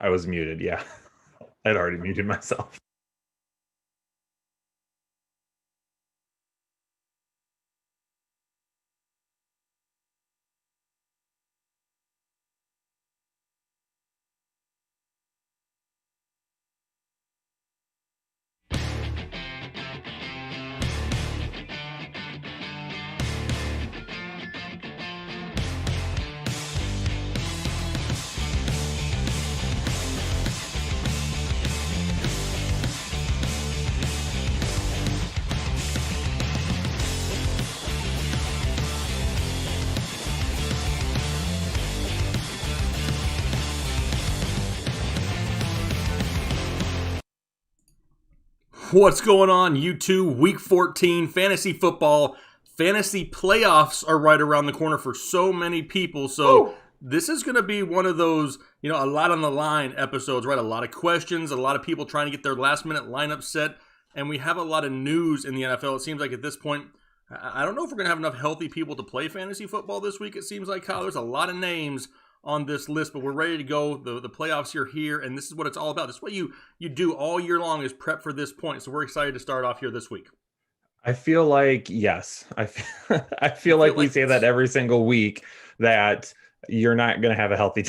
I was muted. Yeah. I'd already muted myself. What's going on, YouTube? Week 14 fantasy football. Fantasy playoffs are right around the corner for so many people. So this is going to be one of those, a lot on the line episodes, right? A lot of questions, a lot of people trying to get their last minute lineup set. And we have a lot of news in the NFL. It seems like at this point, I don't know if we're going to have enough healthy people to play fantasy football this week. It seems like, Kyle, there's a lot of names on this list, but we're ready to go. The playoffs are here, and this is what it's all about. This is what you do all year long, is prep for this point. So we're excited to start off here this week. I feel like, yes, I feel like we say that every single week, that you're not going to have a healthy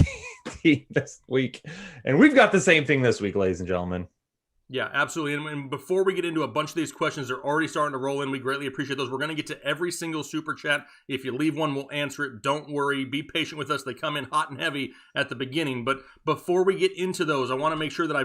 team this week. And we've got the same thing this week, ladies and gentlemen. Yeah, absolutely. And before we get into a bunch of these questions, they're already starting to roll in. We greatly appreciate those. We're going to get to every single super chat. If you leave one, we'll answer it. Don't worry. Be patient with us. They come in hot and heavy at the beginning. But before we get into those, I want to make sure that I,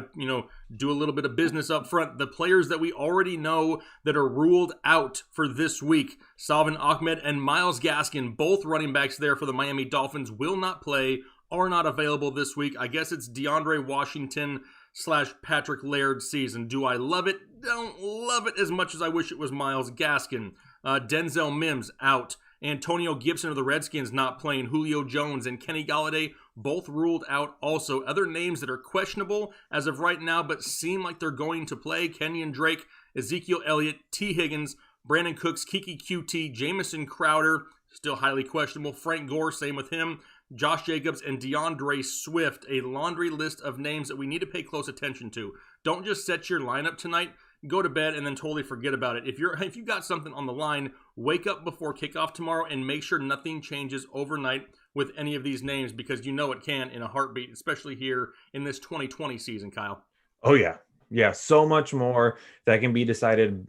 do a little bit of business up front. The players that we already know that are ruled out for this week, Salvon Ahmed and Myles Gaskin, both running backs there for the Miami Dolphins, will not play, are not available this week. I guess it's DeAndre Washington / Patrick Laird season. Do I love it? Don't love it as much as I wish it was Myles Gaskin. Denzel Mims out. Antonio Gibson of the Redskins not playing. Julio Jones and Kenny Golladay both ruled out also. Other names that are questionable as of right now but seem like they're going to play: Kenyon Drake, Ezekiel Elliott, T. Higgins, Brandon Cooks, Kiki QT, Jamison Crowder, still highly questionable. Frank Gore, same with him. Josh Jacobs and DeAndre Swift, a laundry list of names that we need to pay close attention to. Don't just set your lineup tonight, go to bed, and then totally forget about it. If you got something on the line, wake up before kickoff tomorrow and make sure nothing changes overnight with any of these names, because it can in a heartbeat, especially here in this 2020 season, Kyle. Oh, yeah. Yeah, so much more that can be decided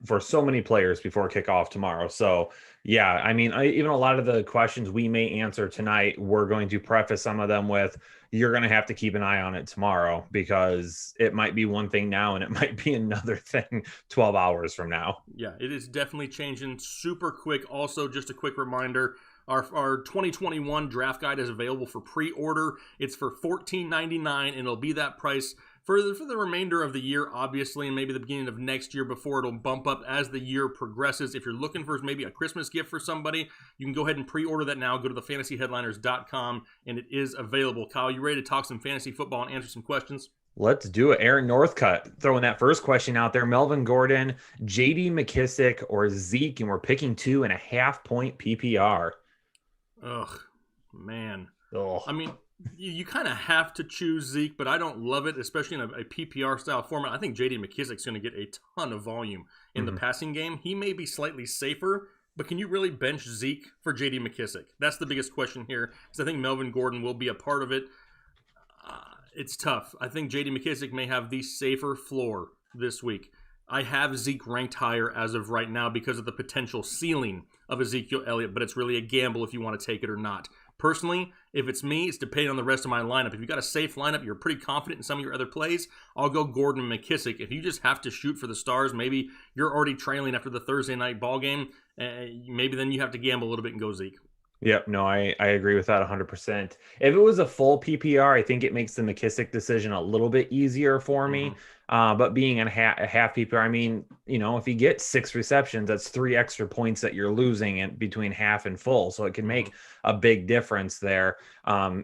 for so many players before kickoff tomorrow. So, yeah, I mean, even a lot of the questions we may answer tonight, we're going to preface some of them with, you're going to have to keep an eye on it tomorrow, because it might be one thing now and it might be another thing 12 hours from now. Yeah, it is definitely changing super quick. Also, just a quick reminder, our 2021 draft guide is available for pre-order. It's for $14.99, and it'll be that price for the remainder of the year, obviously, and maybe the beginning of next year before it'll bump up as the year progresses. If you're looking for maybe a Christmas gift for somebody, you can go ahead and pre-order that now. Go to thefantasyheadliners.com, and it is available. Kyle, you ready to talk some fantasy football and answer some questions? Let's do it. Aaron Northcutt throwing that first question out there. Melvin Gordon, J.D. McKissick, or Zeke, and we're picking 2.5 point PPR. Ugh, man. Ugh. I mean, you kind of have to choose Zeke, but I don't love it, especially in a PPR style format. I think J.D. McKissick's going to get a ton of volume in the passing game. He may be slightly safer, but can you really bench Zeke for J.D. McKissick? That's the biggest question here, because I think Melvin Gordon will be a part of it. It's tough. I think J.D. McKissick may have the safer floor this week. I have Zeke ranked higher as of right now because of the potential ceiling of Ezekiel Elliott, but it's really a gamble if you want to take it or not. Personally, if it's me, it's depending on the rest of my lineup. If you've got a safe lineup, you're pretty confident in some of your other plays, I'll go Gordon and McKissick. If you just have to shoot for the stars, maybe you're already trailing after the Thursday night ball game, maybe then you have to gamble a little bit and go Zeke. Yep, no, I agree with that 100%. If it was a full PPR, I think it makes the McKissick decision a little bit easier for me. But being a half PPR, I mean, if you get 6 receptions, that's 3 extra points that you're losing in between half and full. So it can make a big difference there. And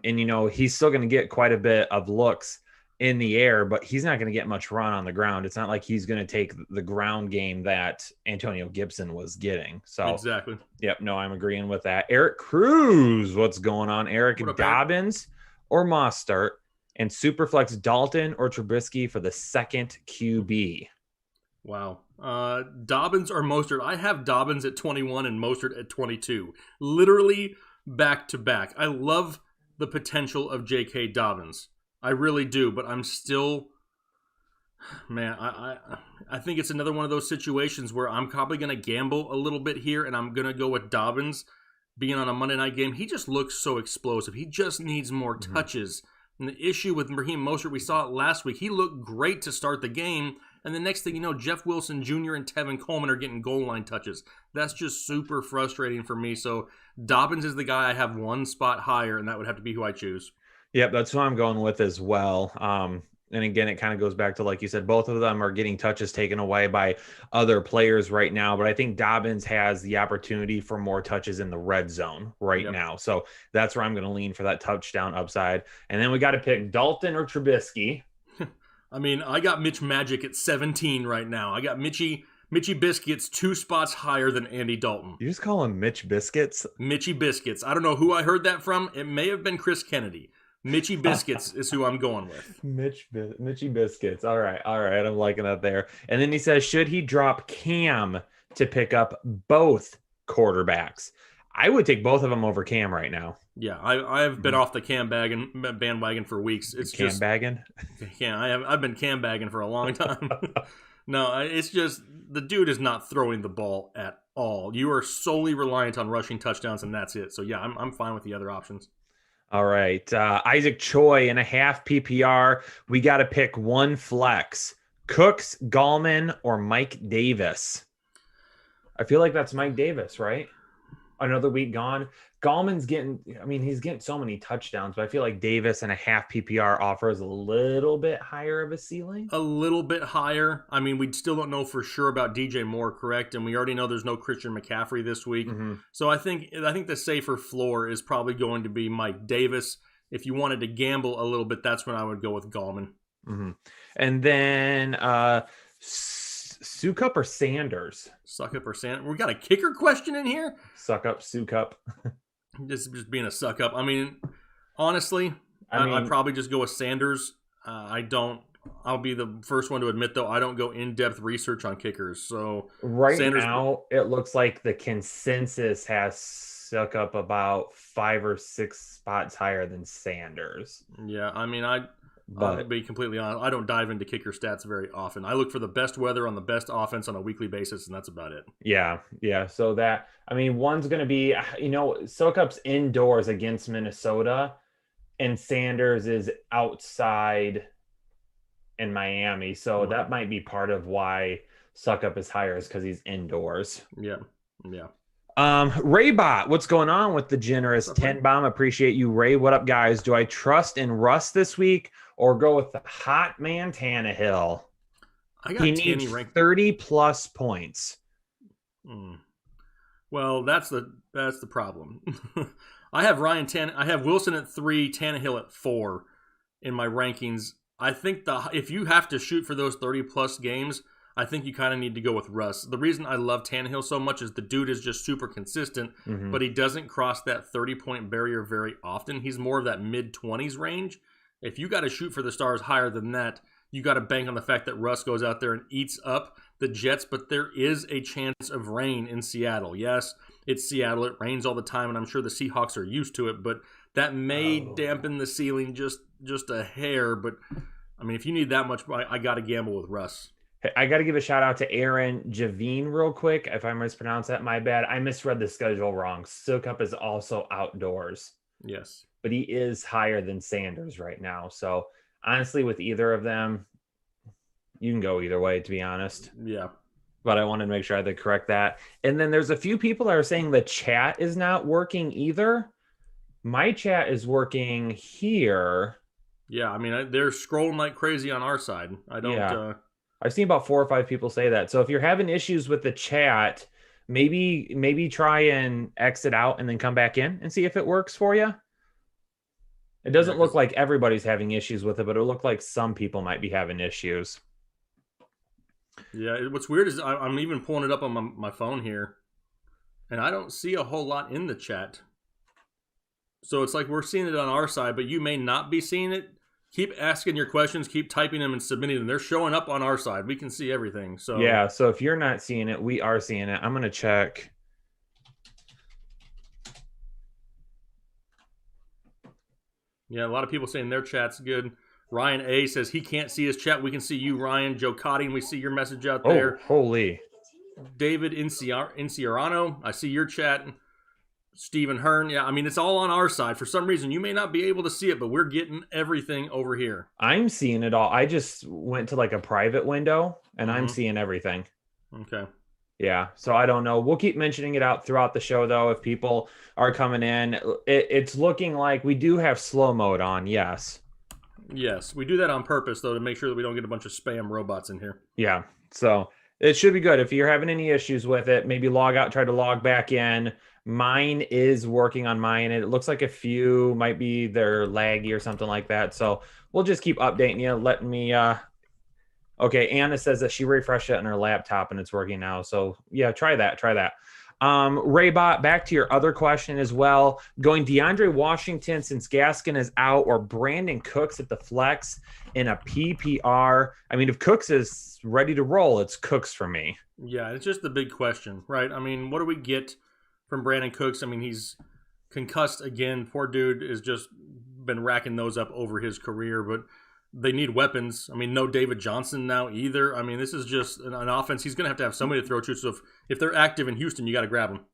he's still going to get quite a bit of looks in the air, but he's not going to get much run on the ground. It's not like he's going to take the ground game that Antonio Gibson was getting. So exactly. Yep. No, I'm agreeing with that. Eric Cruz, what's going on? Eric, Dobbins or Mostert, and Superflex Dalton or Trubisky for the second QB. Wow. Dobbins or Mostert? I have Dobbins at 21 and Mostert at 22. Literally back to back. I love the potential of J.K. Dobbins. I really do, but I'm still... Man, I think it's another one of those situations where I'm probably going to gamble a little bit here, and I'm going to go with Dobbins being on a Monday night game. He just looks so explosive. He just needs more touches. And the issue with Raheem Mostert, we saw it last week. He looked great to start the game, and the next thing you know, Jeff Wilson Jr. and Tevin Coleman are getting goal line touches. That's just super frustrating for me. So Dobbins is the guy I have one spot higher, and that would have to be who I choose. Yep, that's who I'm going with as well. And again, it kind of goes back to, like you said, both of them are getting touches taken away by other players right now. But I think Dobbins has the opportunity for more touches in the red zone right now. So that's where I'm going to lean for that touchdown upside. And then we got to pick Dalton or Trubisky. I mean, I got Mitch Magic at 17 right now. I got Mitchy Biscuits 2 spots higher than Andy Dalton. You just call him Mitch Biscuits? Mitchy Biscuits. I don't know who I heard that from. It may have been Chris Kennedy. Mitchy Biscuits is who I'm going with. Mitchy Biscuits. All right. I'm liking that there. And then he says, should he drop Cam to pick up both quarterbacks? I would take both of them over Cam right now. Yeah, I've been off the Cam bandwagon for weeks. It's Cam just bagging? Yeah, I've been Cam bagging for a long time. No, it's just the dude is not throwing the ball at all. You are solely reliant on rushing touchdowns, and that's it. So yeah, I'm fine with the other options. All right. Isaac Choi in a half PPR. We got to pick one flex. Cooks, Gallman, or Mike Davis. I feel like that's Mike Davis, right? Another week gone. Gallman's he's getting so many touchdowns, but I feel like Davis in a half PPR offers a little bit higher of a ceiling. A little bit higher. I mean, we still don't know for sure about DJ Moore, correct? And we already know there's no Christian McCaffrey this week. So I think the safer floor is probably going to be Mike Davis. If you wanted to gamble a little bit, that's when I would go with Gallman. And then Sukup or Sanders? Suckup or Sanders? We got a kicker question in here? Sukup. Just being a suck-up. I mean, honestly, I'd probably just go with Sanders. I'll be the first one to admit, though, I don't go in-depth research on kickers. So Sanders, now, it looks like the consensus has Sukup about 5 or 6 spots higher than Sanders. Yeah, I mean, I'll be completely honest. I don't dive into kicker stats very often. I look for the best weather on the best offense on a weekly basis, and that's about it. Yeah. So one's going to be, Sukup's indoors against Minnesota, and Sanders is outside in Miami. So that might be part of why Sukup is higher, is because he's indoors. Yeah. Raybot, what's going on with the generous 10 bomb? Appreciate you, Ray. What up, guys? Do I trust in Russ this week or go with the hot man Tannehill? He needs 30 plus points. Well, that's the problem. I have Wilson at 3, Tannehill at 4 in my rankings. I think if you have to shoot for those 30 plus games, I think you kind of need to go with Russ. The reason I love Tannehill so much is the dude is just super consistent, but he doesn't cross that 30-point barrier very often. He's more of that mid-20s range. If you got to shoot for the stars higher than that, you got to bank on the fact that Russ goes out there and eats up the Jets, but there is a chance of rain in Seattle. Yes, it's Seattle. It rains all the time, and I'm sure the Seahawks are used to it, but that may dampen the ceiling just a hair. But, I mean, if you need that much, I got to gamble with Russ. I got to give a shout out to Aaron Javine real quick. If I mispronounced that, my bad. I misread the schedule wrong. Sukup is also outdoors. Yes. But he is higher than Sanders right now. So honestly, with either of them, you can go either way, to be honest. Yeah. But I wanted to make sure I had to correct that. And then there's a few people that are saying the chat is not working either. My chat is working here. Yeah, I mean, they're scrolling like crazy on our side. I've seen about 4 or 5 people say that. So if you're having issues with the chat, maybe try and exit out and then come back in and see if it works for you. It doesn't look like everybody's having issues with it, but it looked like some people might be having issues. Yeah, what's weird is I'm even pulling it up on my phone here, and I don't see a whole lot in the chat. So it's like we're seeing it on our side, but you may not be seeing it Keep asking your questions. Keep typing them and submitting them. They're showing up on our side. We can see everything. So yeah, so if you're not seeing it, we are seeing it. I'm going to check. Yeah, a lot of people saying their chat's good. Ryan A says he can't see his chat. We can see you, Ryan. Joe Cotting, we see your message out there. Holy. David Inciarano, I see your chat. Stephen Hearn. Yeah, I mean, it's all on our side. For some reason, you may not be able to see it, but we're getting everything over here. I'm seeing it all. I just went to like a private window, and I'm seeing everything. Okay. Yeah, so I don't know. We'll keep mentioning it out throughout the show, though, if people are coming in. It's looking like we do have slow mode on, yes. Yes, we do that on purpose, though, to make sure that we don't get a bunch of spam robots in here. Yeah, so it should be good. If you're having any issues with it, maybe log out, try to log back in. Mine is working on mine. It looks like a few might be they're laggy or something like that. So we'll just keep updating you, letting me. Okay, Anna says that she refreshed it on her laptop and it's working now. So yeah, try that. Raybot, back to your other question as well. Going DeAndre Washington since Gaskin is out, or Brandon Cooks at the flex in a PPR. I mean, if Cooks is ready to roll, it's Cooks for me. Yeah, it's just the big question, right? I mean, what do we get from Brandon Cooks? I mean, he's concussed again. Poor dude has just been racking those up over his career, but they need weapons. I mean, no David Johnson now either. I mean, this is just an offense. He's going to have somebody to throw to. So if they're active in Houston, you got to grab them.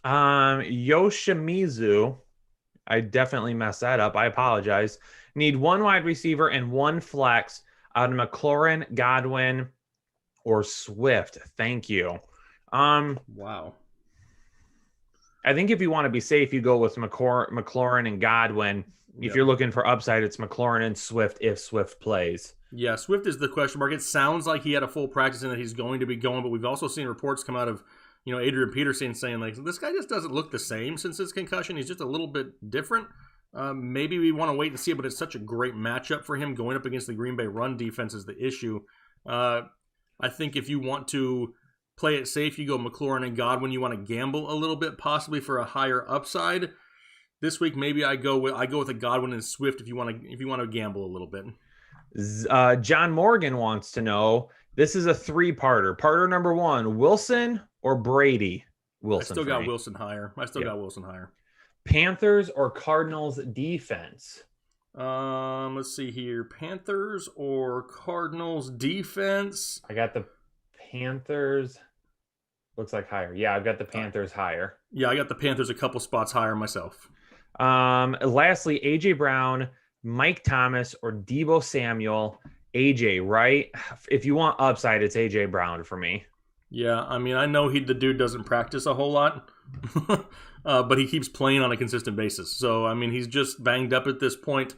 Yoshimizu, I definitely messed that up. I apologize. Need one wide receiver and one flex out of McLaurin, Godwin, or Swift. Thank you. Wow. I think if you want to be safe, you go with McLaurin and Godwin. If you're looking for upside, it's McLaurin and Swift if Swift plays. Yeah, Swift is the question mark. It sounds like he had a full practice and that he's going to be going, but we've also seen reports come out of, Adrian Peterson saying, like, this guy just doesn't look the same since his concussion. He's just a little bit different. Maybe we want to wait and see it, but it's such a great matchup for him. Going up against the Green Bay run defense is the issue. I think if you want to play it safe, you go McLaurin and Godwin. You want to gamble a little bit, possibly for a higher upside. This week, maybe I go with a Godwin and Swift if you want to gamble a little bit. John Morgan wants to know. This is a three-parter. Parter number one: Wilson or Brady? Wilson. I still got Wilson higher. Got Wilson higher. Panthers or Cardinals defense? Let's see here. Panthers or Cardinals defense? I got the Panthers. Looks like higher. Yeah, I've got the Panthers higher. Yeah, I got the Panthers a couple spots higher myself. Lastly, AJ Brown, Mike Thomas, or Deebo Samuel. AJ, right? If you want upside, it's AJ Brown for me. Yeah, I mean, I know the dude doesn't practice a whole lot, but he keeps playing on a consistent basis. So, I mean, he's just banged up at this point.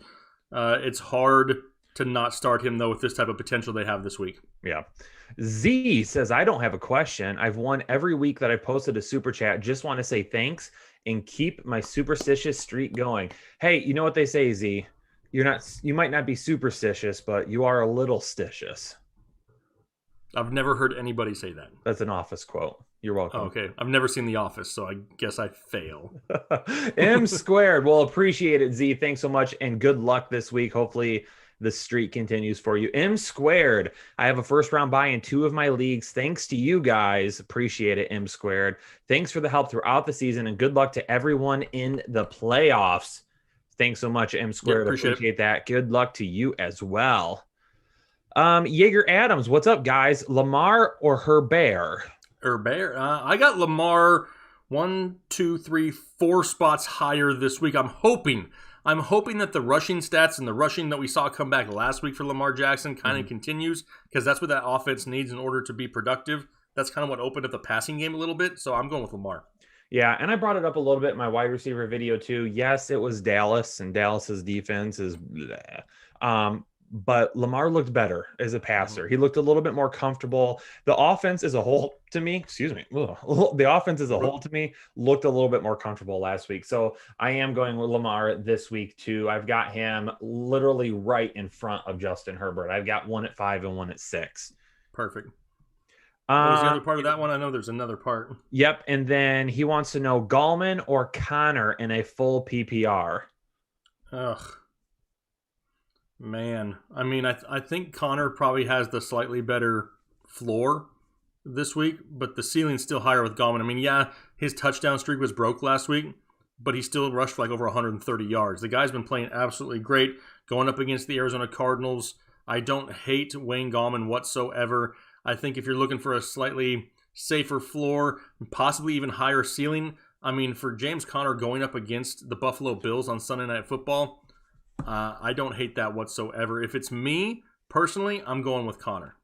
It's hard to not start him, though, with this type of potential they have this week. Yeah. Z says, I don't have a question. I've won every week that I posted a super chat. Just want to say thanks and keep my superstitious streak going. Hey, you know what they say, Z? You might not be superstitious, but you are a little stitious. I've never heard anybody say that. That's an Office quote. You're welcome. Oh, okay. I've never seen The Office, so I guess I fail. M squared. Well, appreciate it, Z. Thanks so much, and good luck this week. Hopefully the streak continues for you. M squared. I have a first round bye in 2 of my leagues. Thanks to you guys. Appreciate it, M squared. Thanks for the help throughout the season, and good luck to everyone in the playoffs. Thanks so much, M squared. Appreciate that. Good luck to you as well. Jaeger Adams, what's up, guys? Lamar or Herbert? Herbert. I got Lamar 1, 2, 3, 4 spots higher this week. I'm hoping that the rushing stats and the rushing that we saw come back last week for Lamar Jackson kind of continues, because that's what that offense needs in order to be productive. That's kind of what opened up the passing game a little bit. So I'm going with Lamar. Yeah, and I brought it up a little bit in my wide receiver video too. Yes, it was Dallas, and Dallas's defense is but Lamar looked better as a passer. He looked a little bit more comfortable. The offense as a whole to me, the offense as a whole to me looked a little bit more comfortable last week. So I am going with Lamar this week too. I've got him literally right in front of Justin Herbert. I've got one at 5 and one at 6. Perfect. What was the other part of that one? I know there's another part. Yep. And then he wants to know Gallman or Connor in a full PPR. Ugh. Man, I mean, I think Connor probably has the slightly better floor this week, but the ceiling's still higher with Gallman. I mean, yeah, his touchdown streak was broke last week, but he still rushed for like over 130 yards. The guy's been playing absolutely great, going up against the Arizona Cardinals. I don't hate Wayne Gallman whatsoever. I think if you're looking for a slightly safer floor, possibly even higher ceiling, I mean, for James Conner going up against the Buffalo Bills on Sunday Night Football, I don't hate that whatsoever. If it's me, personally, I'm going with Connor.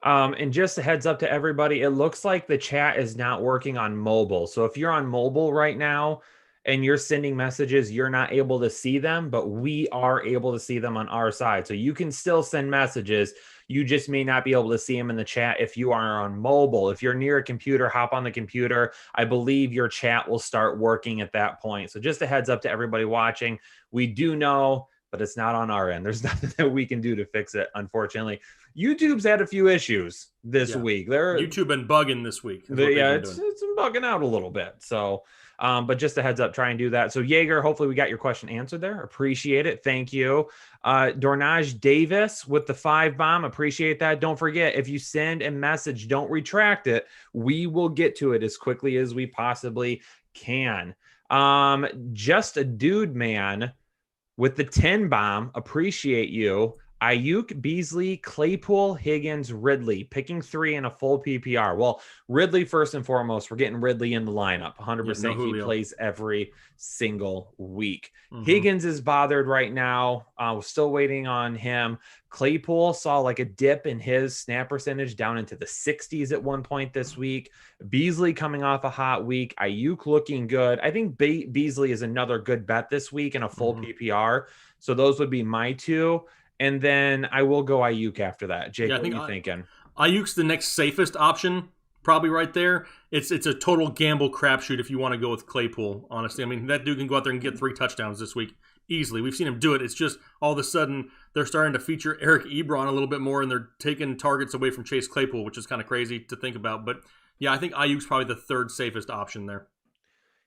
And just a heads up to everybody, it looks like the chat is not working on mobile. So if you're on mobile right now and you're sending messages, you're not able to see them, but we are able to see them on our side. So you can still send messages. You just may not be able to see them in the chat if you are on mobile. If you're near a computer, hop on the computer. I believe your chat will start working at that point. So just a heads up to everybody watching. We do know, but it's not on our end. There's nothing that we can do to fix it, unfortunately. YouTube's had a few issues this week. YouTube been bugging this week. It's been bugging out a little bit. So, but just a heads up, try and do that. So Jaeger, hopefully we got your question answered there. Appreciate it. Thank you. Dornage Davis with the 5 bomb. Appreciate that. Don't forget, if you send a message, don't retract it. We will get to it as quickly as we possibly can. Just a dude, man, with the 10 bomb. Appreciate you. Ayuk, Beasley, Claypool, Higgins, Ridley, picking 3 in a full PPR. Well, Ridley, first and foremost, we're getting Ridley in the lineup. 100% he plays every single week. Higgins is bothered right now. We're still waiting on him. Claypool saw like a dip in his snap percentage down into the 60s at one point this week. Beasley coming off a hot week. Ayuk looking good. I think Beasley is another good bet this week in a full PPR. So those would be my 2. And then I will go Ayuk after that. Jake, what are you thinking? Ayuk's the next safest option, probably right there. It's a total gamble crapshoot if you want to go with Claypool, honestly. I mean, that dude can go out there and get 3 touchdowns this week easily. We've seen him do it. It's just all of a sudden they're starting to feature Eric Ebron a little bit more, and they're taking targets away from Chase Claypool, which is kind of crazy to think about. But, yeah, I think Ayuk's probably the 3rd safest option there.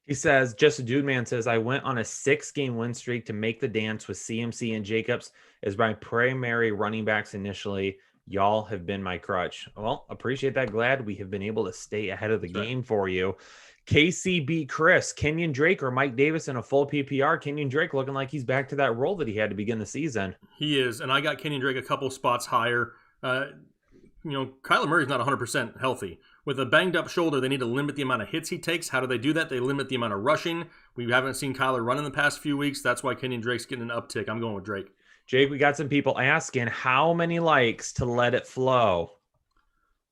He says, just a dude man says, I went on a 6-game win streak to make the dance with CMC and Jacobs as my primary running backs initially. Y'all have been my crutch. Well, appreciate that. Glad we have been able to stay ahead of the game for you. KC beat Chris. Kenyon Drake or Mike Davis in a full PPR. Kenyon Drake looking like he's back to that role that he had to begin the season. He is, and I got Kenyon Drake a couple spots higher. Kyler Murray's not 100% healthy. With a banged-up shoulder, they need to limit the amount of hits he takes. How do they do that? They limit the amount of rushing. We haven't seen Kyler run in the past few weeks. That's why Kenyon Drake's getting an uptick. I'm going with Drake. Jake, we got some people asking how many likes to let it flow.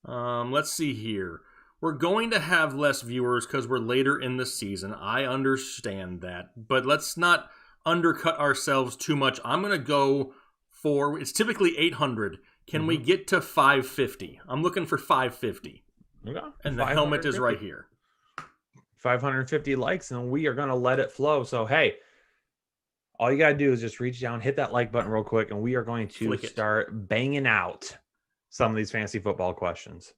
Let's see here. We're going to have less viewers because we're later in the season. I understand that. But let's not undercut ourselves too much. I'm going to go for, it's typically 800. Can we get to 550? I'm looking for 550. Okay. And the helmet is right here. 550 likes, and we are going to let it flow. So, hey, all you got to do is just reach down, hit that like button real quick, and we are going to start banging out some of these fantasy football questions.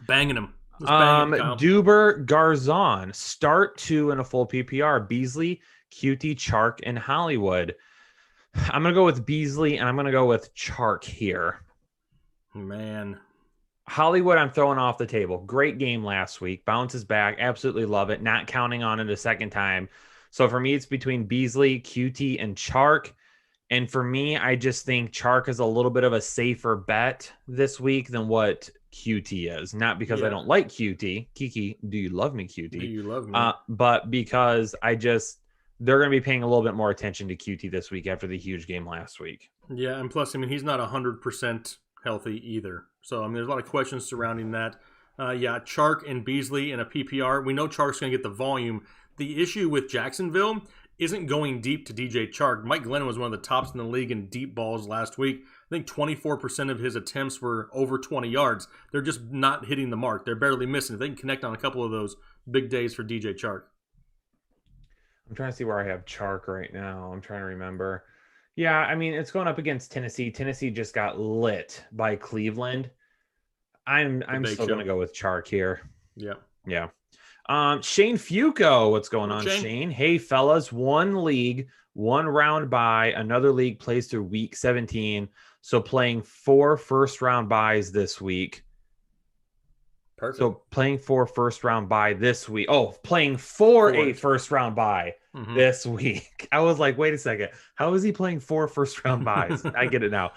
Banging them. Duber Garzon, start 2 in a full PPR. Beasley, QT, Chark, and Hollywood. I'm going to go with Beasley, and I'm going to go with Chark here. Man. Hollywood, I'm throwing off the table. Great game last week. Bounces back. Absolutely love it. Not counting on it a second time. So for me, it's between Beasley, QT, and Chark. And for me, I just think Chark is a little bit of a safer bet this week than what QT is. Not because I don't like QT. Kiki, do you love me, QT? Do you love me? But because they're going to be paying a little bit more attention to QT this week after the huge game last week. Yeah, and plus, I mean, he's not 100% healthy either. So, I mean, there's a lot of questions surrounding that. Chark and Beasley in a PPR. We know Chark's going to get the volume. The issue with Jacksonville isn't going deep to DJ Chark. Mike Glennon was one of the tops in the league in deep balls last week. I think 24% of his attempts were over 20 yards. They're just not hitting the mark. They're barely missing. If they can connect on a couple of those big days for DJ Chark. I'm trying to see where I have Chark right now. I'm trying to remember. Yeah, I mean, it's going up against Tennessee. Tennessee just got lit by Cleveland. I'm still going to go with Chark here. Yeah. Yeah. Shane Fuco, what's going on, Shane? Hey, fellas, one league, one round bye. Another league plays through week 17. So playing 4 first round buys this week. Perfect. So playing 4 first round bye this week. Oh, playing for a first round bye this week. I was like, wait a second. How is he playing 4 first round buys? I get it now.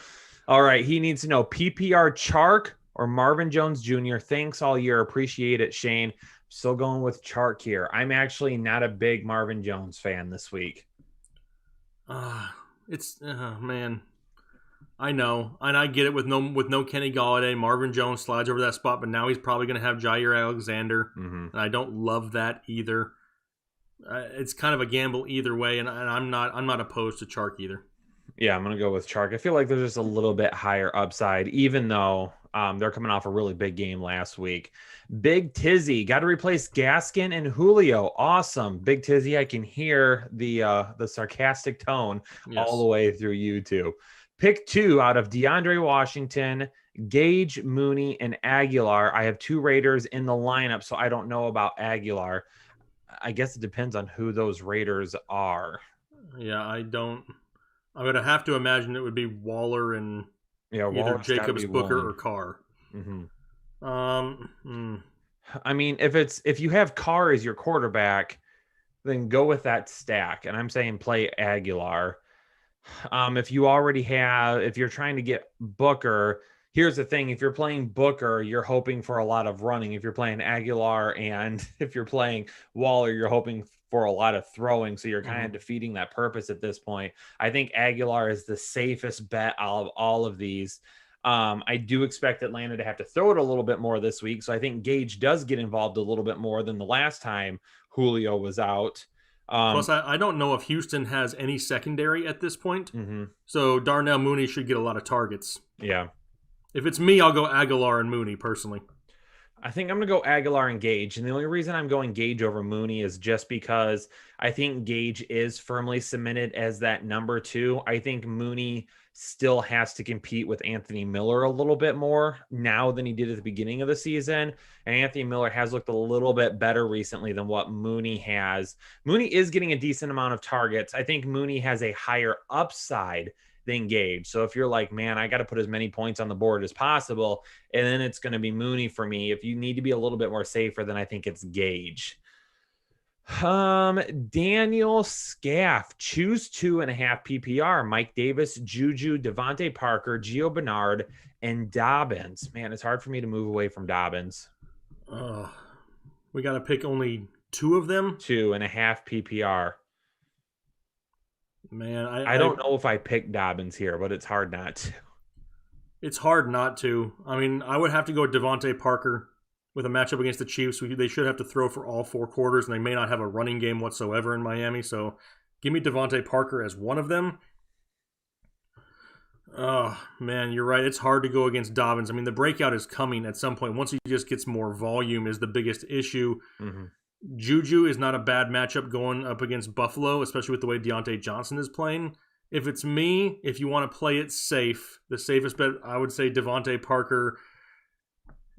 All right. He needs to know PPR Chark or Marvin Jones Jr. Thanks all year. Appreciate it, Shane. Still going with Chark here. I'm actually not a big Marvin Jones fan this week. Man. I know, and I get it with no Kenny Golladay. Marvin Jones slides over that spot, but now he's probably going to have Jair Alexander, and I don't love that either. It's kind of a gamble either way, and I'm not opposed to Chark either. Yeah, I'm going to go with Chark. I feel like there's just a little bit higher upside, even though they're coming off a really big game last week. Big Tizzy got to replace Gaskin and Julio. Awesome, Big Tizzy. I can hear the sarcastic tone all the way through YouTube. Pick 2 out of DeAndre Washington, Gage, Mooney, and Aguilar. I have 2 Raiders in the lineup, so I don't know about Aguilar. I guess it depends on who those Raiders are. Yeah, I don't. I'm going to have to imagine it would be Waller and either Jacobs, Booker, or Carr. I mean, if you have Carr as your quarterback, then go with that stack. And I'm saying play Aguilar. If you're trying to get Booker, here's the thing. If you're playing Booker, you're hoping for a lot of running. If you're playing Aguilar and if you're playing Waller, you're hoping for a lot of throwing. So you're kind of defeating that purpose at this point. I think Aguilar is the safest bet out of all of these. I do expect Atlanta to have to throw it a little bit more this week. So I think Gage does get involved a little bit more than the last time Julio was out. Plus, I don't know if Houston has any secondary at this point. So Darnell Mooney should get a lot of targets. Yeah. If it's me, I'll go Aguilar and Mooney personally. I think I'm going to go Aguilar and Gage. And the only reason I'm going Gage over Mooney is just because I think Gage is firmly cemented as that number 2. I think Mooney still has to compete with Anthony Miller a little bit more now than he did at the beginning of the season. And Anthony Miller has looked a little bit better recently than what Mooney has. Mooney is getting a decent amount of targets. I think Mooney has a higher upside than Gage. So if you're like, man, I got to put as many points on the board as possible, and then it's going to be Mooney for me. If you need to be a little bit more safer, then I think it's Gage. Daniel Scaff, choose 2.5 PPR. Mike Davis, Juju, Devontae Parker, Gio Bernard, and Dobbins. Man, it's hard for me to move away from Dobbins. We got to pick only 2 of them? 2.5 PPR. Man, I don't know if I pick Dobbins here, but it's hard not to. It's hard not to. I mean, I would have to go Devontae Parker with a matchup against the Chiefs. They should have to throw for all 4 quarters, and they may not have a running game whatsoever in Miami. So give me Devontae Parker as one of them. Oh, man, you're right. It's hard to go against Dobbins. I mean, the breakout is coming at some point. Once he just gets more volume is the biggest issue. Juju is not a bad matchup going up against Buffalo, especially with the way Deontay Johnson is playing. If it's me, if you want to play it safe, the safest bet, I would say Devontae Parker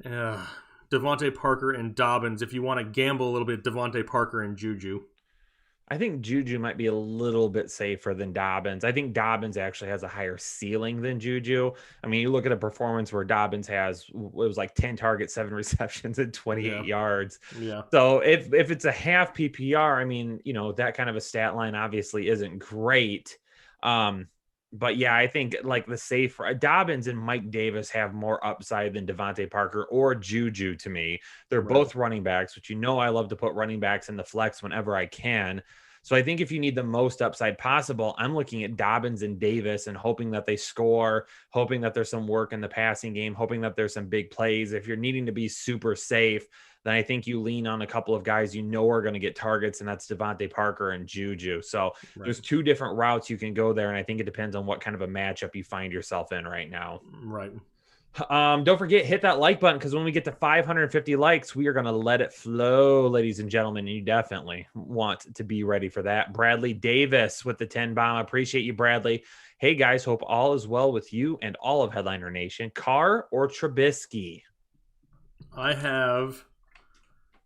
and Dobbins. If you want to gamble a little bit, Devontae Parker and Juju. I think Juju might be a little bit safer than Dobbins. I think Dobbins actually has a higher ceiling than Juju. I mean, you look at a performance where Dobbins has, it was like 10 targets, 7 receptions, and 28 yards. Yeah. So if it's a half PPR, I mean, that kind of a stat line obviously isn't great. But yeah, I think like the safe Dobbins and Mike Davis have more upside than Devontae Parker or Juju to me. They're both running backs, which I love to put running backs in the flex whenever I can. So I think if you need the most upside possible, I'm looking at Dobbins and Davis and hoping that they score, hoping that there's some work in the passing game, hoping that there's some big plays. If you're needing to be super safe, then I think you lean on a couple of guys are going to get targets, and that's Devontae Parker and Juju. So there's 2 different routes you can go there, and I think it depends on what kind of a matchup you find yourself in right now. Right. Don't forget, hit that like button, because when we get to 550 likes, we are going to let it flow, ladies and gentlemen. You definitely want to be ready for that. Bradley Davis with the 10 bomb. I appreciate you, Bradley. Hey, guys, hope all is well with you and all of Headliner Nation. Carr or Trubisky? I have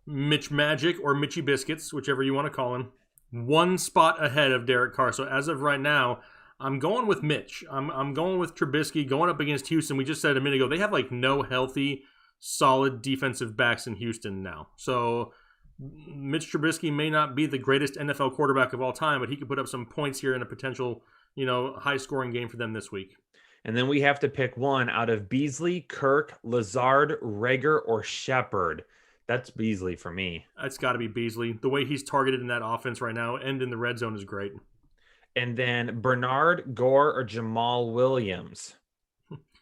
Mitch Magic or Mitchy Biscuits, whichever you want to call him. one spot ahead of Derek Carr. So as of right now, I'm going with Mitch. I'm going with Trubisky going up against Houston. We just said a minute ago, they have like no healthy, solid defensive backs in Houston now. So Mitch Trubisky may not be the greatest NFL quarterback of all time, but he could put up some points here in a potential, high-scoring game for them this week. And then we have to pick one out of Beasley, Kirk, Lazard, Rager, or Shepard. That's Beasley for me. It's got to be Beasley. The way he's targeted in that offense right now and in the red zone is great. And then Bernard, Gore, or Jamal Williams.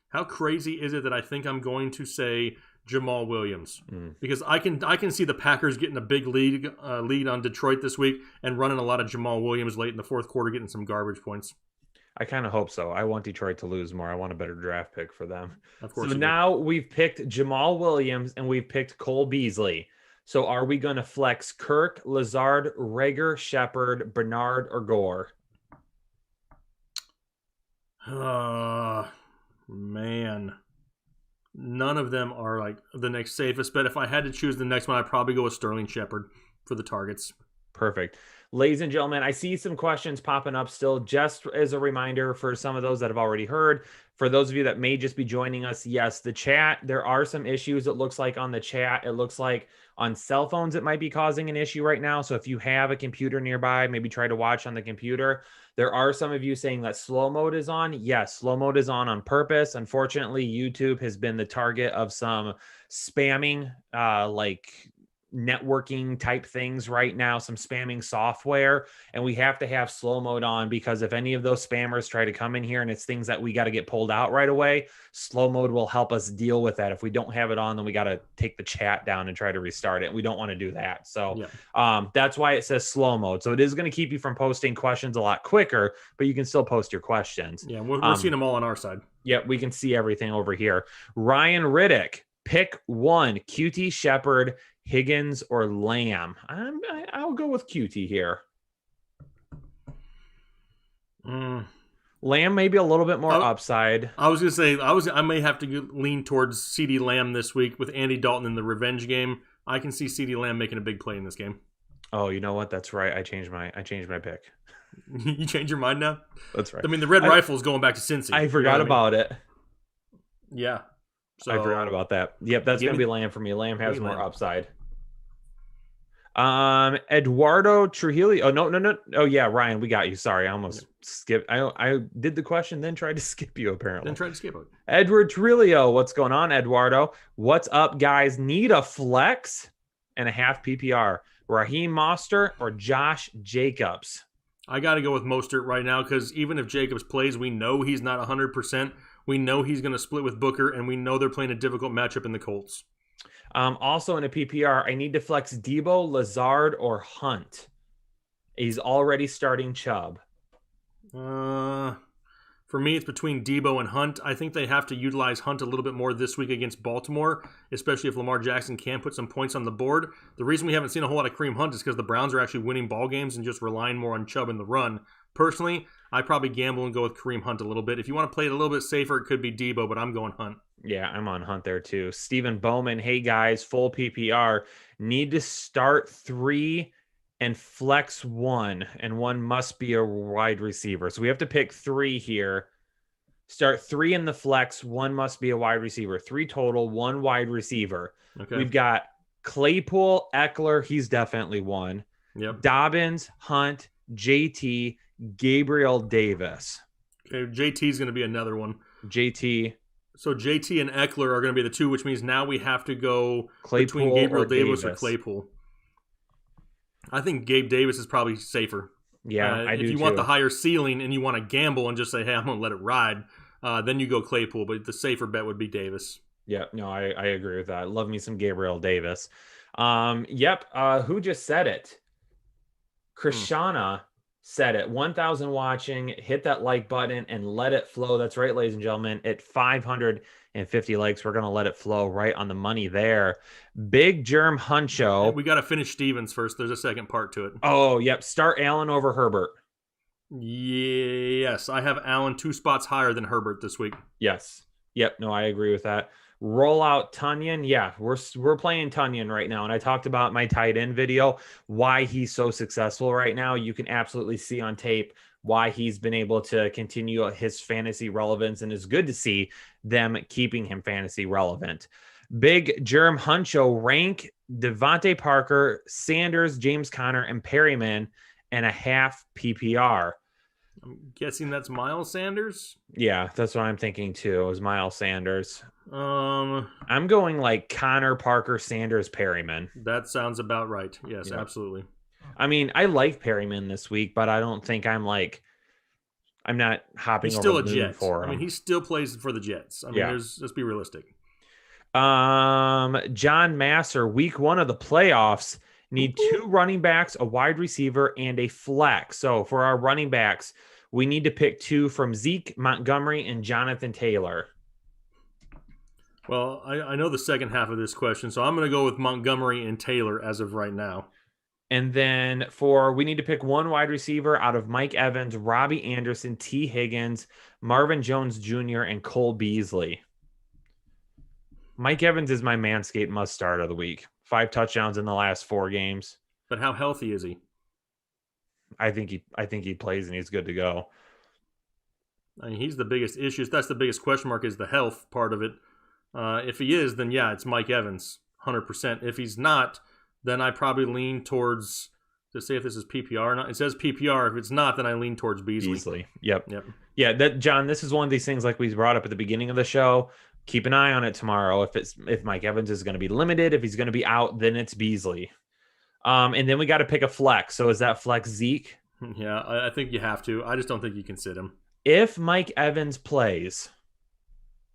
How crazy is it that I think I'm going to say Jamal Williams? Because I can see the Packers getting a big lead on Detroit this week and running a lot of Jamal Williams late in the fourth quarter, getting some garbage points. I kind of hope so. I want Detroit to lose more. I want a better draft pick for them. Of course. So now we've picked Jamal Williams and we've picked Cole Beasley. So are we going to flex Kirk, Lazard, Rager, Shepard, Bernard, or Gore? Man. None of them are like the next safest bet. If I had to choose the next one, I'd probably go with Sterling Shepard for the targets. Perfect. Ladies and gentlemen, I see some questions popping up still. Just as a reminder for some of those that have already heard, for those of you that may just be joining us, yes, the chat, there are some issues. It looks like on the chat, it looks like on cell phones, it might be causing an issue right now. So if you have a computer nearby, maybe try to watch on the computer. There are some of you saying that slow mode is on. Yes, slow mode is on purpose. Unfortunately, YouTube has been the target of some spamming, like networking type things right now, some spamming software, and we have to have slow mode on because if any of those spammers try to come in here and it's things that we got to get pulled out right away, slow mode will help us deal with that. If we don't have it on, then we got to take the chat down and try to restart it. We don't want to do that. So that's why it says slow mode. So it is going to keep you from posting questions a lot quicker, but you can still post your questions. Yeah, we're seeing them all on our side. Yeah, we can see everything over here. Ryan Riddick, pick one, QT, Shepard, Higgins, or Lamb. I'll go with QT here. Lamb maybe a little bit more upside. I was gonna say I may have to lean towards CeeDee Lamb this week with Andy Dalton in the revenge game. I can see CeeDee Lamb making a big play in this game. Oh, you know what? That's right. I changed my pick. You change your mind now? That's right. I mean, the Red Rifle is going back to Cincy. I forgot about it. Yeah. So, I forgot about that. Yep, that's going to be Lamb for me. Lamb has more upside. Eduardo Trujillo. Oh, no. Oh, yeah, Ryan, we got you. Sorry, I almost skipped. I did the question, then tried to skip you, apparently. Then tried to skip it. Edward Trujillo. What's going on, Eduardo? What's up, guys? Need a flex and a half PPR. Raheem Mostert or Josh Jacobs? I got to go with Mostert right now because even if Jacobs plays, we know he's not 100%. We know he's going to split with Booker, and we know they're playing a difficult matchup in the Colts. Also in a PPR, I need to flex Debo, Lazard, or Hunt. He's already starting Chubb. For me, it's between Debo and Hunt. I think they have to utilize Hunt a little bit more this week against Baltimore, especially if Lamar Jackson can put some points on the board. The reason we haven't seen a whole lot of Kareem Hunt is because the Browns are actually winning ball games and just relying more on Chubb in the run. Personally, I'd probably gamble and go with Kareem Hunt a little bit. If you want to play it a little bit safer, it could be Debo, but I'm going Hunt. Yeah, I'm on Hunt there too. Stephen Bowman, hey guys, full PPR. Need to start 3 and flex 1, and 1 must be a wide receiver. So we have to pick 3 here. Start 3 in the flex, 1 must be a wide receiver. 3 total, 1 wide receiver. Okay. We've got Claypool, Eckler, he's definitely 1. Yep. Dobbins, Hunt, JT, Gabriel Davis. Okay, JT is going to be another one. JT. So JT and Eckler are going to be the 2, which means now we have to go Claypool between Gabriel Davis or Claypool. I think Gabe Davis is probably safer. Yeah, I do. If you want the higher ceiling and you want to gamble and just say, hey, I'm going to let it ride, then you go Claypool. But the safer bet would be Davis. Yeah, no, I agree with that. Love me some Gabriel Davis. Who just said it? Krishana said it. 1,000 watching. Hit that like button and let it flow. That's right, ladies and gentlemen. At 550 likes, we're going to let it flow right on the money there. Big Germ Huncho. We got to finish Stevens first. There's a second part to it. Oh, yep. Start Allen over Herbert. Yes, I have Allen 2 spots higher than Herbert this week. Yes. Yep, no, I agree with that. Roll out Tunyon. Yeah, we're playing Tunyon right now. And I talked about my tight end video, why he's so successful right now. You can absolutely see on tape why he's been able to continue his fantasy relevance, and it's good to see them keeping him fantasy relevant. Big Germ Huncho rank Devontae Parker, Sanders, James Conner, and Perryman and a half PPR. I'm guessing that's Miles Sanders. Yeah, that's what I'm thinking too, is Miles Sanders. Um, I'm going like Connor, Parker, Sanders, Perryman. that sounds about right. Yes, Yep. absolutely. I mean, I like Perryman this week, but I don't think I'm not hopping He's over still a the moon Jet. for I him. mean, he still plays for the Jets. I mean, Yeah. let's be realistic. John Masser, week 1 of the playoffs, need 2 running backs, a wide receiver, and a flex. So for our running backs, we need to pick 2 from Zeke, Montgomery, and Jonathan Taylor. Well, I know the second half of this question, so I'm going to go with Montgomery and Taylor as of right now. And then we need to pick 1 wide receiver out of Mike Evans, Robbie Anderson, T. Higgins, Marvin Jones Jr., and Cole Beasley. Mike Evans is my Manscaped must start of the week. 5 touchdowns in the last 4 games. But how healthy is he? I think he plays and he's good to go. I mean, he's the biggest issue. That's the biggest question mark, is the health part of it. If he is, then yeah, it's Mike Evans, 100%. If he's not, then I probably lean towards, to say if this is PPR or not. It says PPR. If it's not, then I lean towards Beasley. Yep. Yeah, John, this is one of these things like we brought up at the beginning of the show. Keep an eye on it tomorrow. If Mike Evans is going to be limited, if he's going to be out, then it's Beasley. And then we got to pick a flex. So is that flex Zeke? Yeah, I think you have to. I just don't think you can sit him. If Mike Evans plays,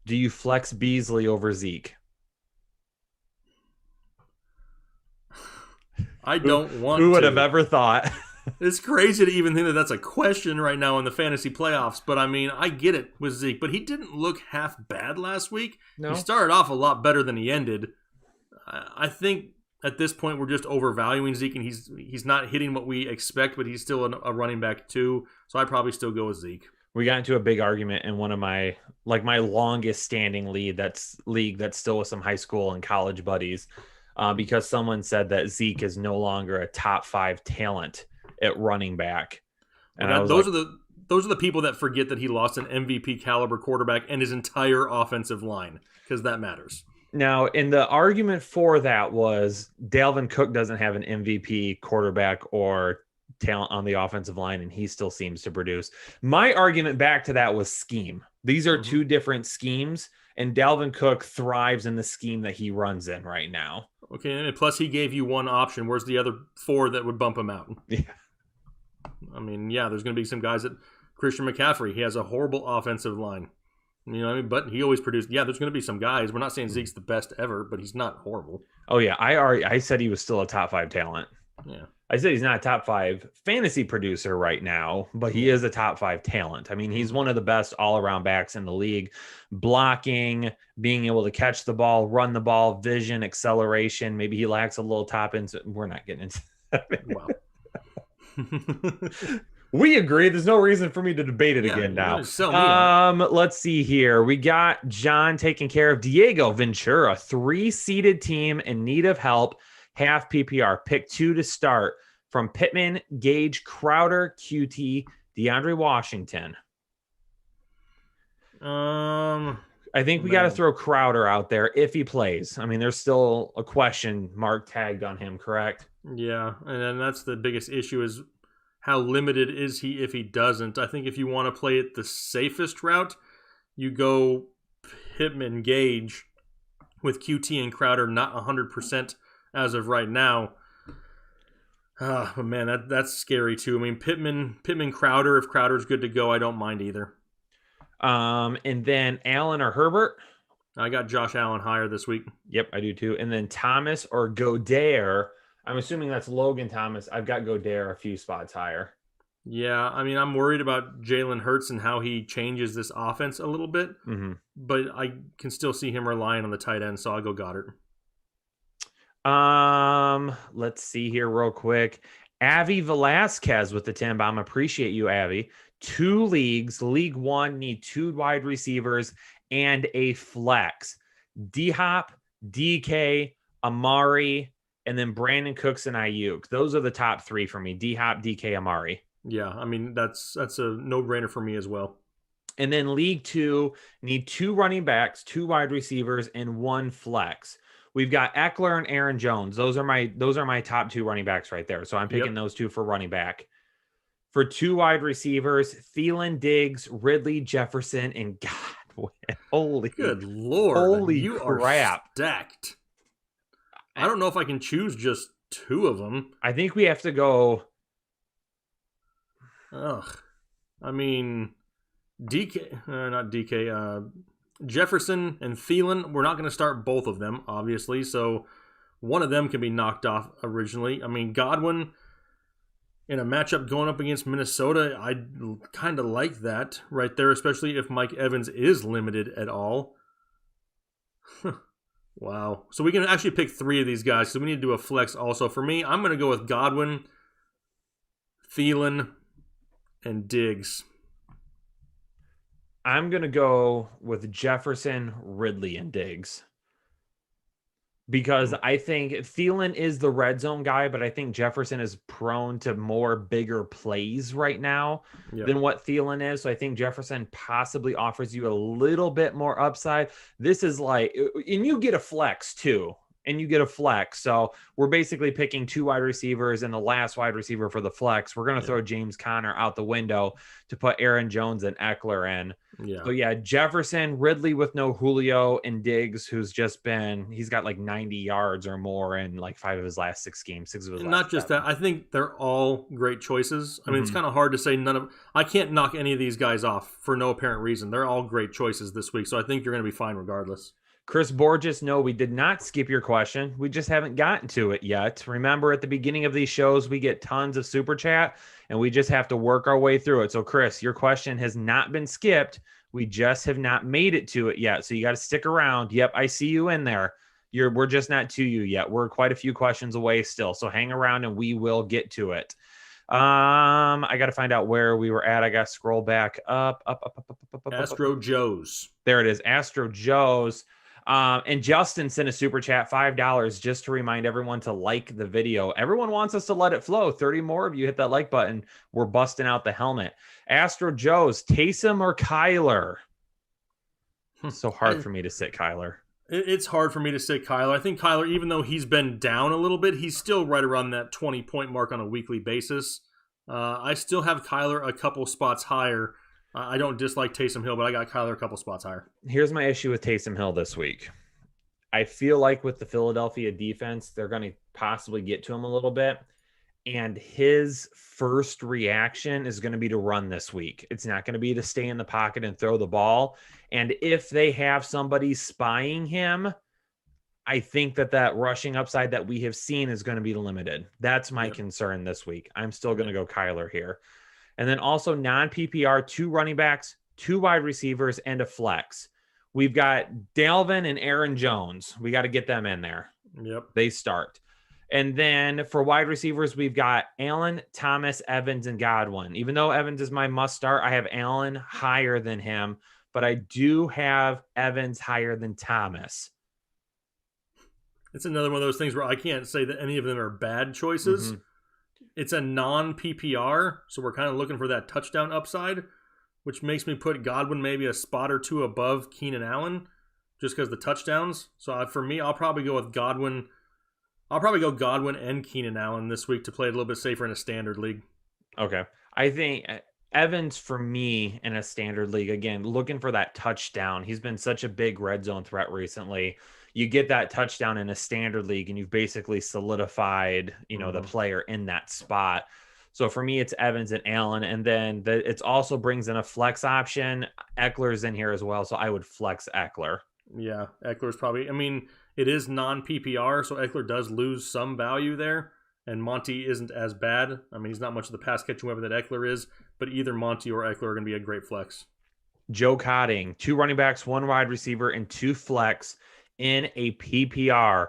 do you flex Beasley over Zeke? I don't want to. Who would have ever thought? It's crazy to even think that that's a question right now in the fantasy playoffs. But I mean, I get it with Zeke, but he didn't look half bad last week. No. He started off a lot better than he ended. I think at this point we're just overvaluing Zeke, and he's not hitting what we expect, but he's still a running back too. So I'd probably still go with Zeke. We got into a big argument in one of my longest standing league that's still with some high school and college buddies, because someone said that Zeke is no longer a top 5 talent at running back. And those are the people that forget that he lost an MVP caliber quarterback and his entire offensive line, because that matters. Now, and the argument for that was Dalvin Cook doesn't have an MVP quarterback or talent on the offensive line, and he still seems to produce. My argument back to that was scheme. These are 2 different schemes, and Dalvin Cook thrives in the scheme that he runs in right now. Okay, and plus he gave you 1 option. Where's the other 4 that would bump him out? Yeah. I mean, yeah, there's going to be some guys that Christian McCaffrey, he has a horrible offensive line. You know what I mean? But he always produced. Yeah, there's going to be some guys. We're not saying Zeke's the best ever, but he's not horrible. Oh, yeah. I said he was still a top 5 talent. Yeah. I said he's not a top 5 fantasy producer right now, but he is a top 5 talent. I mean, he's one of the best all-around backs in the league. Blocking, being able to catch the ball, run the ball, vision, acceleration. Maybe he lacks a little top end. We're not getting into that. Wow. We agree. There's no reason for me to debate it again now. Let's see here. We got John taking care of Diego Ventura, 3-seeded team in need of help. Half PPR. Pick 2 to start from Pittman, Gage, Crowder, QT, DeAndre Washington. I think we got to throw Crowder out there if he plays. I mean, there's still a question mark tagged on him, correct? Yeah, and then that's the biggest issue, is how limited is he if he doesn't. I think if you want to play it the safest route, you go Pittman, Gage with QT and Crowder not 100% as of right now. But man, that's scary too. I mean, Pittman, Crowder. If Crowder's good to go, I don't mind either. And then Allen or Herbert. I got Josh Allen higher this week. Yep, I do too. And then Thomas or Godare. I'm assuming that's Logan Thomas. I've got Godare a few spots higher. Yeah, I mean, I'm worried about Jalen Hurts and how he changes this offense a little bit. Mm-hmm. But I can still see him relying on the tight end, so I'll go Goddard. Let's see here real quick. Avi Velasquez with the 10 bomb. Appreciate you, Avi. 2 leagues. League 1 need 2 wide receivers and a flex. D-Hop, DK, Amari, and then Brandon Cooks and Ayuk. Those are the top 3 for me. D-Hop, DK, Amari. Yeah, I mean, that's a no-brainer for me as well. And then League 2 need 2 running backs, 2 wide receivers, and 1 flex. We've got Eckler and Aaron Jones. Those are my top 2 running backs right there. So I'm picking those 2 for running back. For 2 wide receivers, Thielen, Diggs, Ridley, Jefferson, and Godwin. Good Lord. Holy you crap. Are stacked. I don't know if I can choose just 2 of them. I think we have to go. Ugh. I mean, not DK, Jefferson and Thielen, we're not going to start both of them, obviously. So one of them can be knocked off originally. I mean, Godwin in a matchup going up against Minnesota, I kind of like that right there, especially if Mike Evans is limited at all. Wow. So we can actually pick 3 of these guys. So we need to do a flex also. For me, I'm going to go with Godwin, Thielen, and Diggs. I'm going to go with Jefferson, Ridley, and Diggs. Because I think Thielen is the red zone guy, but I think Jefferson is prone to more bigger plays right now than what Thielen is. So I think Jefferson possibly offers you a little bit more upside. This is like, and you get a flex too. So we're basically picking 2 wide receivers and the last wide receiver for the flex. We're going to throw James Conner out the window to put Aaron Jones and Eckler in. Yeah. So Jefferson, Ridley with no Julio, and Diggs, who's he's got like 90 yards or more in like 5 of his last 6 games. 6 of his last Not just 7. that. I think they're all great choices. I mean, it's kind of hard to say I can't knock any of these guys off for no apparent reason. They're all great choices this week. So I think you're going to be fine regardless. Chris Borges, no, we did not skip your question. We just haven't gotten to it yet. Remember, at the beginning of these shows, we get tons of super chat, and we just have to work our way through it. So, Chris, your question has not been skipped. We just have not made it to it yet. So you got to stick around. Yep, I see you in there. We're just not to you yet. We're quite a few questions away still. So hang around, and we will get to it. I got to find out where we were at. I got to scroll back up. Astro Joe's. There it is. Astro Joe's. And Justin sent a super chat, $5, just to remind everyone to like the video. Everyone wants us to let it flow. 30 more of you hit that like button. We're busting out the helmet. Astro Joe's, Taysom or Kyler? It's so hard for me to sit Kyler. It's hard for me to sit Kyler. I think Kyler, even though he's been down a little bit, he's still right around that 20-point mark on a weekly basis. I still have Kyler a couple spots higher. I don't dislike Taysom Hill, but I got Kyler a couple spots higher. Here's my issue with Taysom Hill this week. I feel like with the Philadelphia defense, they're going to possibly get to him a little bit. And his first reaction is going to be to run this week. It's not going to be to stay in the pocket and throw the ball. And if they have somebody spying him, I think that rushing upside that we have seen is going to be limited. That's my concern this week. I'm still going to go Kyler here. And then also non-PPR, 2 running backs, 2 wide receivers, and a flex. We've got Dalvin and Aaron Jones. We got to get them in there. Yep. They start. And then for wide receivers, we've got Allen, Thomas, Evans, and Godwin. Even though Evans is my must start, I have Allen higher than him, but I do have Evans higher than Thomas. It's another one of those things where I can't say that any of them are bad choices. Mm-hmm. It's a non-PPR, so we're kind of looking for that touchdown upside, which makes me put Godwin maybe a spot or 2 above Keenan Allen, just because the touchdowns. So for me, I'll probably go with Godwin. I'll probably go Godwin and Keenan Allen this week to play it a little bit safer in a standard league. Okay. I think Evans, for me, in a standard league, again, looking for that touchdown. He's been such a big red zone threat recently. You get that touchdown in a standard league, and you've basically solidified, the player in that spot. So for me, it's Evans and Allen. And then it also brings in a flex option. Eckler's in here as well, so I would flex Eckler. Yeah, Eckler's probably, it is non-PPR, so Eckler does lose some value there. And Monty isn't as bad. He's not much of the pass-catching weapon that Eckler is, but either Monty or Eckler are going to be a great flex. Joe Cotting, 2 running backs, 1 wide receiver, and 2 flex in a PPR.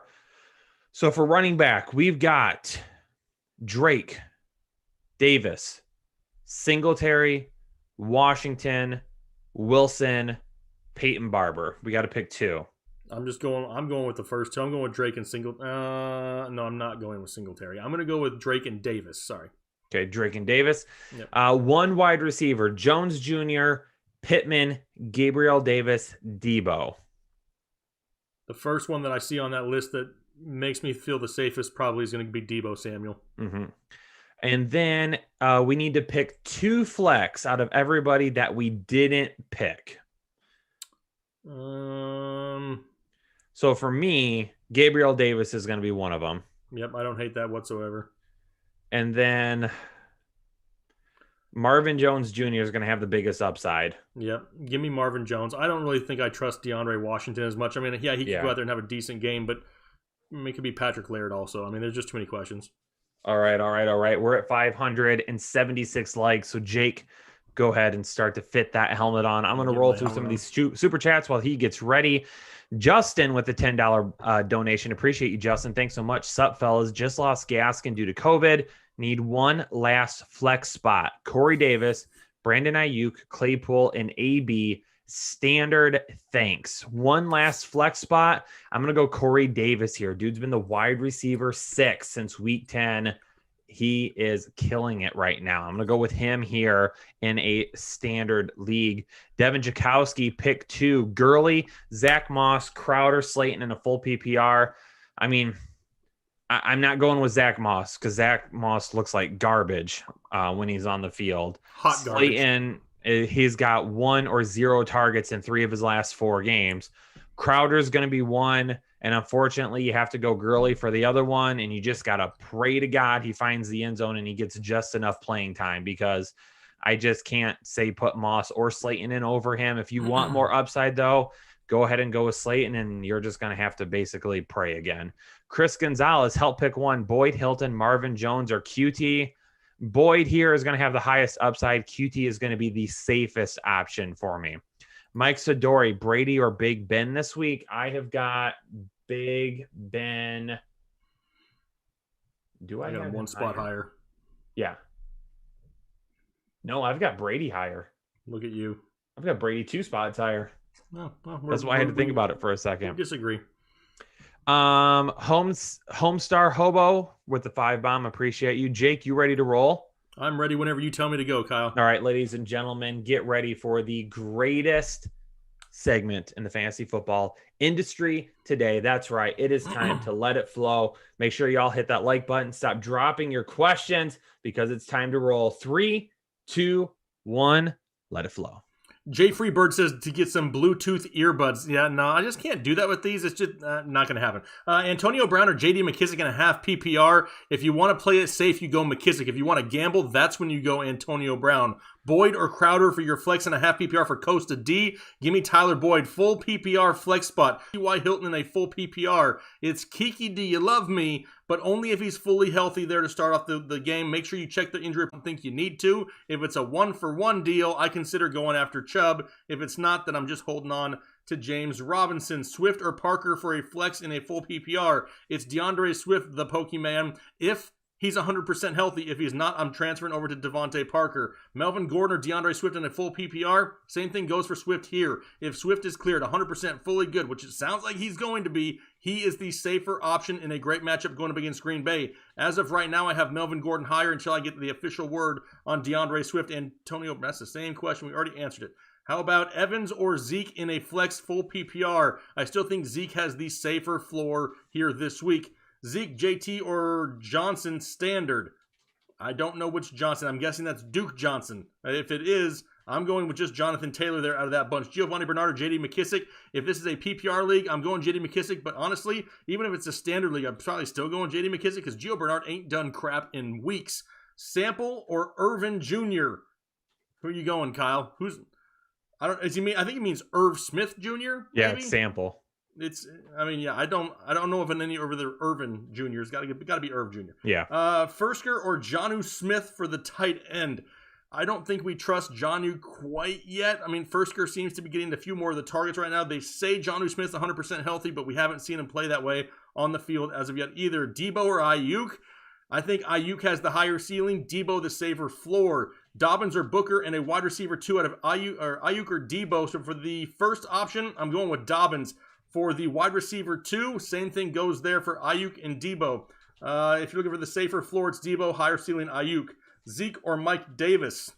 So for running back, we've got Drake, Davis, Singletary, Washington, Wilson, Peyton Barber. We got to pick two. I'm going with the first two. I'm going with Drake and no, I'm not going with Singletary. I'm going to go with Drake and Davis. Sorry. Okay, Drake and Davis. Yep. One wide receiver, Jones Jr., Pittman, Gabriel Davis, Debo. The first one that I see on that list that makes me feel the safest probably is going to be Debo Samuel. Mm-hmm. And then we need to pick two flex out of everybody that we didn't pick. So for me, Gabriel Davis is going to be one of them. Yep, I don't hate that whatsoever. And then Marvin Jones Jr. is going to have the biggest upside. Yep, give me Marvin Jones. I don't really think I trust DeAndre Washington as much. I mean, yeah, he could go out there and have a decent game, but it could be Patrick Laird also. I mean, there's just too many questions. All right. We're at 576 likes. So Jake, go ahead and start to fit that helmet on. I'm going to roll through some of these super chats while he gets ready. Justin with the $10 donation. Appreciate you, Justin. Thanks so much. Sup, fellas. Just lost Gaskin due to COVID. Need one last flex spot. Corey Davis, Brandon Ayuk, Claypool, and AB. Standard, thanks. One last flex spot. I'm going to go Corey Davis here. Dude's been the wide receiver 6 since week 10. He is killing it right now. I'm going to go with him here in a standard league. Devin Jakowski, pick 2. Gurley, Zach Moss, Crowder, Slayton in a full PPR. I mean, I'm not going with Zach Moss because Zach Moss looks like garbage when he's on the field. Hot garbage. Slayton, he's got 1 or 0 targets in 3 of his last 4 games. Crowder's going to be 1. And unfortunately, you have to go Gurley for the other one. And you just got to pray to God he finds the end zone and he gets just enough playing time, because I just can't say put Moss or Slayton in over him. If you want more upside, though, go ahead and go with Slayton, and you're just going to have to basically pray again. Chris Gonzalez, help pick one. Boyd, Hilton, Marvin Jones, or QT. Boyd here is going to have the highest upside. QT is going to be the safest option for me. Mike Sidori, Brady or Big Ben this week? I have got Big Ben. Do I got have one spot higher? Yeah. No, I've got Brady higher. Look at you. I've got Brady 2 spots higher. Well, that's why I had to think about it for a second. Disagree. Homestar Hobo with the 5 bomb. Appreciate you. Jake, you ready to roll? I'm ready whenever you tell me to go, Kyle. All right, ladies and gentlemen, get ready for the greatest segment in the fantasy football industry today. That's right. It is time to let it flow. Make sure y'all hit that like button. Stop dropping your questions because it's time to roll. 3, 2, 1. Let it flow. Jay Freebird says to get some Bluetooth earbuds. Yeah, no, I just can't do that with these. It's just not going to happen. Antonio Brown or J.D. McKissick in a half PPR. If you want to play it safe, you go McKissick. If you want to gamble, that's when you go Antonio Brown. Boyd or Crowder for your flex and a half PPR for Costa D. Give me Tyler Boyd, full PPR flex spot. T.Y. Hilton in a full PPR. It's Kiki, do you love me? But only if he's fully healthy there to start off the game. Make sure you check the injury. I don't think you need to. If it's a 1-for-1 deal, I consider going after Chubb. If it's not, then I'm just holding on to James Robinson. Swift or Parker for a flex in a full PPR. It's DeAndre Swift, the Pokemon. If he's 100% healthy. If he's not, I'm transferring over to Devontae Parker. Melvin Gordon or DeAndre Swift in a full PPR. Same thing goes for Swift here. If Swift is cleared 100% fully good, which it sounds like he's going to be, he is the safer option in a great matchup going up against Green Bay. As of right now, I have Melvin Gordon higher until I get the official word on DeAndre Swift. Antonio, that's the same question. We already answered it. How about Evans or Zeke in a flex full PPR? I still think Zeke has the safer floor here this week. Zeke, JT, or Johnson standard? I don't know which Johnson. I'm guessing that's Duke Johnson. If it is, I'm going with just Jonathan Taylor there out of that bunch. Giovanni Bernard or JD McKissick. If this is a PPR league, I'm going JD McKissick. But honestly, even if it's a standard league, I'm probably still going JD McKissick because Gio Bernard ain't done crap in weeks. Sample or Irvin Jr.? Who are you going, Kyle? I think it means Irv Smith Jr. Yeah, maybe? it's Sample. I don't know of any over there Irvin Jr. It's got to be Irv Jr. Yeah. Fursker or Jonnu Smith for the tight end. I don't think we trust Jonnu quite yet. I mean, Fursker seems to be getting a few more of the targets right now. They say Jonnu Smith's 100% healthy, but we haven't seen him play that way on the field as of yet either. Debo or Ayuk. I think Ayuk has the higher ceiling, Debo the safer floor. Dobbins or Booker and a wide receiver 2 out of Ayuk or Debo. So for the first option, I'm going with Dobbins. For the wide receiver 2, same thing goes there for Ayuk and Debo. If you're looking for the safer floor, it's Debo, higher ceiling Ayuk. Zeke or Mike Davis.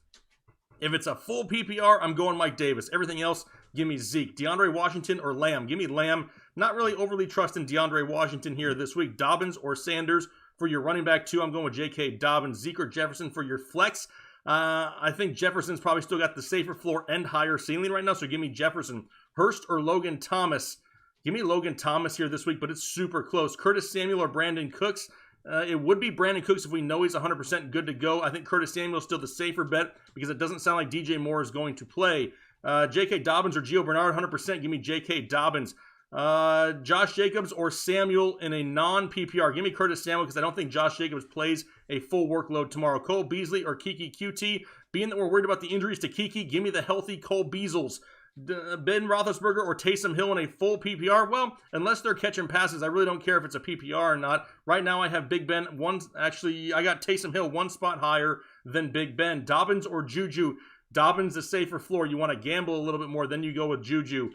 If it's a full PPR, I'm going Mike Davis. Everything else, give me Zeke. DeAndre Washington or Lamb. Give me Lamb. Not really overly trusting DeAndre Washington here this week. Dobbins or Sanders for your running back 2. I'm going with J.K. Dobbins. Zeke or Jefferson for your flex. I think Jefferson's probably still got the safer floor and higher ceiling right now, so give me Jefferson. Hurst or Logan Thomas. Give me Logan Thomas here this week, but it's super close. Curtis Samuel or Brandon Cooks. It would be Brandon Cooks if we know he's 100% good to go. I think Curtis Samuel's still the safer bet because it doesn't sound like DJ Moore is going to play. J.K. Dobbins or Gio Bernard, 100%. Give me J.K. Dobbins. Josh Jacobs or Samuel in a non-PPR. Give me Curtis Samuel because I don't think Josh Jacobs plays a full workload tomorrow. Cole Beasley or Kiki QT. Being that we're worried about the injuries to Kiki, give me the healthy Cole Beasles. Ben Roethlisberger or Taysom Hill in a full PPR? Well, unless they're catching passes, I really don't care if it's a PPR or not. Right now, I have Big Ben. I got Taysom Hill 1 spot higher than Big Ben. Dobbins or Juju? Dobbins the safer floor. You want to gamble a little bit more, then you go with Juju.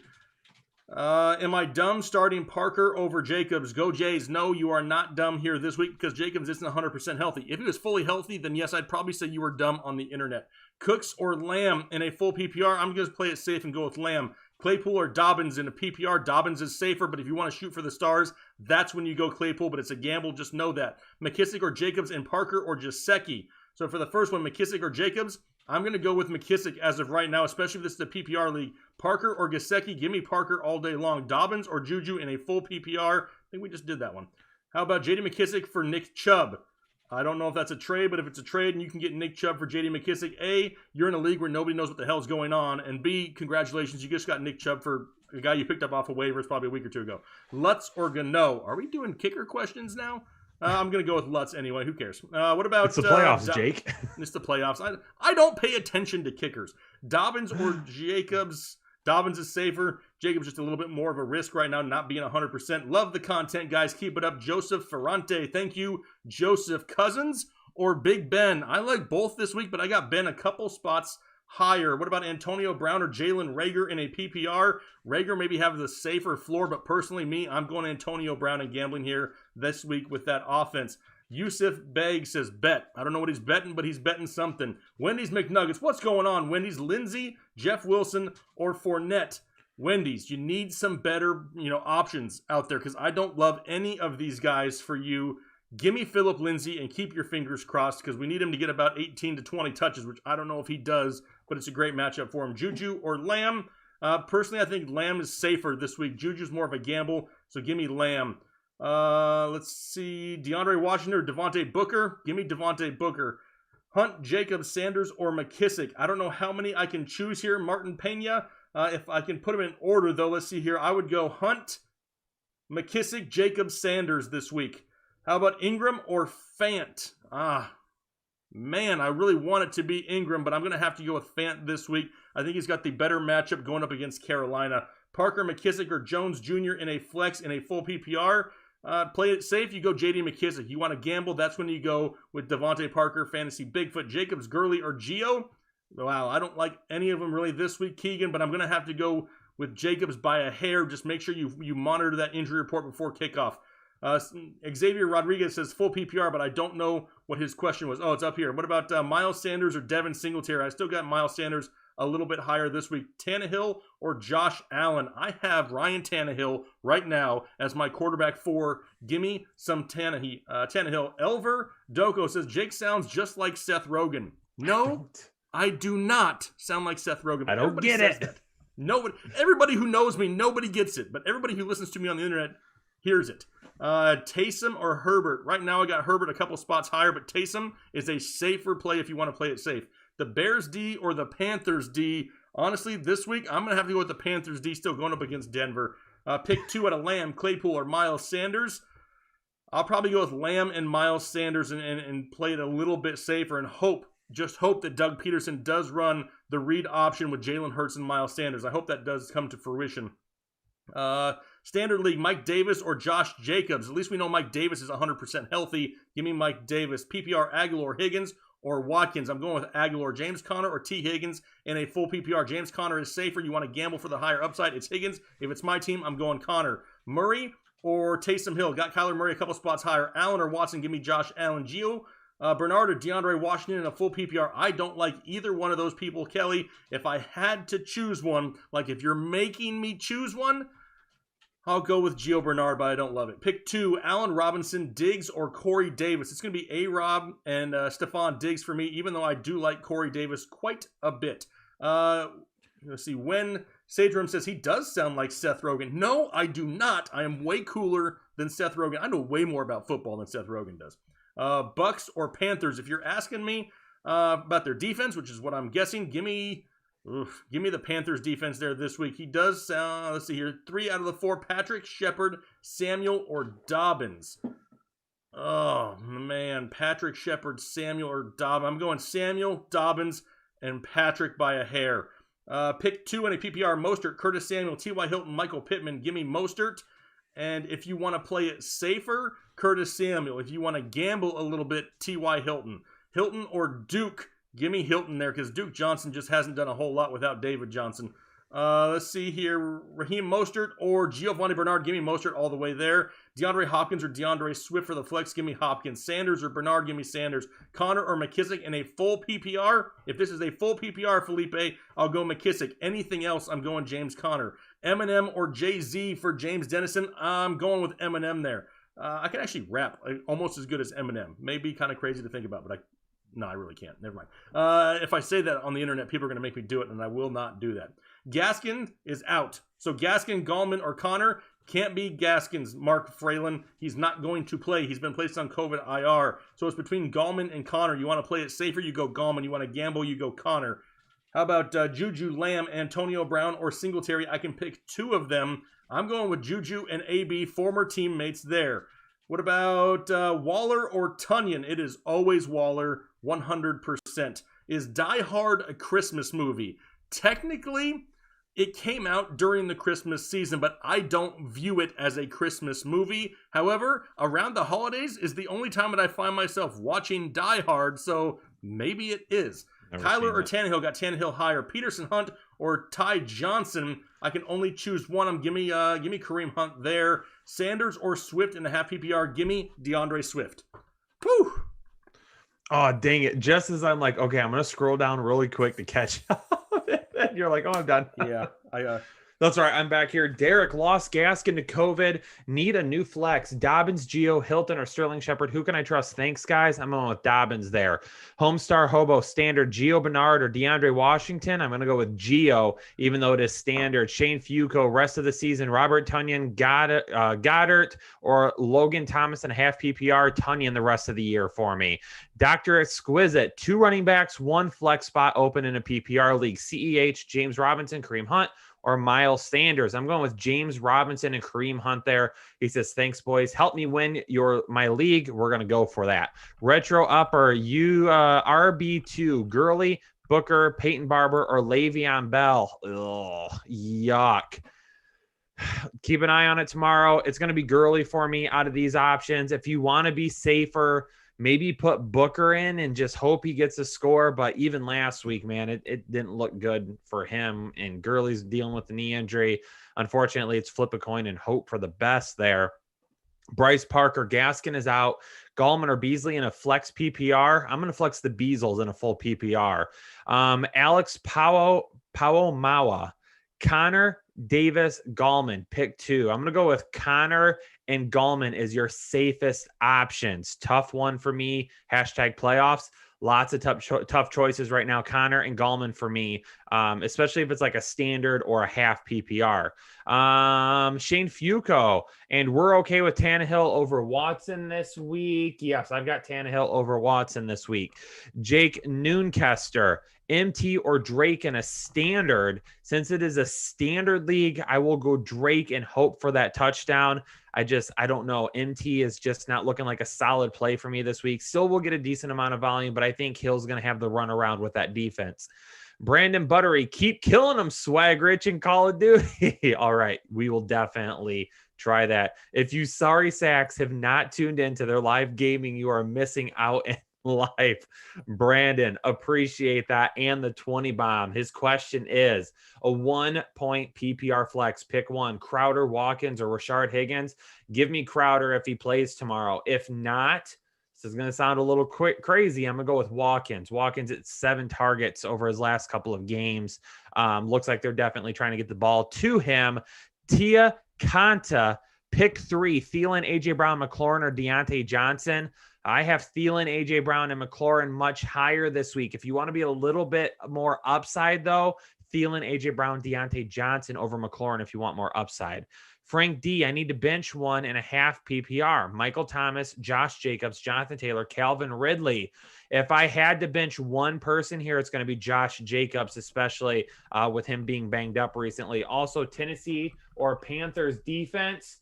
Am I dumb starting Parker over Jacobs? Go Jays. No, you are not dumb here this week because Jacobs isn't 100% healthy. If he was fully healthy, then yes, I'd probably say you were dumb on the internet. Cooks or Lamb in a full PPR? I'm going to play it safe and go with Lamb. Claypool or Dobbins in a PPR? Dobbins is safer, but if you want to shoot for the stars, that's when you go Claypool, but it's a gamble. Just know that. McKissick or Jacobs and Parker or Gesicki? So for the first one, McKissick or Jacobs, I'm going to go with McKissick as of right now, especially if this is a PPR league. Parker or Gesicki? Give me Parker all day long. Dobbins or Juju in a full PPR? I think we just did that one. How about J.D. McKissick for Nick Chubb? I don't know if that's a trade, but if it's a trade and you can get Nick Chubb for J.D. McKissick, A, you're in a league where nobody knows what the hell's going on, and B, congratulations, you just got Nick Chubb for a guy you picked up off of waivers probably a week or two ago. Lutz or Gano? Are we doing kicker questions now? I'm going to go with Lutz anyway. Who cares? What about... It's the playoffs, Jake. It's the playoffs. I don't pay attention to kickers. Dobbins or Jacobs? Dobbins is safer. Jacobs just a little bit more of a risk right now, not being 100%. Love the content, guys. Keep it up. Joseph Ferrante. Thank you, Joseph. Cousins or Big Ben? I like both this week, but I got Ben a couple spots higher. What about Antonio Brown or Jalen Reagor in a PPR? Reagor maybe have the safer floor, but personally, I'm going Antonio Brown and gambling here this week with that offense. Yusuf Beg says bet. I don't know what he's betting, but he's betting something. Wendy's McNuggets. What's going on, Wendy's? Lindsey, Jeff Wilson, or Fournette? Wendy's, you need some better, options out there because I don't love any of these guys for you. Give me Phillip Lindsay and keep your fingers crossed because we need him to get about 18 to 20 touches, which I don't know if he does, but it's a great matchup for him. Juju or Lamb? Personally, I think Lamb is safer this week. Juju's more of a gamble, so give me Lamb. Let's see. DeAndre Washington or Devontae Booker? Give me Devontae Booker. Hunt, Jacobs, Sanders, or McKissick? I don't know how many I can choose here. Martin Pena. If I can put them in order, though, let's see here. I would go Hunt, McKissick, Jacobs, Sanders this week. How about Ingram or Fant? Man, I really want it to be Ingram, but I'm going to have to go with Fant this week. I think he's got the better matchup going up against Carolina. Parker, McKissick, or Jones Jr. in a flex in a full PPR? Play it safe, you go J.D. McKissick. You want to gamble, that's when you go with Devontae Parker, Fantasy Bigfoot, Jacobs, Gurley, or Gio. Wow, I don't like any of them really this week, Keegan, but I'm going to have to go with Jacobs by a hair. Just make sure you monitor that injury report before kickoff. Xavier Rodriguez says full PPR, but I don't know what his question was. Oh, it's up here. What about Miles Sanders or Devin Singletary? I still got Miles Sanders a little bit higher this week. Tannehill or Josh Allen? I have Ryan Tannehill right now as my quarterback 4. Give me some Tannehill. Elver Doko says Jake sounds just like Seth Rogen. No, I do not sound like Seth Rogen. I don't get it. That. Nobody, everybody who knows me, nobody gets it. But everybody who listens to me on the internet hears it. Taysom or Herbert? Right now I got Herbert a couple spots higher, but Taysom is a safer play if you want to play it safe. The Bears D or the Panthers D? Honestly, this week I'm going to have to go with the Panthers D, still going up against Denver. Pick 2 out of Lamb, Claypool, or Miles Sanders. I'll probably go with Lamb and Miles Sanders and play it a little bit safer and just hope that Doug Peterson does run the read option with Jalen Hurts and Miles Sanders. I hope that does come to fruition. Standard League, Mike Davis or Josh Jacobs. At least we know Mike Davis is 100% healthy. Give me Mike Davis. PPR, Aguilar, Higgins, or Watkins. I'm going with Aguilar. James Conner or T. Higgins in a full PPR. James Conner is safer. You want to gamble for the higher upside. It's Higgins. If it's my team, I'm going Conner. Murray or Taysom Hill. Got Kyler Murray a couple spots higher. Allen or Watson. Give me Josh Allen. Gio, Bernard or DeAndre Washington in a full PPR. I don't like either one of those people, Kelly. If I had to choose one, like if you're making me choose one, I'll go with Gio Bernard, but I don't love it. Pick 2, Allen Robinson, Diggs, or Corey Davis. It's going to be A-Rob and Stephon Diggs for me, even though I do like Corey Davis quite a bit. Let's see. When Sadrum says he does sound like Seth Rogen. No, I do not. I am way cooler than Seth Rogen. I know way more about football than Seth Rogen does. Bucks or Panthers. If you're asking me about their defense, which is what I'm guessing, give me the Panthers defense there this week. He does sound, let's see here, 3 out of the 4, Patrick, Shepard, Samuel, or Dobbins. Oh, man, Patrick, Shepard, Samuel, or Dobbins. I'm going Samuel, Dobbins, and Patrick by a hair. Pick 2 in a PPR, Mostert, Curtis Samuel, T.Y. Hilton, Michael Pittman. Give me Mostert. And if you want to play it safer, Curtis Samuel. If you want to gamble a little bit, T.Y. Hilton. Hilton or Duke. Give me Hilton there because Duke Johnson just hasn't done a whole lot without David Johnson. Let's see here. Raheem Mostert or Giovanni Bernard. Give me Mostert all the way there. DeAndre Hopkins or DeAndre Swift for the flex. Give me Hopkins. Sanders or Bernard. Give me Sanders. Connor or McKissick in a full PPR. If this is a full PPR, Felipe, I'll go McKissick. Anything else, I'm going James Conner. Eminem or Jay-Z for James Dennison. I'm going with Eminem there. I can actually rap almost as good as Eminem. May be kind of crazy to think about, but I really can't. Never mind. If I say that on the internet, people are going to make me do it, and I will not do that. Gaskin is out. So Gaskin, Gallman, or Connor. Can't be Gaskin's Mark Fralin. He's not going to play. He's been placed on COVID IR. So it's between Gallman and Connor. You want to play it safer, you go Gallman. You want to gamble, you go Connor. How about Juju, Lamb, Antonio Brown, or Singletary? I can pick 2 of them. I'm going with Juju and AB, former teammates there. What about Waller or Tunyon? It is always Waller, 100%. Is Die Hard a Christmas movie? Technically, it came out during the Christmas season, but I don't view it as a Christmas movie. However, around the holidays is the only time that I find myself watching Die Hard, so maybe it is. Kyler or Tannehill? Got Tannehill higher. Peterson, Hunt, or Ty Johnson? I can only choose one. Give me Kareem Hunt there. Sanders or Swift in a half PPR? Give me DeAndre Swift. Whew. Oh, dang it. Just as I'm like, okay, I'm going to scroll down really quick to catch up. And you're like, oh, I'm done. Yeah. That's all right. I'm back here. Derek lost Gaskin to COVID. Need a new flex. Dobbins, Gio, Hilton, or Sterling Shepard. Who can I trust? Thanks, guys. I'm going with Dobbins there. Homestar, Hobo, Standard, Gio Bernard, or DeAndre Washington. I'm going to go with Gio, even though it is Standard. Shane Fuco, rest of the season. Robert Tunyon, Goddard, or Logan Thomas in half PPR. Tunyon the rest of the year for me. Dr. Exquisite, 2 running backs, 1 flex spot open in a PPR league. CEH, James Robinson, Kareem Hunt, or Miles Sanders. I'm going with James Robinson and Kareem Hunt there. He says, thanks, boys. Help me win my league. We're going to go for that. Retro Upper, RB2, Gurley, Booker, Peyton Barber, or Le'Veon Bell. Ugh, yuck. Keep an eye on it tomorrow. It's going to be Gurley for me out of these options. If you want to be safer, maybe put Booker in and just hope he gets a score. But even last week, man, it didn't look good for him. And Gurley's dealing with the knee injury. Unfortunately, it's flip a coin and hope for the best there. Bryce Parker, Gaskin is out. Gallman or Beasley in a flex PPR. I'm going to flex the Beasles in a full PPR. Alex Mawa, Connor, Davis, Gallman, pick 2. I'm going to go with Connor and Gallman as your safest options. Tough one for me. Hashtag playoffs. Lots of tough choices right now. Connor and Gallman for me, especially if it's like a standard or a half PPR. Shane Fuco, and we're okay with Tannehill over Watson this week. Yes, I've got Tannehill over Watson this week. Jake Noonkester, MT or Drake in a standard. Since it is a standard league, I will go Drake and hope for that touchdown. I don't know. MT is just not looking like a solid play for me this week. Still will get a decent amount of volume, but I think Hill's going to have the run around with that defense. Brandon Buttery, keep killing them, Swag Rich in Call of Duty. All right, we will definitely try that. If you sorry sacks have not tuned into their live gaming, you are missing out in life. Brandon, appreciate that. And the 20 bomb. His question is a 1-point PPR flex. Pick one, Crowder, Watkins, or Rashard Higgins. Give me Crowder if he plays tomorrow. If not, this is going to sound a little crazy. I'm going to go with Watkins. Watkins at 7 targets over his last couple of games. Looks like they're definitely trying to get the ball to him. Tia Conta, pick 3, Thielen, A.J. Brown, McLaurin, or Deontay Johnson. I have Thielen, A.J. Brown, and McLaurin much higher this week. If you want to be a little bit more upside, though, Thielen, A.J. Brown, Deontay Johnson over McLaurin if you want more upside. Frank D, I need to bench 1.5 PPR. Michael Thomas, Josh Jacobs, Jonathan Taylor, Calvin Ridley. If I had to bench one person here, it's going to be Josh Jacobs, especially with him being banged up recently. Also, Tennessee or Panthers defense.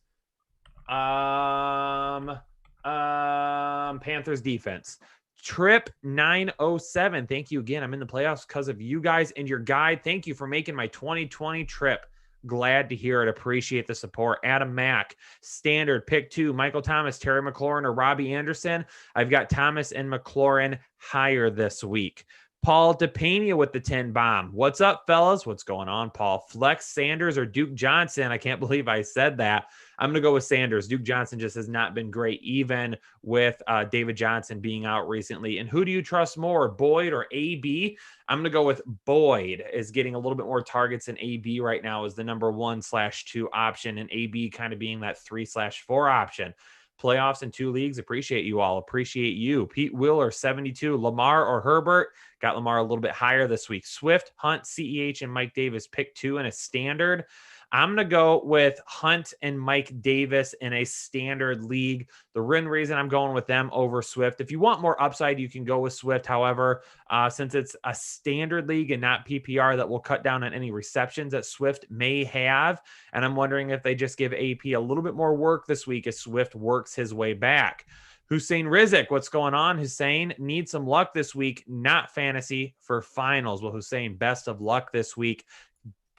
Panthers defense. Trip 907. Thank you again. I'm in the playoffs because of you guys and your guide. Thank you for making my 2020 trip. Glad to hear it. Appreciate the support. Adam Mack, standard pick 2, Michael Thomas, Terry McLaurin, or Robbie Anderson. I've got Thomas and McLaurin higher this week. Paul DePena with the 10 bomb. What's up, fellas? What's going on, Paul? Flex Sanders or Duke Johnson? I can't believe I said that. I'm going to go with Sanders. Duke Johnson just has not been great, even with David Johnson being out recently. And who do you trust more, Boyd or AB? I'm going to go with Boyd is getting a little bit more targets than AB right now is the number 1/2 option, and AB kind of being that 3/4 option. Playoffs in 2 leagues. Appreciate you all. Appreciate you. Pete Wheeler, 72. Lamar or Herbert? Got Lamar a little bit higher this week. Swift, Hunt, CEH, and Mike Davis, pick 2 in a standard. I'm going to go with Hunt and Mike Davis in a standard league. The reason I'm going with them over Swift. If you want more upside, you can go with Swift. However, since it's a standard league and not PPR, that will cut down on any receptions that Swift may have. And I'm wondering if they just give AP a little bit more work this week as Swift works his way back. Hussein Rizek, what's going on? Hussein needs some luck this week, not fantasy for finals. Well, Hussein, best of luck this week.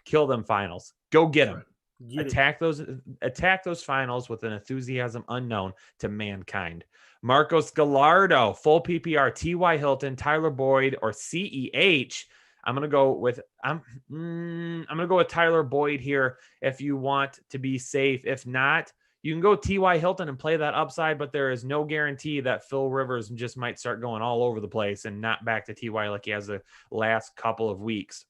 Kill them finals. Go get them. Right. Attack those finals with an enthusiasm unknown to mankind. Marcos Gallardo, full PPR, T.Y. Hilton, Tyler Boyd, or CEH. I'm gonna go with Tyler Boyd here if you want to be safe. If not, you can go T.Y. Hilton and play that upside, but there is no guarantee that Phil Rivers just might start going all over the place and not back to T.Y. like he has the last couple of weeks.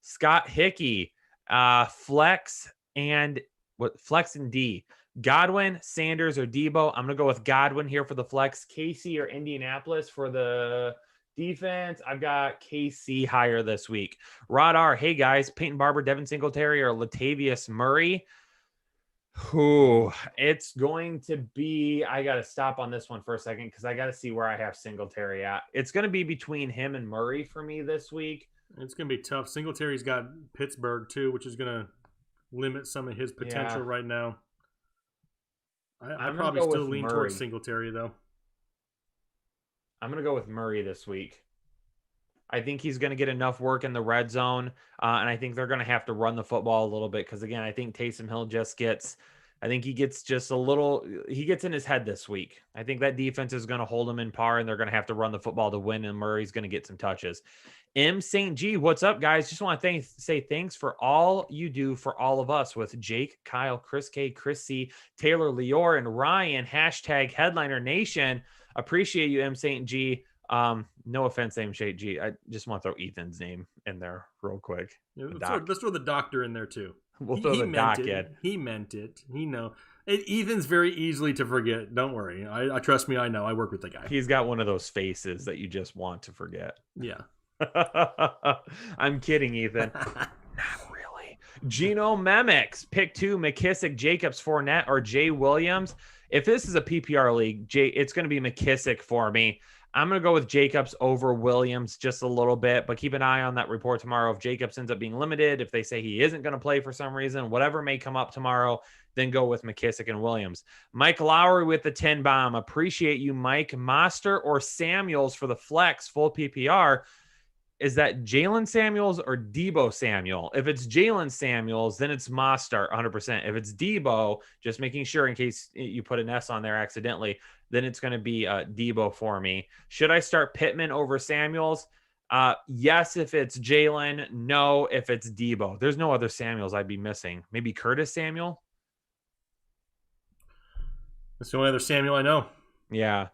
Scott Hickey, flex and D. Godwin, Sanders, or Debo. I'm gonna go with Godwin here for the flex. KC or Indianapolis for the defense. I've got KC higher this week. Rod R, hey guys, Peyton Barber, Devin Singletary, or Latavius Murray. It's going to be, I got to stop on this one for a second because I got to see where I have Singletary at. It's going to be between him and Murray for me this week. It's going to be tough. Singletary's got Pittsburgh, too, which is going to limit some of his potential right now. I probably still lean towards Singletary, though. I'm going to go with Murray this week. I think he's going to get enough work in the red zone, and I think they're going to have to run the football a little bit because, again, I think Taysom Hill he gets in his head this week. I think that defense is going to hold him in par, and they're going to have to run the football to win, and Murray's going to get some touches. M. St. G, what's up, guys? Just want to say thanks for all you do for all of us with Jake, Kyle, Chris K, Chris C, Taylor, Lior, and Ryan. #Headliner Nation. Appreciate you, M. St. G. No offense, M. St. G. I just want to throw Ethan's name in there real quick. Yeah, let's throw the doctor in there, too. We'll throw the doc in. He meant it. Ethan's very easily to forget. Don't worry. I trust me. I know. I work with the guy. He's got one of those faces that you just want to forget. Yeah. I'm kidding, Ethan. Not really. Geno Memix, pick 2, McKissick, Jacobs, Fournette, or Jay Williams. If this is a PPR league, it's going to be McKissick for me. I'm going to go with Jacobs over Williams just a little bit, but keep an eye on that report tomorrow. If Jacobs ends up being limited, if they say he isn't going to play for some reason, whatever may come up tomorrow, then go with McKissick and Williams. Mike Lowry with the 10 bomb. Appreciate you, Mike. Master or Samuels for the flex, full PPR. is that Jalen Samuels or Debo Samuel? If it's Jalen Samuels, then it's Mostert 100%. If it's Debo, just making sure in case you put an S on there accidentally, then it's going to be Debo for me. Should I start Pittman over Samuels? Yes, if it's Jalen. No, if it's Debo. There's no other Samuels I'd be missing. Maybe Curtis Samuel? That's the only other Samuel I know. Yeah.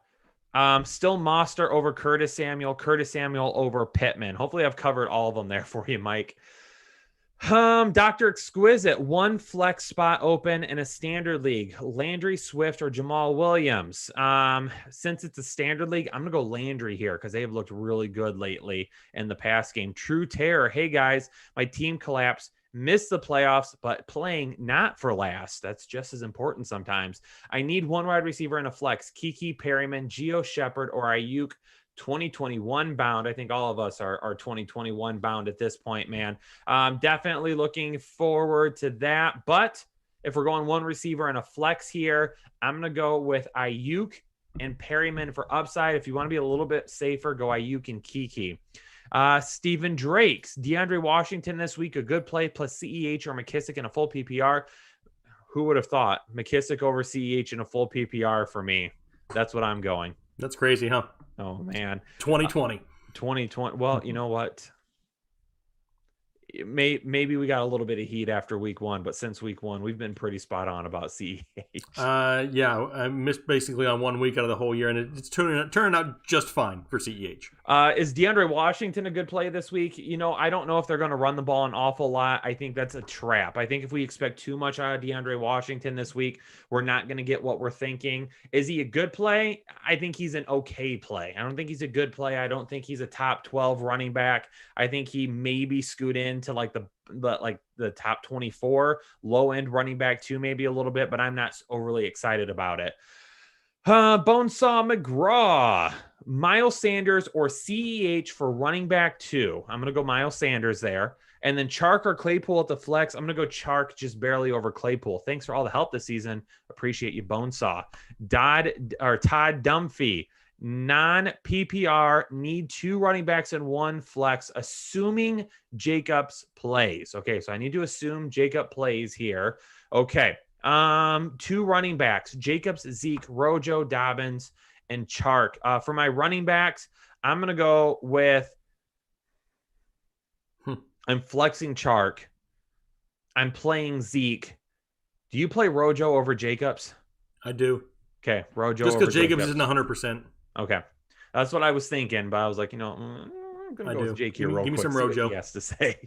Still Mostert over Curtis Samuel over Pittman. Hopefully I've covered all of them there for you, Mike. Dr. Exquisite, one flex spot open in a standard league. Landry, Swift, or Jamal Williams. Since it's a standard league, I'm gonna go Landry here because they have looked really good lately in the past game. True Terror. Hey guys, my team collapsed. Missed the playoffs, but playing not for last. That's just as important sometimes. I need one wide receiver in a flex. Kiki, Perryman, Gio Shepard, or Ayuk. 2021 bound. I think all of us are 2021 bound at this point, man. Definitely looking forward to that. But if we're going one receiver and a flex here, I'm going to go with Ayuk and Perryman for upside. If you want to be a little bit safer, go Ayuk and Kiki. Stephen Drake's DeAndre Washington this week, a good play plus CEH or McKissick in a full PPR. Who would have thought McKissick over CEH in a full PPR for me? That's what I'm going. That's crazy, huh? Oh man. 2020. 2020. Well, you know what? Maybe we got a little bit of heat after week one, but since week one, we've been pretty spot on about CEH. Yeah, I missed basically on 1 week out of the whole year, and it's turning out just fine for CEH. Is DeAndre Washington a good play this week? You know, I don't know if they're going to run the ball an awful lot. I think that's a trap. I think if we expect too much out of DeAndre Washington this week, we're not going to get what we're thinking. Is he a good play? I think he's an okay play. I don't think he's a good play. I don't think he's a top 12 running back. I think he maybe scoot into like the top 24, low end running back too, maybe a little bit, but I'm not overly excited about it. Bonesaw McGraw, Miles Sanders or CEH for running back 2. I'm going to go Miles Sanders there. And then Chark or Claypool at the flex. I'm going to go Chark just barely over Claypool. Thanks for all the help this season. Appreciate you, Bonesaw. Todd Dumphy, non-PPR, need 2 running backs and 1 flex, assuming Jacobs plays. Okay, so I need to assume Jacob plays here. Okay, 2 running backs, Jacobs, Zeke, Rojo, Dobbins, and Chark. For my running backs, I'm going to go with I'm flexing Chark. I'm playing Zeke. Do you play Rojo over Jacobs? I do. Okay, Rojo just over because Jacobs isn't 100%. Okay. That's what I was thinking, but I was like, I'm going to go with Jake here real quick. Give me some Rojo. He has to say.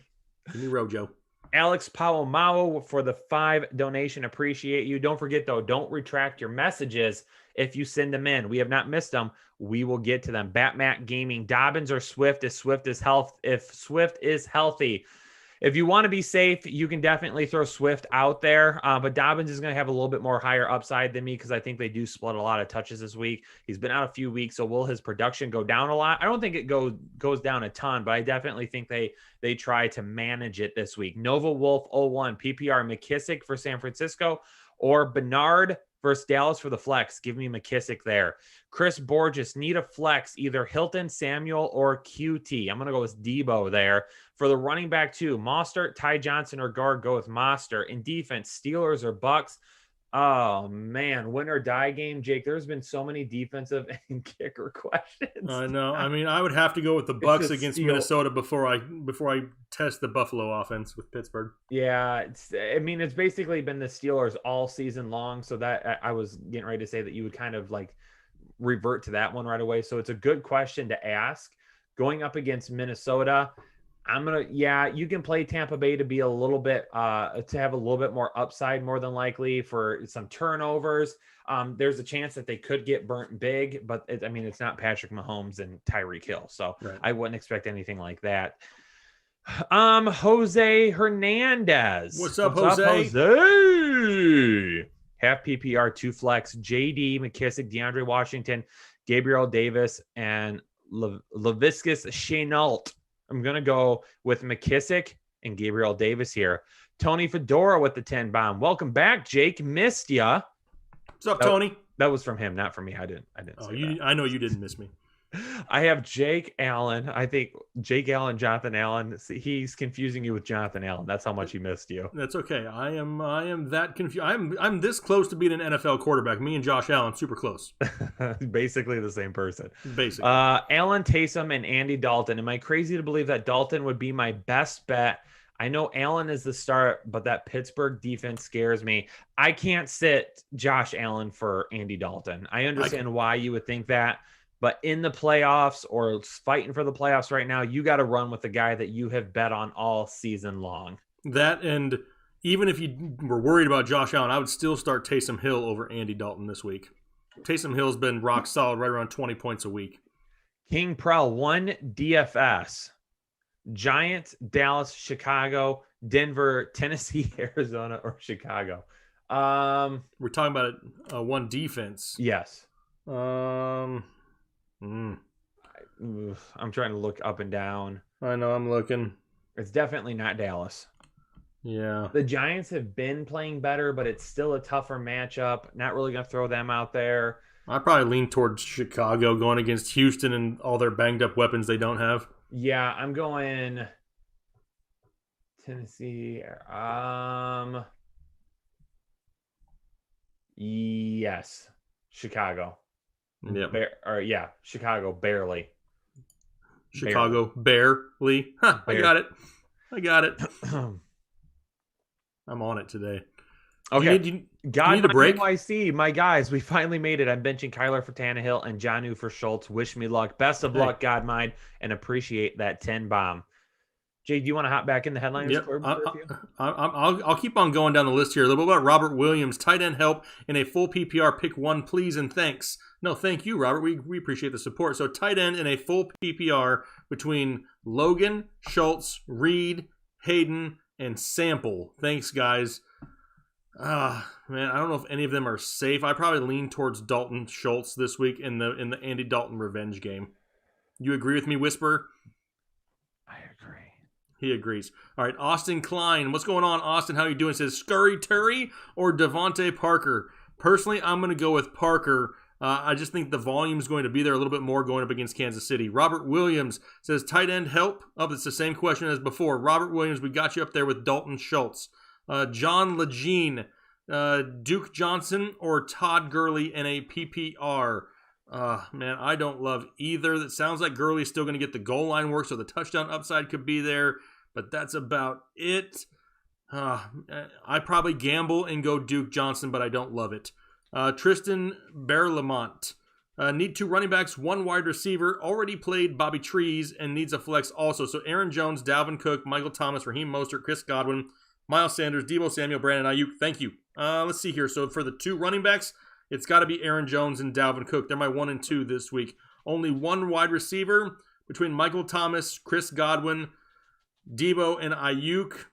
Give me Rojo. Alex Powell for the 5 donation. Appreciate you. Don't forget, though, don't retract your messages if you send them in. We have not missed them. We will get to them. Batmac Gaming, Dobbins or Swift if Swift is healthy. If you want to be safe, you can definitely throw Swift out there. But Dobbins is going to have a little bit more higher upside than me because I think they do split a lot of touches this week. He's been out a few weeks, so will his production go down a lot? I don't think it goes down a ton, but I definitely think they try to manage it this week. Nova Wolf 01, PPR McKissick for San Francisco or Bernard versus Dallas for the flex. Give me McKissick there. Chris Borges, need a flex, either Hilton, Samuel, or QT. I'm going to go with Debo there. For the running back 2, Mostert, Ty Johnson, or guard, go with Mostert. In defense, Steelers or Bucks. Oh, man. Win or die game, Jake. There's been so many defensive and kicker questions. I know. I mean, I would have to go with the Bucks against Minnesota before I test the Buffalo offense with Pittsburgh. Yeah. It's basically been the Steelers all season long. So that I was getting ready to say that you would kind of like revert to that one right away. So it's a good question to ask. Going up against Minnesota, you can play Tampa Bay to be a little bit, to have a little bit more upside, more than likely for some turnovers. There's a chance that they could get burnt big, but it's not Patrick Mahomes and Tyreek Hill. So right. I wouldn't expect anything like that. Jose Hernandez. What's up, Jose? Half PPR, 2 flex, JD, McKissick, DeAndre Washington, Gabriel Davis, and Laviscus Chenault. I'm going to go with McKissick and Gabriel Davis here. Tony Fedora with the 10 bomb. Welcome back, Jake. Missed ya. What's up, Tony? That was from him, not from me. I didn't. I know you didn't miss me. I have Jake Allen. I think Jake Allen, Jonathan Allen. See, he's confusing you with Jonathan Allen. That's how much he missed you. That's okay. I am that confused. I'm this close to being an NFL quarterback. Me and Josh Allen, super close. Basically the same person. Basically. Allen, Taysom, and Andy Dalton. Am I crazy to believe that Dalton would be my best bet? I know Allen is the start, but that Pittsburgh defense scares me. I can't sit Josh Allen for Andy Dalton. I understand why you would think that, but in the playoffs or fighting for the playoffs right now, you got to run with the guy that you have bet on all season long. That, and even if you were worried about Josh Allen, I would still start Taysom Hill over Andy Dalton this week. Taysom Hill's been rock solid, right around 20 points a week. King Prell, 1 DFS. Giants, Dallas, Chicago, Denver, Tennessee, Arizona, or Chicago. We're talking about one defense. Yes. I'm trying to look up and down. I know, I'm looking. It's definitely not Dallas. Yeah. The Giants have been playing better, but it's still a tougher matchup. Not really going to throw them out there. I probably lean towards Chicago going against Houston and all their banged up weapons they don't have. Yeah, I'm going Tennessee. Yes, Chicago. Yeah. Chicago barely. Chicago barely. Huh, I got it. I'm on it today. Okay. You need a break? NYC, my guys, we finally made it. I'm benching Kyler for Tannehill and Jonnu for Schultz. Wish me luck. Best of luck, God mine, and appreciate that 10 bomb. Jay, do you want to hop back in the headlines? Yep. I'll keep on going down the list here. A little bit about Robert Williams. Tight end help in a full PPR. Pick one, please, and thanks. No, thank you, Robert. We appreciate the support. So tight end in a full PPR between Logan, Schultz, Reed, Hayden, and Sample. Thanks, guys. Man, I don't know if any of them are safe. I probably lean towards Dalton Schultz this week in the Andy Dalton revenge game. You agree with me, Whisper? I agree. He agrees. All right, Austin Klein. What's going on, Austin? How you doing? It says Scurry Terry or Devontae Parker. Personally, I'm going to go with Parker. I just think the volume is going to be there a little bit more going up against Kansas City. Robert Williams says tight end help. Oh, it's the same question as before. Robert Williams, we got you up there with Dalton Schultz. John Lejean, Duke Johnson, or Todd Gurley in a PPR. Man, I don't love either. That sounds like Gurley's still going to get the goal line work, so the touchdown upside could be there, but that's about it. I probably gamble and go Duke Johnson, but I don't love it. Tristan Berlamont. Need 2 running backs, 1 wide receiver. Already played Bobby Trees and needs a flex also. So Aaron Jones, Dalvin Cook, Michael Thomas, Raheem Mostert, Chris Godwin, Miles Sanders, Deebo Samuel, Brandon Ayuk. Thank you. Let's see here. So for the 2 running backs, it's got to be Aaron Jones and Dalvin Cook. They're my 1 and 2 this week. Only 1 wide receiver between Michael Thomas, Chris Godwin, Deebo, and Ayuk.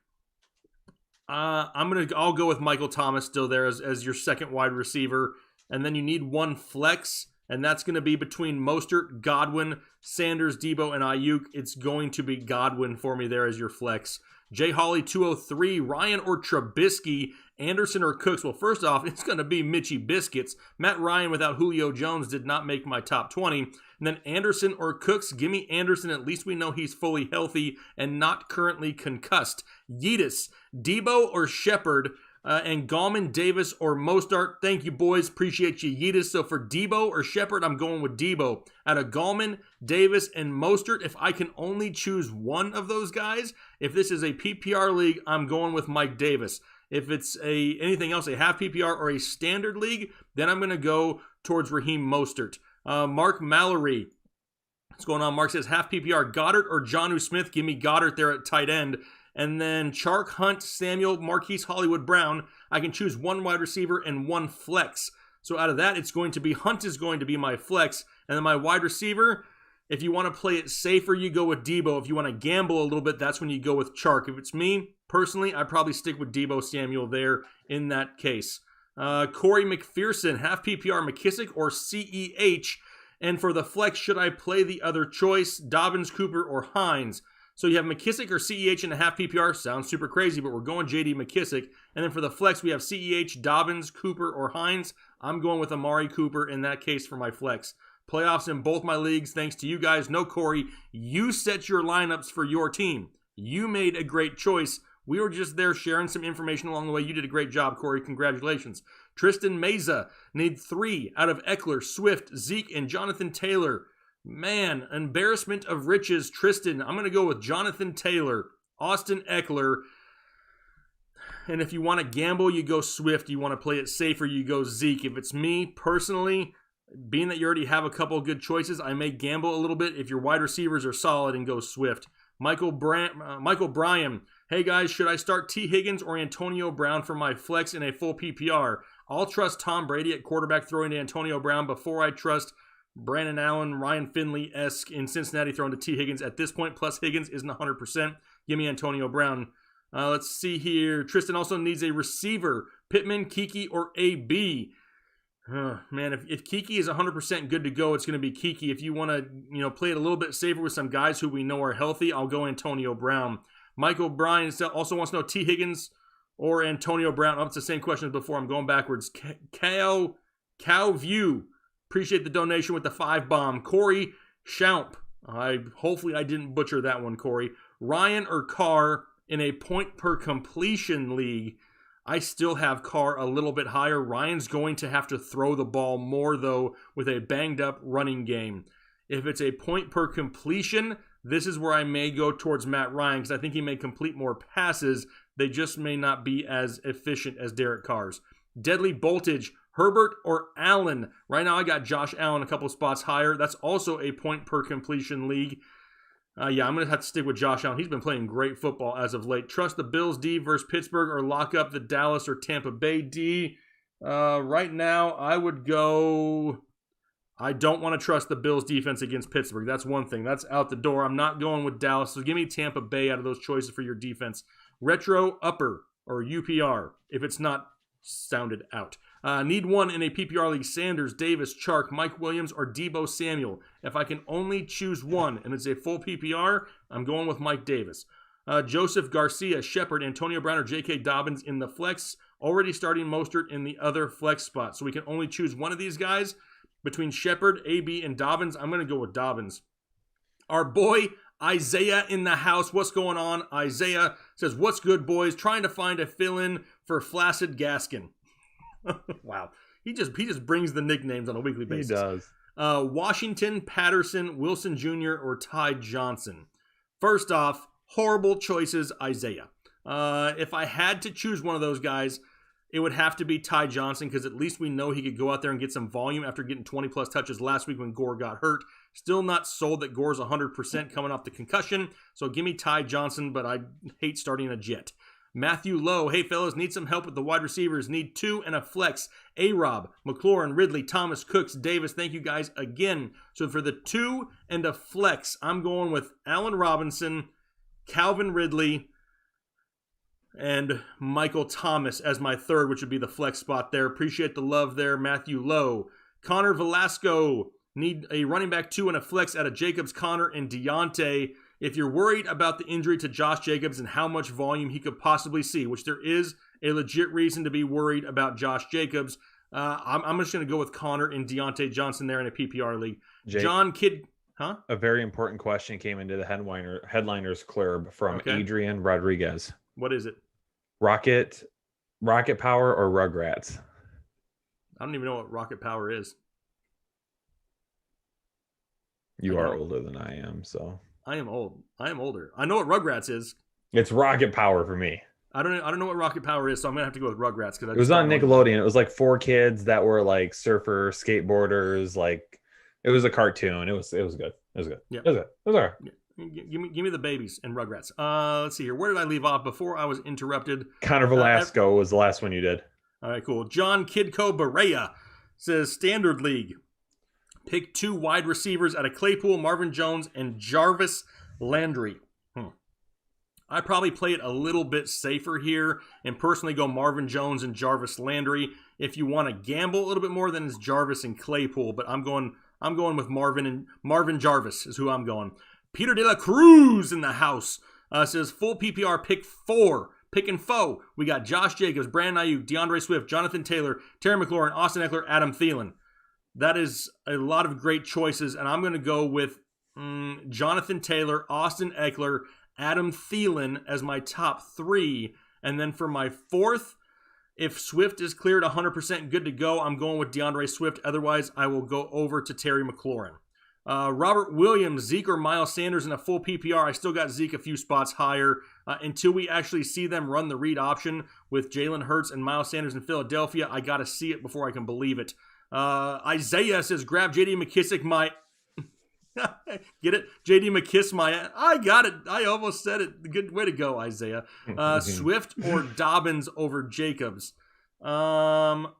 I'll go with Michael Thomas still there as your second wide receiver. And then you need 1 flex, and that's going to be between Mostert, Godwin, Sanders, Deebo, and Ayuk. It's going to be Godwin for me there as your flex. Jay Hawley 203, Ryan or Trubisky, Anderson or Cooks. Well, first off, it's going to be Mitchie Biscuits. Matt Ryan without Julio Jones did not make my top 20. And then Anderson or Cooks. Give me Anderson. At least we know he's fully healthy and not currently concussed. Yeetus, Deebo or Shepard. And Gallman, Davis, or Mostert. Thank you, boys. Appreciate you, Yeetus. So for Deebo or Shepard, I'm going with Deebo. Out of Gallman, Davis, and Mostert, if I can only choose one of those guys, if this is a PPR league, I'm going with Mike Davis. If it's anything else, a half PPR or a standard league, then I'm going to go towards Raheem Mostert. Mark Mallory. What's going on? Mark says half PPR, Goddard or Jonnu Smith. Give me Goddard there at tight end. And then Chark, Hunt, Samuel, Marquise Hollywood Brown. I can choose 1 wide receiver and 1 flex. So out of that, it's going to be Hunt is going to be my flex. And then my wide receiver, if you want to play it safer, you go with Deebo. If you want to gamble a little bit, that's when you go with Chark. If it's me, personally, I'd probably stick with Deebo Samuel there in that case. Corey McPherson, half PPR, McKissick or CEH. And for the flex, should I play the other choice, Dobbins, Cooper, or Hines? So you have McKissick or CEH in a half PPR. Sounds super crazy, but we're going JD McKissick. And then for the flex, we have CEH, Dobbins, Cooper, or Hines. I'm going with Amari Cooper in that case for my flex. Playoffs in both my leagues, thanks to you guys. No, Corey, you set your lineups for your team. You made a great choice. We were just there sharing some information along the way. You did a great job, Corey. Congratulations. Tristan Meza need 3 out of Eckler, Swift, Zeke, and Jonathan Taylor. Man, embarrassment of riches. Tristan, I'm going to go with Jonathan Taylor, Austin Eckler. And if you want to gamble, you go Swift. You want to play it safer, you go Zeke. If it's me, personally, being that you already have a couple of good choices, I may gamble a little bit if your wide receivers are solid and go Swift. Michael Bryan, hey guys, should I start T. Higgins or Antonio Brown for my flex in a full PPR? I'll trust Tom Brady at quarterback throwing to Antonio Brown before I trust Brandon Allen, Ryan Finley-esque in Cincinnati throwing to T. Higgins. At this point, plus Higgins isn't 100%. Give me Antonio Brown. Let's see here. Tristan also needs a receiver. Pittman, Kiki, or AB. Man, if Kiki is 100% good to go, it's going to be Kiki. If you want to, play it a little bit safer with some guys who we know are healthy, I'll go Antonio Brown. Michael Bryan also wants to know T. Higgins or Antonio Brown. Oh, it's the same question as before. I'm going backwards. Cow View. Appreciate the donation with the 5 bomb. Corey Schaump. Hopefully I didn't butcher that one, Corey. Ryan or Carr in a point per completion league. I still have Carr a little bit higher. Ryan's going to have to throw the ball more, though, with a banged-up running game. If it's a point per completion, this is where I may go towards Matt Ryan because I think he may complete more passes. They just may not be as efficient as Derek Carr's. Deadly Voltage, Herbert or Allen. Right now I got Josh Allen a couple spots higher. That's also a point per completion league. I'm going to have to stick with Josh Allen. He's been playing great football as of late. Trust the Bills D versus Pittsburgh or lock up the Dallas or Tampa Bay D. Right now, I would go... I don't want to trust the Bills defense against Pittsburgh. That's one thing. That's out the door. I'm not going with Dallas. So give me Tampa Bay out of those choices for your defense. Retro, upper, or UPR, if it's not sounded out. Need one in a PPR league. Sanders, Davis, Chark, Mike Williams, or Deebo Samuel. If I can only choose one and it's a full PPR, I'm going with Mike Davis. Joseph Garcia, Shepard, Antonio Brown, or J.K. Dobbins in the flex. Already starting Mostert in the other flex spot. So we can only choose one of these guys. Between Shepard, AB, and Dobbins, I'm going to go with Dobbins. Our boy Isaiah in the house. What's going on? Isaiah says, what's good, boys? Trying to find a fill-in for Flaccid Gaskin. Wow. He just brings the nicknames on a weekly basis. He does. Washington, Patterson, Wilson Jr., or Ty Johnson. First off, horrible choices, Isaiah. If I had to choose one of those guys, it would have to be Ty Johnson because at least we know he could go out there and get some volume after getting 20-plus touches last week when Gore got hurt. Still not sold that Gore's 100% coming off the concussion, so give me Ty Johnson, but I hate starting a Jet. Matthew Lowe, hey fellas, need some help with the wide receivers. Need 2 and a flex. A-Rob, McLaurin, Ridley, Thomas, Cooks, Davis. Thank you guys again. So for the 2 and a flex, I'm going with Allen Robinson, Calvin Ridley, and Michael Thomas as my third, which would be the flex spot there. Appreciate the love there, Matthew Lowe. Connor Velasco, need a running back 2 and a flex out of Jacobs, Connor, and Deontay. If you're worried about the injury to Josh Jacobs and how much volume he could possibly see, which there is a legit reason to be worried about Josh Jacobs, I'm just going to go with Connor and Deontay Johnson there in a PPR league. Jake, John Kidd, huh? A very important question came into the headliners club from Adrian Rodriguez. What is it? Rocket Power or Rugrats? I don't even know what Rocket Power is. You are older than I am, so... I am old. I am older. I know what Rugrats is. It's Rocket Power for me. I don't know what Rocket Power is, so I'm gonna have to go with Rugrats because it was on Nickelodeon. It was like 4 kids that were like surfers, skateboarders. Like it was a cartoon. It was good. It was good. Yeah, it was good. It was all right. Yeah. Give me the babies and Rugrats. Let's see here. Where did I leave off before I was interrupted? Connor Velasco was the last one you did. All right, cool. John Kidco Barea says Standard League. Pick 2 wide receivers out of Claypool, Marvin Jones, and Jarvis Landry. I probably play it a little bit safer here and personally go Marvin Jones and Jarvis Landry. If you want to gamble a little bit more, then it's Jarvis and Claypool. But I'm going with Marvin Jarvis is who I'm going. Peter De La Cruz in the house says full PPR pick 4. Pick and foe. We got Josh Jacobs, Brandon Ayuk, DeAndre Swift, Jonathan Taylor, Terry McLaurin, Austin Eckler, Adam Thielen. That is a lot of great choices, and I'm going to go with Jonathan Taylor, Austin Eckler, Adam Thielen as my top 3. And then for my 4th, if Swift is cleared 100% good to go, I'm going with DeAndre Swift. Otherwise, I will go over to Terry McLaurin. Robert Williams, Zeke or Miles Sanders in a full PPR. I still got Zeke a few spots higher. Until we actually see them run the read option with Jalen Hurts and Miles Sanders in Philadelphia, I got to see it before I can believe it. Isaiah says, grab J.D. McKissick, my... Get it? J.D. McKiss, my... I got it. I almost said it. Good way to go, Isaiah. Swift or Dobbins over Jacobs. Well,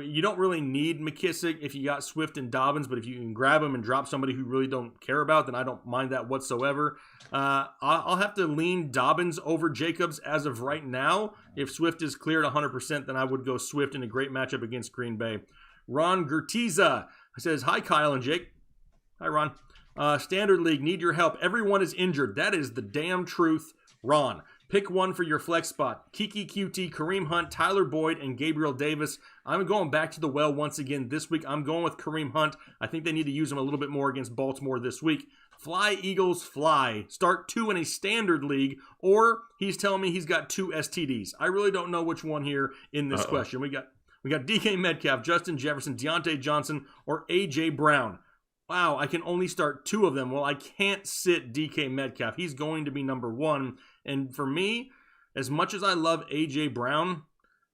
you don't really need McKissick if you got Swift and Dobbins, but if you can grab him and drop somebody who really don't care about, then I don't mind that whatsoever. I'll have to lean Dobbins over Jacobs as of right now. If Swift is cleared 100%, then I would go Swift in a great matchup against Green Bay. Ron Gertiza says, hi, Kyle and Jake. Hi, Ron. Standard League, need your help. Everyone is injured. That is the damn truth, Ron. Pick one for your flex spot. Kiki QT, Kareem Hunt, Tyler Boyd, and Gabriel Davis. I'm going back to the well once again this week. I'm going with Kareem Hunt. I think they need to use him a little bit more against Baltimore this week. Fly, Eagles, fly. Start 2 in a standard league, or he's telling me he's got 2 STDs. I really don't know which one here in this question. We got DK Metcalf, Justin Jefferson, Deontay Johnson, or A.J. Brown. Wow, I can only start 2 of them. Well, I can't sit DK Metcalf. He's going to be number 1. And for me, as much as I love A.J. Brown,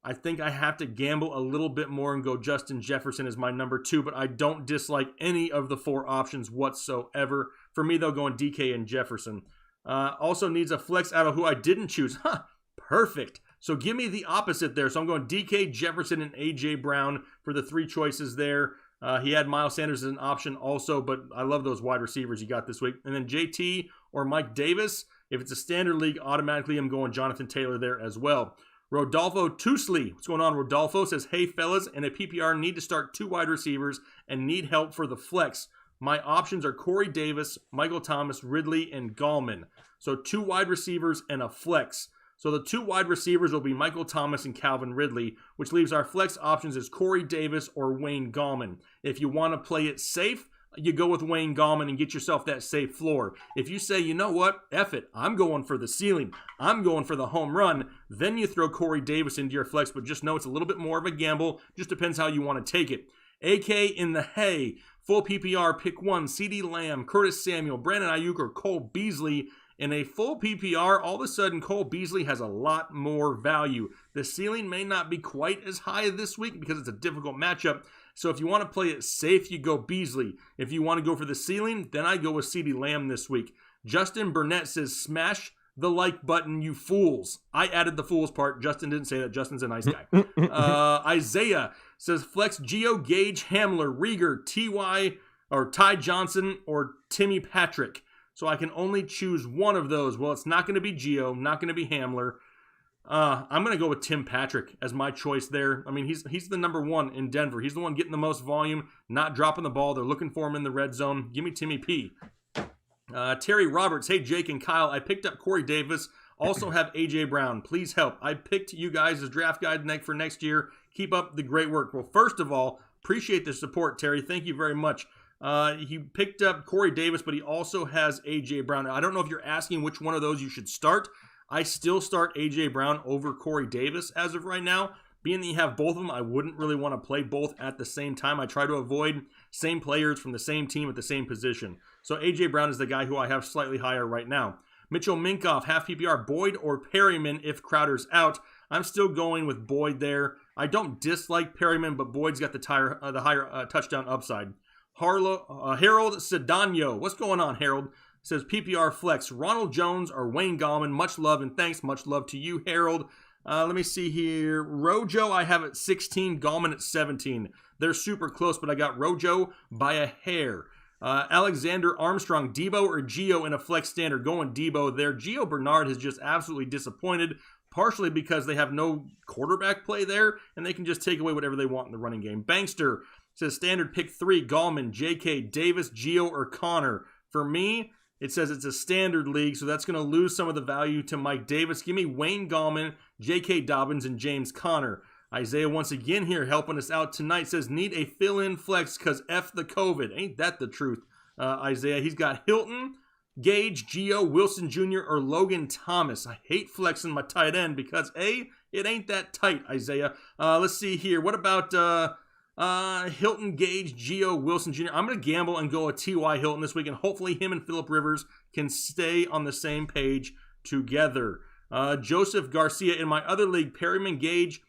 I think I have to gamble a little bit more and go Justin Jefferson as my number 2, but I don't dislike any of the 4 options whatsoever. For me, though, going DK and Jefferson. Also needs a flex out of who I didn't choose. Perfect. So give me the opposite there. So I'm going DK, Jefferson, and A.J. Brown for the 3 choices there. He had Miles Sanders as an option also, but I love those wide receivers you got this week. And then JT or Mike Davis. If it's a standard league, automatically I'm going Jonathan Taylor there as well. Rodolfo Tusley, what's going on? Rodolfo says, hey fellas, in a PPR need to start 2 wide receivers and need help for the flex. My options are Corey Davis, Michael Thomas, Ridley, and Gallman. So 2 wide receivers and a flex. So the 2 wide receivers will be Michael Thomas and Calvin Ridley, which leaves our flex options as Corey Davis or Wayne Gallman. If you want to play it safe, you go with Wayne Gallman and get yourself that safe floor. If you say, you know what, F it, I'm going for the ceiling, I'm going for the home run, then you throw Corey Davis into your flex, but just know it's a little bit more of a gamble. Just depends how you want to take it. AK in the hay, full PPR, pick 1, CeeDee Lamb, Curtis Samuel, Brandon Ayuk, or Cole Beasley. In a full PPR, all of a sudden, Cole Beasley has a lot more value. The ceiling may not be quite as high this week because it's a difficult matchup. So if you want to play it safe, you go Beasley. If you want to go for the ceiling, then I go with CeeDee Lamb this week. Justin Burnett says, smash the like button, you fools. I added the fools part. Justin didn't say that. Justin's a nice guy. Isaiah says, flex Geo, Gage, Hamler, Rieger, T.Y., or Ty Johnson, or Timmy Patrick. So I can only choose one of those. Well, it's not going to be Geo, not going to be Hamler. I'm going to go with Tim Patrick as my choice there. I mean, he's the number 1 in Denver. He's the one getting the most volume, not dropping the ball. They're looking for him in the red zone. Give me Timmy P. Terry Roberts, hey, Jake and Kyle, I picked up Corey Davis. Also have A.J. Brown. Please help. I picked you guys as draft guide for next year. Keep up the great work. Well, first of all, appreciate the support, Terry. Thank you very much. He picked up Corey Davis, but he also has A.J. Brown. I don't know if you're asking which one of those you should start. I still start A.J. Brown over Corey Davis as of right now. Being that you have both of them, I wouldn't really want to play both at the same time. I try to avoid same players from the same team at the same position. So A.J. Brown is the guy who I have slightly higher right now. Mitchell Minkoff, half PPR, Boyd or Perryman if Crowder's out. I'm still going with Boyd there. I don't dislike Perryman, but Boyd's got the higher touchdown upside. Harold Sedano, what's going on, Harold? Says PPR flex, Ronald Jones or Wayne Gallman. Much love and thanks. Much love to you, Harold. Let me see here. Rojo, I have at 16. Gallman at 17. They're super close, but I got Rojo by a hair. Alexander Armstrong, Debo or Geo in a flex standard. Going Debo there. Gio Bernard has just absolutely disappointed, partially because they have no quarterback play there, and they can just take away whatever they want in the running game. Bankster says standard pick 3, Gallman, J.K., Davis, Geo, or Connor. For me, it says it's a standard league, so that's going to lose some of the value to Mike Davis. Give me Wayne Gallman, J.K. Dobbins, and James Conner. Isaiah once again here helping us out tonight says, need a fill-in flex because F the COVID. Ain't that the truth, Isaiah? He's got Hilton, Gage, Gio, Wilson Jr., or Logan Thomas. I hate flexing my tight end because, A, it ain't that tight, Isaiah. Let's see here. What about Hilton, Gage, Gio, Wilson Jr.? I'm going to gamble and go a T.Y. Hilton this week, and hopefully him and Phillip Rivers can stay on the same page together. Joseph Garcia in my other league, Perryman, Gage,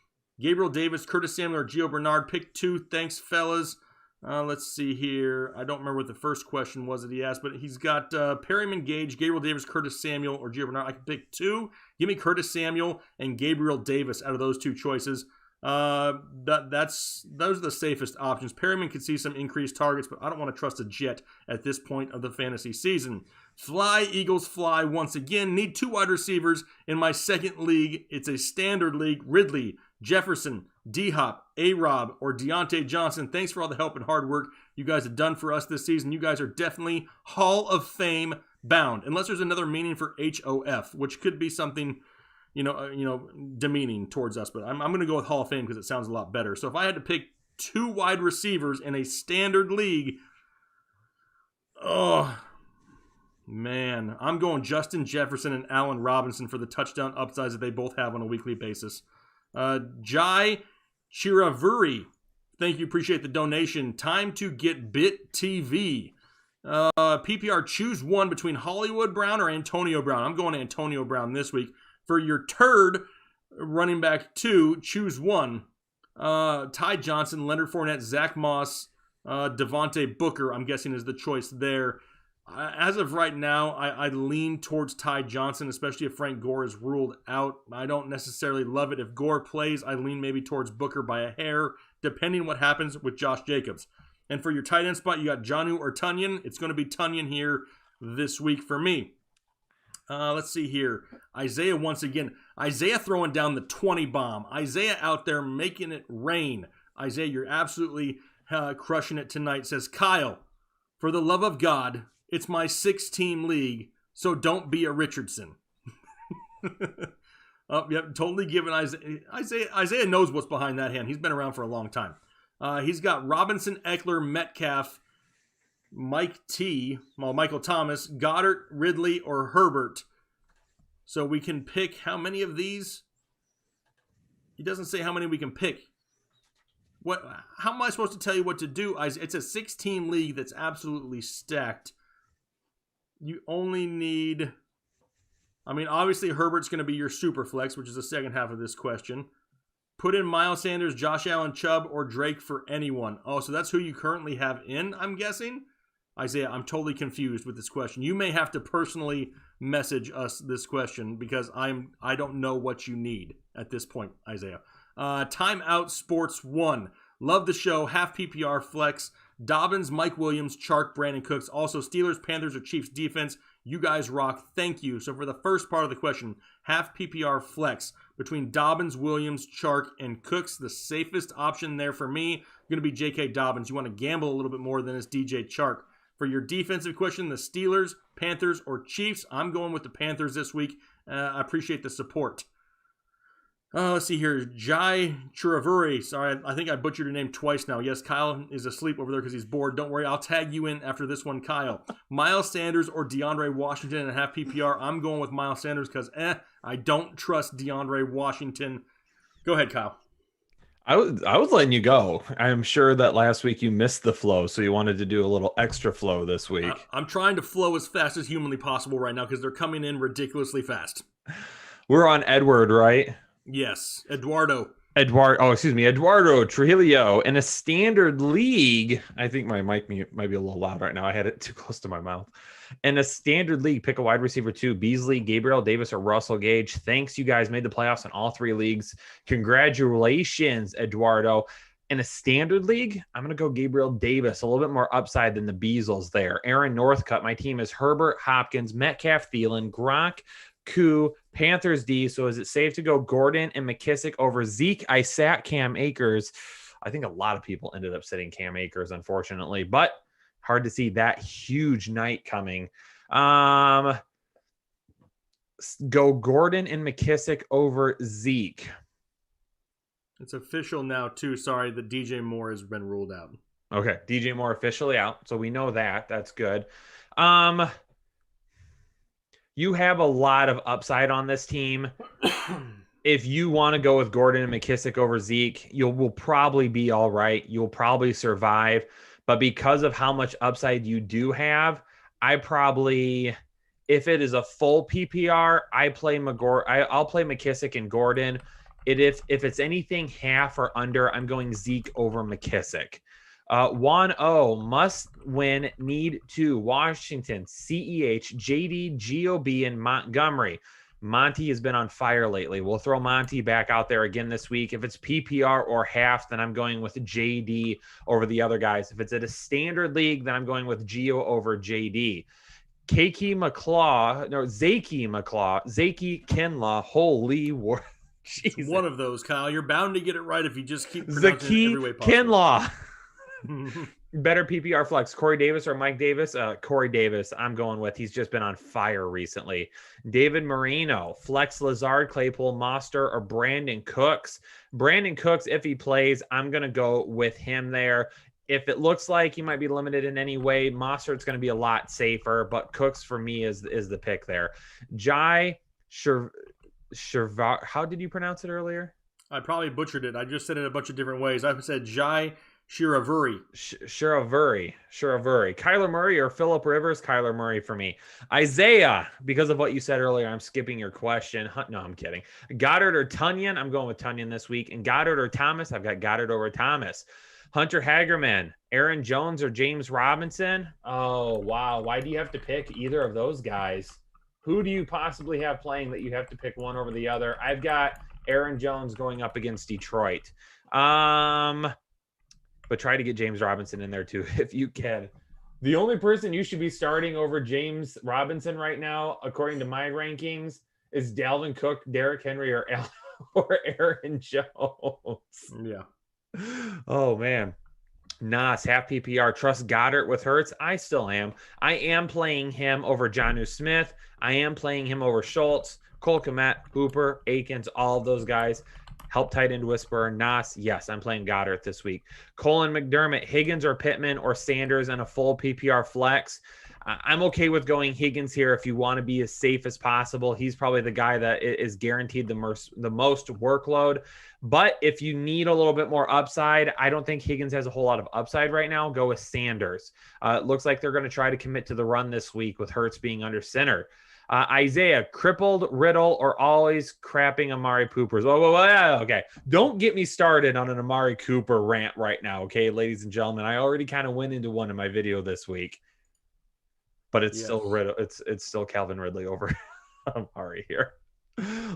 Gabriel Davis, Curtis Samuel, or Gio Bernard. Pick 2. Thanks, fellas. Let's see here. I don't remember what the first question was that he asked, but he's got Perryman, Gage, Gabriel Davis, Curtis Samuel, or Gio Bernard. I can pick 2. Give me Curtis Samuel and Gabriel Davis out of those 2 choices. Those are the safest options. Perryman could see some increased targets, but I don't want to trust a Jet at this point of the fantasy season. Fly, Eagles, fly once again. Need 2 wide receivers in my second league. It's a standard league. Ridley, Jefferson, D-Hop, A-Rob, or Deontay Johnson. Thanks for all the help and hard work you guys have done for us this season. You guys are definitely Hall of Fame bound, unless there's another meaning for HOF, which could be something, demeaning towards us. But I'm going to go with Hall of Fame because it sounds a lot better. So if I had to pick 2 wide receivers in a standard league, oh man, I'm going Justin Jefferson and Allen Robinson for the touchdown upsides that they both have on a weekly basis. Jai Chiravuri, thank you, appreciate the donation. Time to get Bit TV. PPR, choose one between Hollywood Brown or Antonio Brown. I'm going Antonio Brown this week. For your turd running back 2, choose one. Ty Johnson, Leonard Fournette, Zach Moss, Devontae Booker, I'm guessing is the choice there. As of right now, I lean towards Ty Johnson, especially if Frank Gore is ruled out. I don't necessarily love it. If Gore plays, I lean maybe towards Booker by a hair, depending what happens with Josh Jacobs. And for your tight end spot, you got Jonnu or Tunyon. It's going to be Tunyon here this week for me. Let's see here. Isaiah once again. Isaiah throwing down the 20 bomb. Isaiah out there making it rain. Isaiah, you're absolutely crushing it tonight. Says, Kyle, for the love of God, it's my 6-team league, so don't be a Richardson. Yep, totally giving Isaiah knows what's behind that hand. He's been around for a long time. He's got Robinson, Eckler, Metcalf, Michael Thomas, Goddard, Ridley, or Herbert. So we can pick how many of these? He doesn't say how many we can pick. How am I supposed to tell you what to do? It's a 6-team league that's absolutely stacked. You only need, obviously Herbert's going to be your super flex, which is the second half of this question. Put in Miles Sanders, Josh Allen, Chubb, or Drake for anyone. Oh, so that's who you currently have in, I'm guessing? Isaiah, I'm totally confused with this question. You may have to personally message us this question because I don't know what you need at this point, Isaiah. Timeout Sports 1. Love the show. Half PPR flex. Dobbins, Mike Williams, Chark, Brandon Cooks. Also Steelers, Panthers, or Chiefs defense. You guys rock. Thank you. So for the first part of the question, half PPR flex between Dobbins, Williams, Chark, and Cooks. The safest option there for me going to be J.K. Dobbins. You want to gamble a little bit more than it's DJ Chark. For your defensive question, the Steelers, Panthers, or Chiefs, I'm going with the Panthers this week. I appreciate the support. Let's see here. Jai Chiravuri. Sorry, I think I butchered your name twice now. Yes, Kyle is asleep over there because he's bored. Don't worry, I'll tag you in after this one, Kyle. Miles Sanders or DeAndre Washington and half PPR. I'm going with Miles Sanders because I don't trust DeAndre Washington. Go ahead, Kyle. I was letting you go. I'm sure that last week you missed the flow, so you wanted to do a little extra flow this week. I'm trying to flow as fast as humanly possible right now because they're coming in ridiculously fast. We're on Edward, right? Yes, Eduardo Trujillo in a standard league. I think my mic might be a little loud right now. I had it too close to my mouth. In a standard league, pick a wide receiver 2, Beasley, Gabriel Davis, or Russell Gage. Thanks, you guys made the playoffs in all 3 leagues. Congratulations, Eduardo. In a standard league, I'm going to go Gabriel Davis, a little bit more upside than the Beasles there. Aaron Northcutt, my team is Herbert, Hopkins, Metcalf, Thielen, Gronk, Koo, Panthers D. So is it safe to go Gordon and McKissick over Zeke? I sat Cam Akers. I think a lot of people ended up sitting Cam Akers, unfortunately, but hard to see that huge night coming. Go Gordon and McKissick over Zeke. It's official now, too. Sorry, that DJ Moore has been ruled out. Okay, DJ Moore officially out, so we know that. That's good. You have a lot of upside on this team. If you want to go with Gordon and McKissick over Zeke, will probably be all right. You'll probably survive. But because of how much upside you do have, I probably, if it is a full PPR, I'll play McKissick and Gordon. If it's anything half or under, I'm going Zeke over McKissick. 1-0, must win, need to, Washington, CEH, JD, GOB, and Montgomery. Monty has been on fire lately. We'll throw Monty back out there again this week. If it's PPR or half, then I'm going with JD over the other guys. If it's at a standard league, then I'm going with Gio over JD. Zaki Kinlaw, holy war. It's one of those, Kyle. You're bound to get it right if you just keep pronouncing it every way possible. Kinlaw. Better PPR flex, Corey Davis or Mike Davis? Corey Davis, I'm going with. He's just been on fire recently. David Marino, flex Lazard, Claypool, Monster, or Brandon Cooks. Brandon Cooks, if he plays, I'm going to go with him there. If it looks like he might be limited in any way, Mostert's going to be a lot safer, but Cooks for me is the pick there. Jai Shirvar, how did you pronounce it earlier? I probably butchered it. I just said it a bunch of different ways. I said Jai Shiravuri. Shiravuri. Kyler Murray or Phillip Rivers? Kyler Murray for me. Isaiah, because of what you said earlier, I'm skipping your question. No, I'm kidding. Goddard or Tunyon? I'm going with Tunyon this week. And Goddard or Thomas? I've got Goddard over Thomas. Hunter Hagerman, Aaron Jones or James Robinson? Oh, wow. Why do you have to pick either of those guys? Who do you possibly have playing that you have to pick one over the other? I've got Aaron Jones going up against Detroit. But try to get James Robinson in there too, if you can. The only person you should be starting over James Robinson right now, according to my rankings, is Dalvin Cook, Derrick Henry, or Aaron Jones. Yeah. Oh, man. Nas, half PPR. Trust Goddard with Hurts. I still am. I am playing him over Jonnu Smith. I am playing him over Schultz, Cole Kmet, Hooper, Akins, all of those guys. Help tight end whisperer. Nas, yes, I'm playing Goddard this week. Colin McDermott, Higgins or Pittman or Sanders in a full PPR flex. I'm okay with going Higgins here if you want to be as safe as possible. He's probably the guy that is guaranteed the most workload. But if you need a little bit more upside, I don't think Higgins has a whole lot of upside right now. Go with Sanders. It looks like they're going to try to commit to the run this week with Hurts being under center. Isaiah, crippled, Riddle, or always crapping Amari Coopers. Okay. Don't get me started on an Amari Cooper rant right now, okay, ladies and gentlemen. I already kind of went into one in my video this week. But it's still Riddle. It's still Calvin Ridley over Amari here.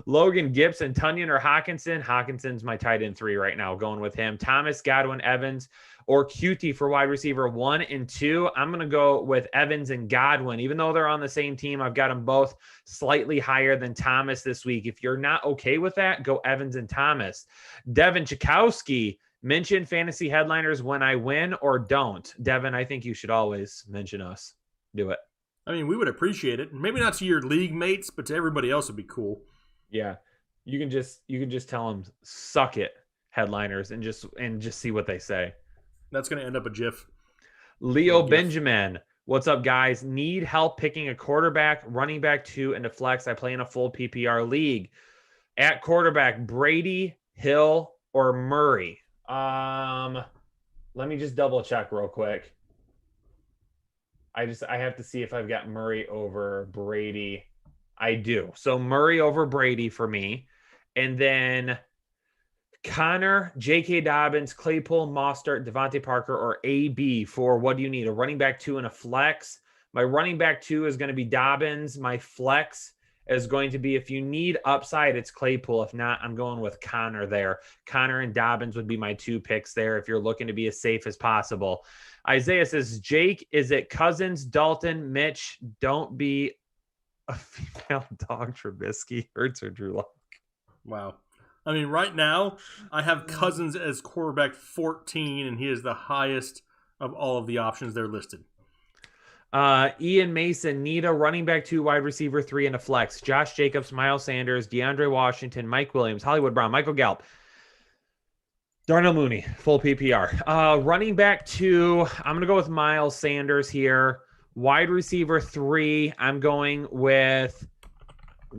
Logan Gibson, Tunyon or Hawkinson? Hawkinson's my tight end 3 right now, going with him. Thomas, Godwin, Evans, or QT for wide receiver 1 and 2. I'm going to go with Evans and Godwin. Even though they're on the same team, I've got them both slightly higher than Thomas this week. If you're not okay with that, go Evans and Thomas. Devin Chakowski, mention fantasy headliners when I win or don't. Devin, I think you should always mention us. Do it. I mean, we would appreciate it. Maybe not to your league mates, but to everybody else would be cool. Yeah. You can just tell them suck it, headliners, and just see what they say. That's going to end up a GIF. Leo Benjamin. What's up, guys? Need help picking a quarterback, running back 2, and a flex. I play in a full PPR league. At quarterback, Brady, Hill, or Murray? Let me just double check real quick. I have to see if I've got Murray over Brady. I do. So Murray over Brady for me. And then Connor, J.K. Dobbins, Claypool, Mostert, Devontae Parker, or A.B. for what do you need? A running back 2 and a flex. My running back 2 is going to be Dobbins. My flex is going to be, if you need upside, it's Claypool. If not, I'm going with Connor there. Connor and Dobbins would be my 2 picks there if you're looking to be as safe as possible. Isaiah says, Jake, is it Cousins, Dalton, Mitch? Don't be a female dog, Trubisky, Hurts, or Drew Lock. Wow. I mean, right now, I have Cousins as quarterback 14, and he is the highest of all of the options there listed. Ian Mason, need a running back 2, wide receiver 3, and a flex. Josh Jacobs, Miles Sanders, DeAndre Washington, Mike Williams, Hollywood Brown, Michael Gallup. Darnell Mooney, full PPR. Running back 2, I'm going to go with Miles Sanders here. Wide receiver 3, I'm going with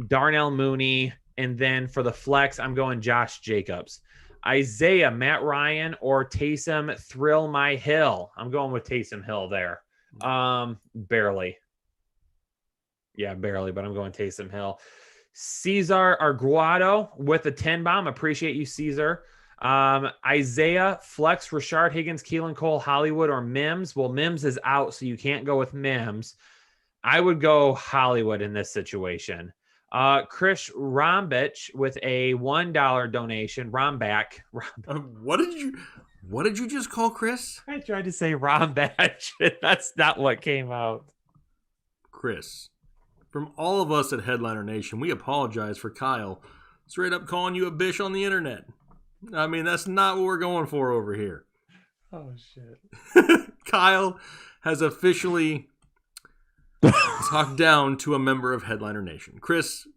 Darnell Mooney. And then for the flex, I'm going Josh Jacobs. Isaiah, Matt Ryan, or Taysom Thrill My Hill. I'm going with Taysom Hill there. Barely. Yeah, barely, but I'm going Taysom Hill. Cesar Arguado with a 10 bomb. Appreciate you, Caesar. Isaiah, Flex, Rashard Higgins, Keelan Cole, Hollywood, or Mims. Well, Mims is out, so you can't go with Mims. I would go Hollywood in this situation. Chris Rombich with a $1 donation. Rombach. What did you just call Chris? I tried to say Rombach. That's not what came out. Chris, from all of us at Headliner Nation, we apologize for Kyle straight up calling you a bitch on the internet. I mean, that's not what we're going for over here. Oh, shit. Kyle has officially talked down to a member of Headliner Nation. Chris,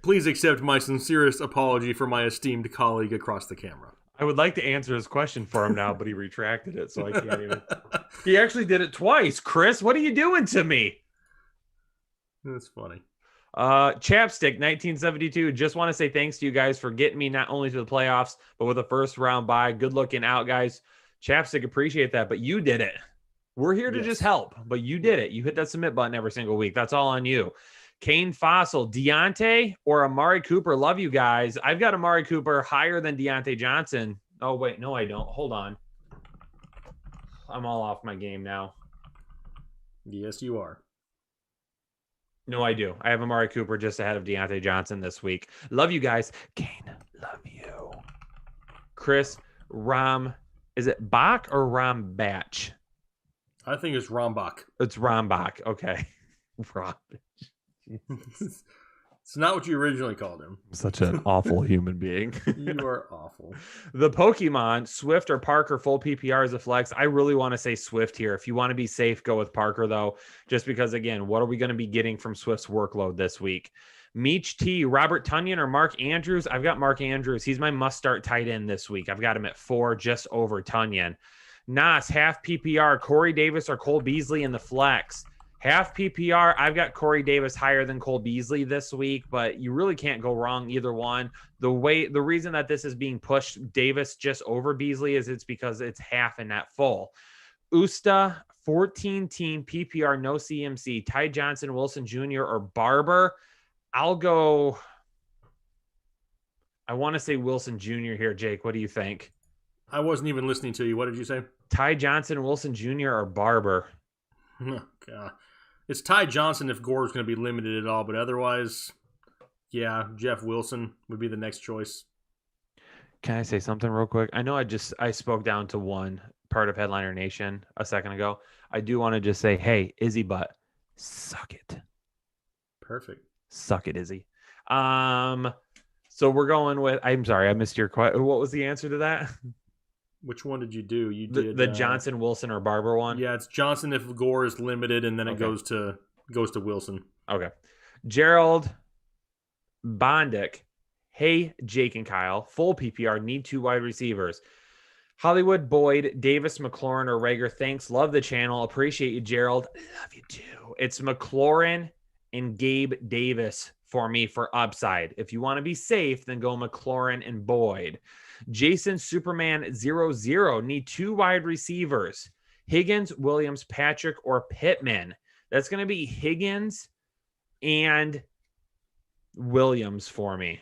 please accept my sincerest apology for my esteemed colleague across the camera. I would like to answer his question for him now, but he retracted it, so I can't even. He actually did it twice. Chris, what are you doing to me? That's funny. Chapstick 1972. Just want to say thanks to you guys for getting me not only to the playoffs, but with a first round bye. Good looking out, guys. Chapstick, appreciate that, but you did it. We're here to just help, but you did it. You hit that submit button every single week. That's all on you. Kane Fossil, Deontay or Amari Cooper. Love you guys. I've got Amari Cooper higher than Deontay Johnson. Oh, wait. No, I don't. Hold on. I'm all off my game now. Yes, you are. No, I do. I have Amari Cooper just ahead of Deontay Johnson this week. Love you guys. Kane, love you. Chris, is it Bach or Batch? I think it's Rombach. It's Rombach. Okay. It's not what you originally called him. Such an awful human being. You are awful. The Pokemon, Swift or Parker, full PPR as a flex. I really want to say Swift here. If you want to be safe, go with Parker, though, just because, again, what are we going to be getting from Swift's workload this week? Meech T, Robert Tunyon or Mark Andrews? I've got Mark Andrews. He's my must-start tight end this week. I've got him at 4, just over Tunyon. Nas, half PPR, Corey Davis or Cole Beasley in the flex. Half PPR, I've got Corey Davis higher than Cole Beasley this week, but you really can't go wrong either one. The reason that this is being pushed Davis just over Beasley is it's because it's half and not full. Usta, 14-team PPR, no CMC. Ty Johnson, Wilson Jr. or Barber. I want to say Wilson Jr. here, Jake. What do you think? I wasn't even listening to you. What did you say? Ty Johnson, Wilson Jr. or Barber. Oh, God. It's Ty Johnson if Gore's going to be limited at all, but otherwise, yeah, Jeff Wilson would be the next choice. Can I say something real quick? I know I spoke down to one part of Headliner Nation a second ago. I do want to just say, hey, Izzy Butt, suck it. Perfect. Suck it, Izzy. So we're going with, I'm sorry, I missed your question. What was the answer to that? Which one did you do? You did the Johnson, Wilson, or Barber one? Yeah, it's Johnson if Gore is limited, and then it goes to Wilson. Okay. Gerald Bondick. Hey, Jake and Kyle. Full PPR. Need 2 wide receivers. Hollywood, Boyd, Davis, McLaurin, or Rager. Thanks. Love the channel. Appreciate you, Gerald. Love you too. It's McLaurin and Gabe Davis for me for upside. If you want to be safe, then go McLaurin and Boyd. Jason Superman 00 need 2 wide receivers. Higgins, Williams, Patrick, or Pittman. That's going to be Higgins and Williams for me.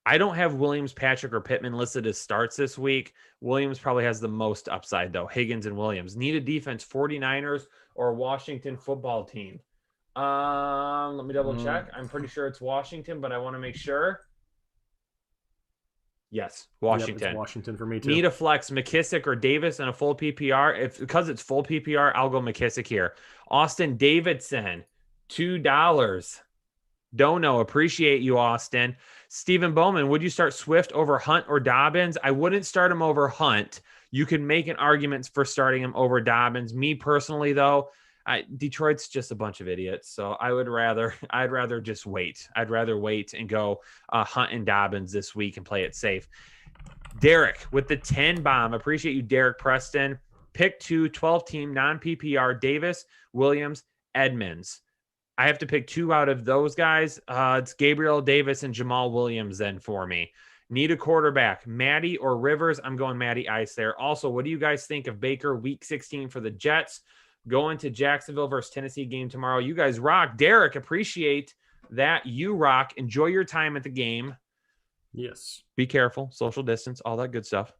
I don't have Williams, Patrick, or Pittman listed as starts this week. Williams probably has the most upside, though. Higgins and Williams. Need a defense, 49ers or Washington football team. Let me double check. I'm pretty sure it's Washington, but I want to make sure. Yes, Washington. Yep, it's Washington for me too. Need a flex, McKissick or Davis and a full PPR. Because it's full PPR, I'll go McKissick here. Austin Davidson, $2. Dono, appreciate you, Austin. Stephen Bowman, would you start Swift over Hunt or Dobbins? I wouldn't start him over Hunt. You can make an argument for starting him over Dobbins. Me personally, though, Detroit's just a bunch of idiots. So I'd rather just wait. I'd rather wait and go Hunt and Dobbins this week and play it safe. Derek with the 10 bomb. Appreciate you, Derek Preston. Pick 2, 12-team, non-PPR, Davis, Williams, Edmonds. I have to pick 2 out of those guys. It's Gabriel Davis and Jamal Williams then for me. Need a quarterback, Matty or Rivers? I'm going Matty Ice there. Also, what do you guys think of Baker week 16 for the Jets? Going to Jacksonville versus Tennessee game tomorrow. You guys rock. Derek, appreciate that. You rock. Enjoy your time at the game. Yes. Be careful. Social distance, all that good stuff.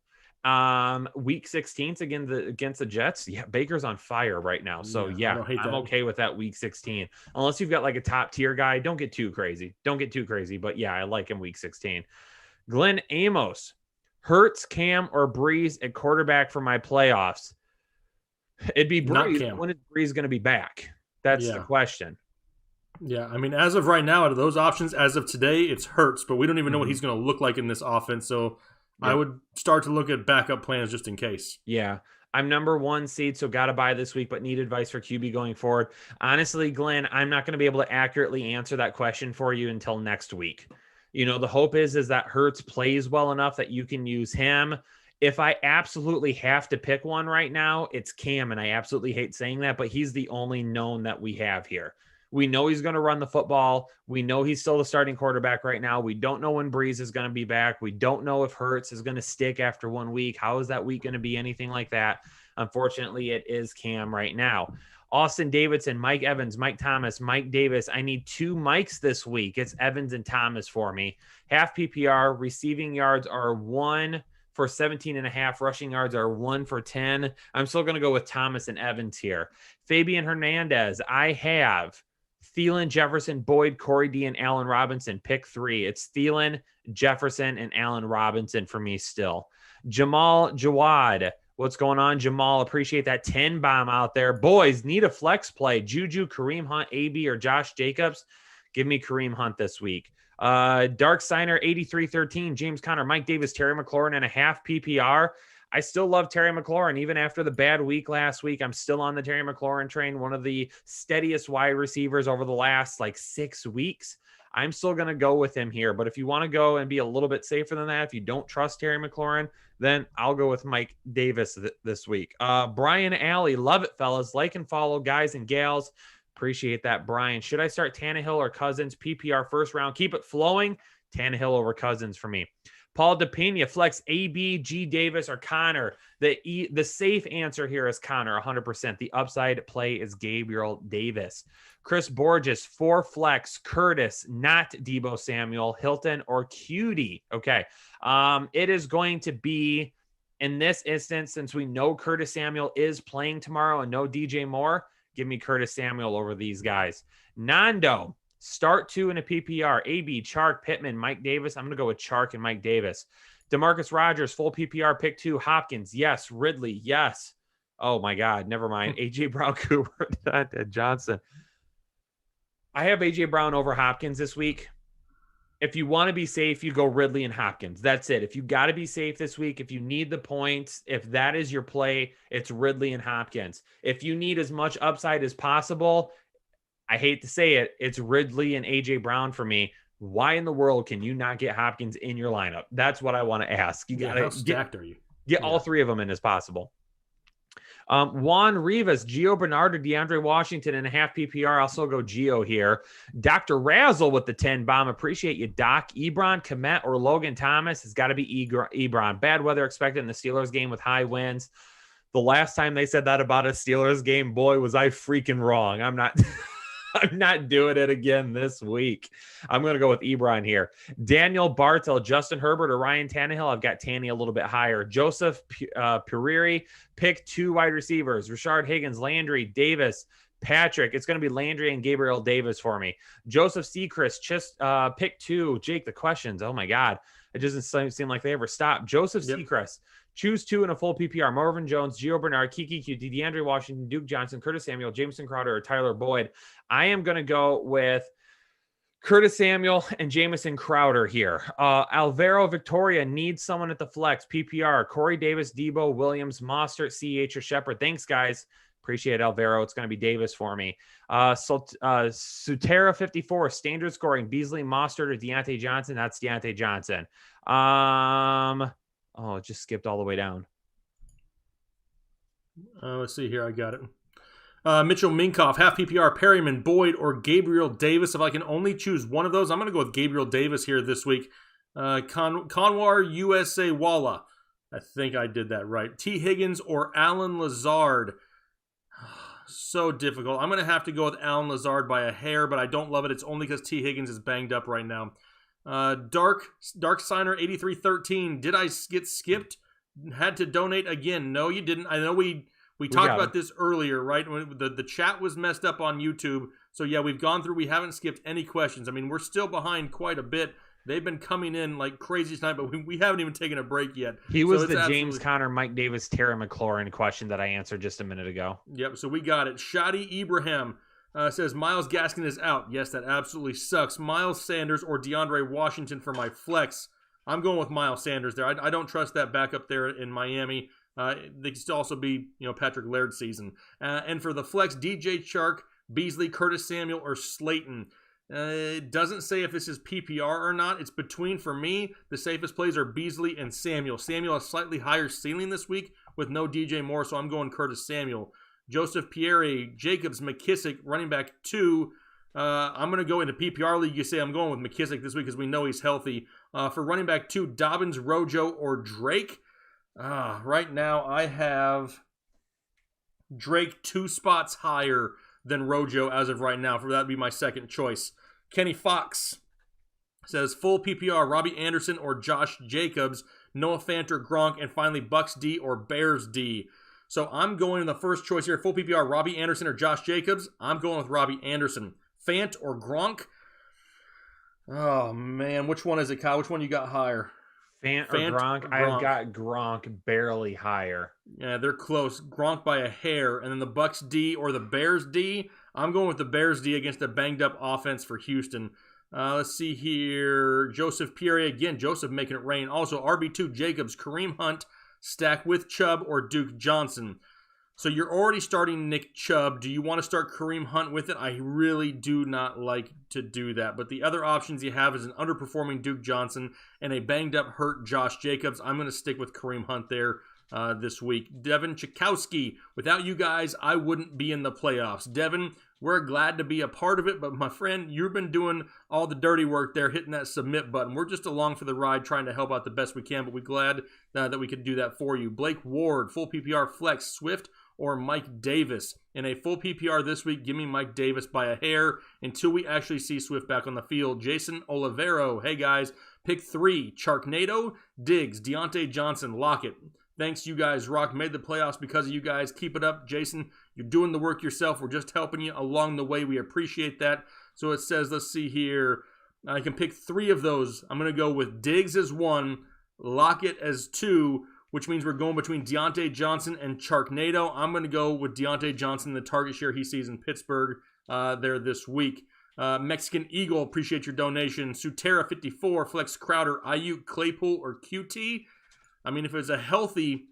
Week 16 against the Jets. Yeah, Baker's on fire right now. So yeah, I'm okay with that week 16. Unless you've got like a top tier guy, don't get too crazy. But yeah, I like him week 16. Glenn Amos, Hurts, Cam, or Breeze at quarterback for my playoffs. It'd be Breeze. When is Breeze going to be back? That's the question. Yeah, I mean, as of right now, out of those options, as of today, it's Hurts, but we don't even know what he's going to look like in this offense. So I would start to look at backup plans just in case. Yeah. I'm number 1 seed, so got to buy this week, but need advice for QB going forward. Honestly, Glenn, I'm not going to be able to accurately answer that question for you until next week. You know, the hope is that Hurts plays well enough that you can use him. If I absolutely have to pick one right now, it's Cam, and I absolutely hate saying that, but he's the only known that we have here. We know he's going to run the football. We know he's still the starting quarterback right now. We don't know when Breeze is going to be back. We don't know if Hurts is going to stick after 1 week. How is that week going to be? Anything like that? Unfortunately, it is Cam right now. Austin Davidson, Mike Evans, Mike Thomas, Mike Davis. I need 2 Mikes this week. It's Evans and Thomas for me. Half PPR. Receiving yards are 1 for 17.5. Rushing yards are 1 for 10. I'm still going to go with Thomas and Evans here. Fabian Hernandez. I have Thielen, Jefferson, Boyd, Corey D, and Allen Robinson. Pick 3. It's Thielen, Jefferson, and Allen Robinson for me still. Jamal Jawad. What's going on, Jamal? Appreciate that 10 bomb out there. Boys, need a flex play. Juju, Kareem Hunt, AB, or Josh Jacobs. Give me Kareem Hunt this week. Dark Signer, 8313, James Conner, Mike Davis, Terry McLaurin, and a half PPR. I still love Terry McLaurin. Even after the bad week last week, I'm still on the Terry McLaurin train, one of the steadiest wide receivers over the last 6 weeks. I'm still going to go with him here. But if you want to go and be a little bit safer than that, if you don't trust Terry McLaurin, then I'll go with Mike Davis this week. Brian Alley, love it, fellas. Like and follow, guys and gals. Appreciate that, Brian. Should I start Tannehill or Cousins? PPR first round. Keep it flowing. Tannehill over Cousins for me. Paul DePena, flex AB, G Davis, or Connor. The safe answer here is Connor, 100%. The upside play is Gabriel Davis. Chris Borges, 4 flex, Curtis, not Debo Samuel, Hilton, or Cutie. Okay. It is going to be, in this instance, since we know Curtis Samuel is playing tomorrow and no DJ Moore, give me Curtis Samuel over these guys. Nando, start 2 in a PPR. AB, Chark, Pittman, Mike Davis. I'm going to go with Chark and Mike Davis. DeMarcus Rogers, full PPR, pick 2. Hopkins, yes. Ridley, yes. Oh, my God. Never mind. A.J. Brown, Cooper, Johnson. I have A.J. Brown over Hopkins this week. If you want to be safe, you go Ridley and Hopkins. That's it. If you got to be safe this week, if you need the points, if that is your play, it's Ridley and Hopkins. If you need as much upside as possible, I hate to say it, it's Ridley and A.J. Brown for me. Why in the world can you not get Hopkins in your lineup? That's what I want to ask. You got to how stacked are you? Get all 3 of them in as possible. Juan Rivas, Gio Bernard, or DeAndre Washington in a half PPR. I'll still go Gio here. Dr. Razzle with the 10 bomb. Appreciate you, Doc. Ebron, Komet, or Logan Thomas. It's got to be Ebron. Bad weather expected in the Steelers game with high winds. The last time they said that about a Steelers game, boy, was I freaking wrong. I'm not doing it again this week. I'm going to go with Ebron here. Daniel Bartel, Justin Herbert, or Ryan Tannehill. I've got Tanny a little bit higher. Joseph Periri, pick 2 wide receivers. Rashard Higgins, Landry, Davis, Patrick. It's going to be Landry and Gabriel Davis for me. Joseph Sechrist, just pick 2. Jake, the questions. Oh, my God. It doesn't seem like they ever stop. Joseph Sechrist. Choose 2 in a full PPR. Marvin Jones, Gio Bernard, Kiki QT, DeAndre Washington, Duke Johnson, Curtis Samuel, Jameson Crowder, or Tyler Boyd. I am going to go with Curtis Samuel and Jamison Crowder here. Alvaro Victoria needs someone at the flex. PPR. Corey Davis, Debo, Williams, Mostert, CH, or Shepard. Thanks, guys. Appreciate it, Alvaro. It's going to be Davis for me. Sutera 54, standard scoring. Beasley, Mostert, or Deontay Johnson. That's Deontay Johnson. Oh, it just skipped all the way down. Let's see here. I got it. Mitchell Minkoff, half PPR, Perryman, Boyd, or Gabriel Davis. If I can only choose one of those, I'm going to go with Gabriel Davis here this week. Conwar USA Walla. I think I did that right. T. Higgins or Alan Lazard. So difficult. I'm going to have to go with Alan Lazard by a hair, but I don't love it. It's only because T. Higgins is banged up right now. Dark Signer 8313. Did I get skipped? Had to donate again. No, you didn't. I know we talked about this earlier, right? When the chat was messed up on YouTube. So yeah, we've gone through. We haven't skipped any questions. I mean, we're still behind quite a bit. They've been coming in like crazy tonight, but we haven't even taken a break yet. He was the James Conner, Mike Davis, Terry McLaurin question that I answered just a minute ago. Yep, so we got it. Shadi Ibrahim says, Myles Gaskin is out. Yes, that absolutely sucks. Miles Sanders or DeAndre Washington for my flex. I'm going with Miles Sanders there. I don't trust that backup there in Miami. They could still also be, Patrick Laird season. And for the flex, DJ Chark, Beasley, Curtis Samuel, or Slayton. It doesn't say if this is PPR or not. It's between, for me, the safest plays are Beasley and Samuel. Samuel has slightly higher ceiling this week with no DJ Moore, so I'm going Curtis Samuel. Joseph Pierre, Jacobs, McKissick, running back 2. I'm going to go into PPR league. You say I'm going with McKissick this week because we know he's healthy. For running back 2, Dobbins, Rojo, or Drake. Right now I have Drake 2 spots higher than Rojo as of right now. For that would be my second choice. Kenny Fox says full PPR, Robbie Anderson or Josh Jacobs, Noah Fant or Gronk, and finally Bucks D or Bears D. So I'm going in the first choice here, full PPR, Robbie Anderson or Josh Jacobs. I'm going with Robbie Anderson. Fant or Gronk? Oh, man. Which one is it, Kyle? Which one you got higher? Fant or Gronk? I've got Gronk barely higher. Yeah, they're close. Gronk by a hair. And then the Bucks D or the Bears D? I'm going with the Bears D against a banged-up offense for Houston. Let's see here. Joseph Pierre again. Joseph making it rain. Also, RB2 Jacobs, Kareem Hunt, stack with Chubb or Duke Johnson. So you're already starting Nick Chubb. Do you want to start Kareem Hunt with it? I really do not like to do that. But the other options you have is an underperforming Duke Johnson and a banged-up, hurt Josh Jacobs. I'm going to stick with Kareem Hunt there this week. Devin Chakowski. Without you guys, I wouldn't be in the playoffs. Devin, we're glad to be a part of it, but my friend, you've been doing all the dirty work there, hitting that submit button. We're just along for the ride, trying to help out the best we can, but we're glad that we could do that for you. Blake Ward, full PPR flex, Swift or Mike Davis. In a full PPR this week, give me Mike Davis by a hair until we actually see Swift back on the field. Jason Olivero, hey guys, pick 3, Charknado, Diggs, Deontay Johnson, Lockett. Thanks, you guys rock. Made the playoffs because of you guys. Keep it up, Jason. You're doing the work yourself. We're just helping you along the way. We appreciate that. So it says, let's see here. I can pick 3 of those. I'm going to go with Diggs as 1, Lockett as 2, which means we're going between Deontay Johnson and Charknado. I'm going to go with Deontay Johnson, the target share he sees in Pittsburgh there this week. Mexican Eagle, appreciate your donation. Sutera 54, Flex Crowder, Ayuk, Claypool, or QT. I mean, if it's a healthy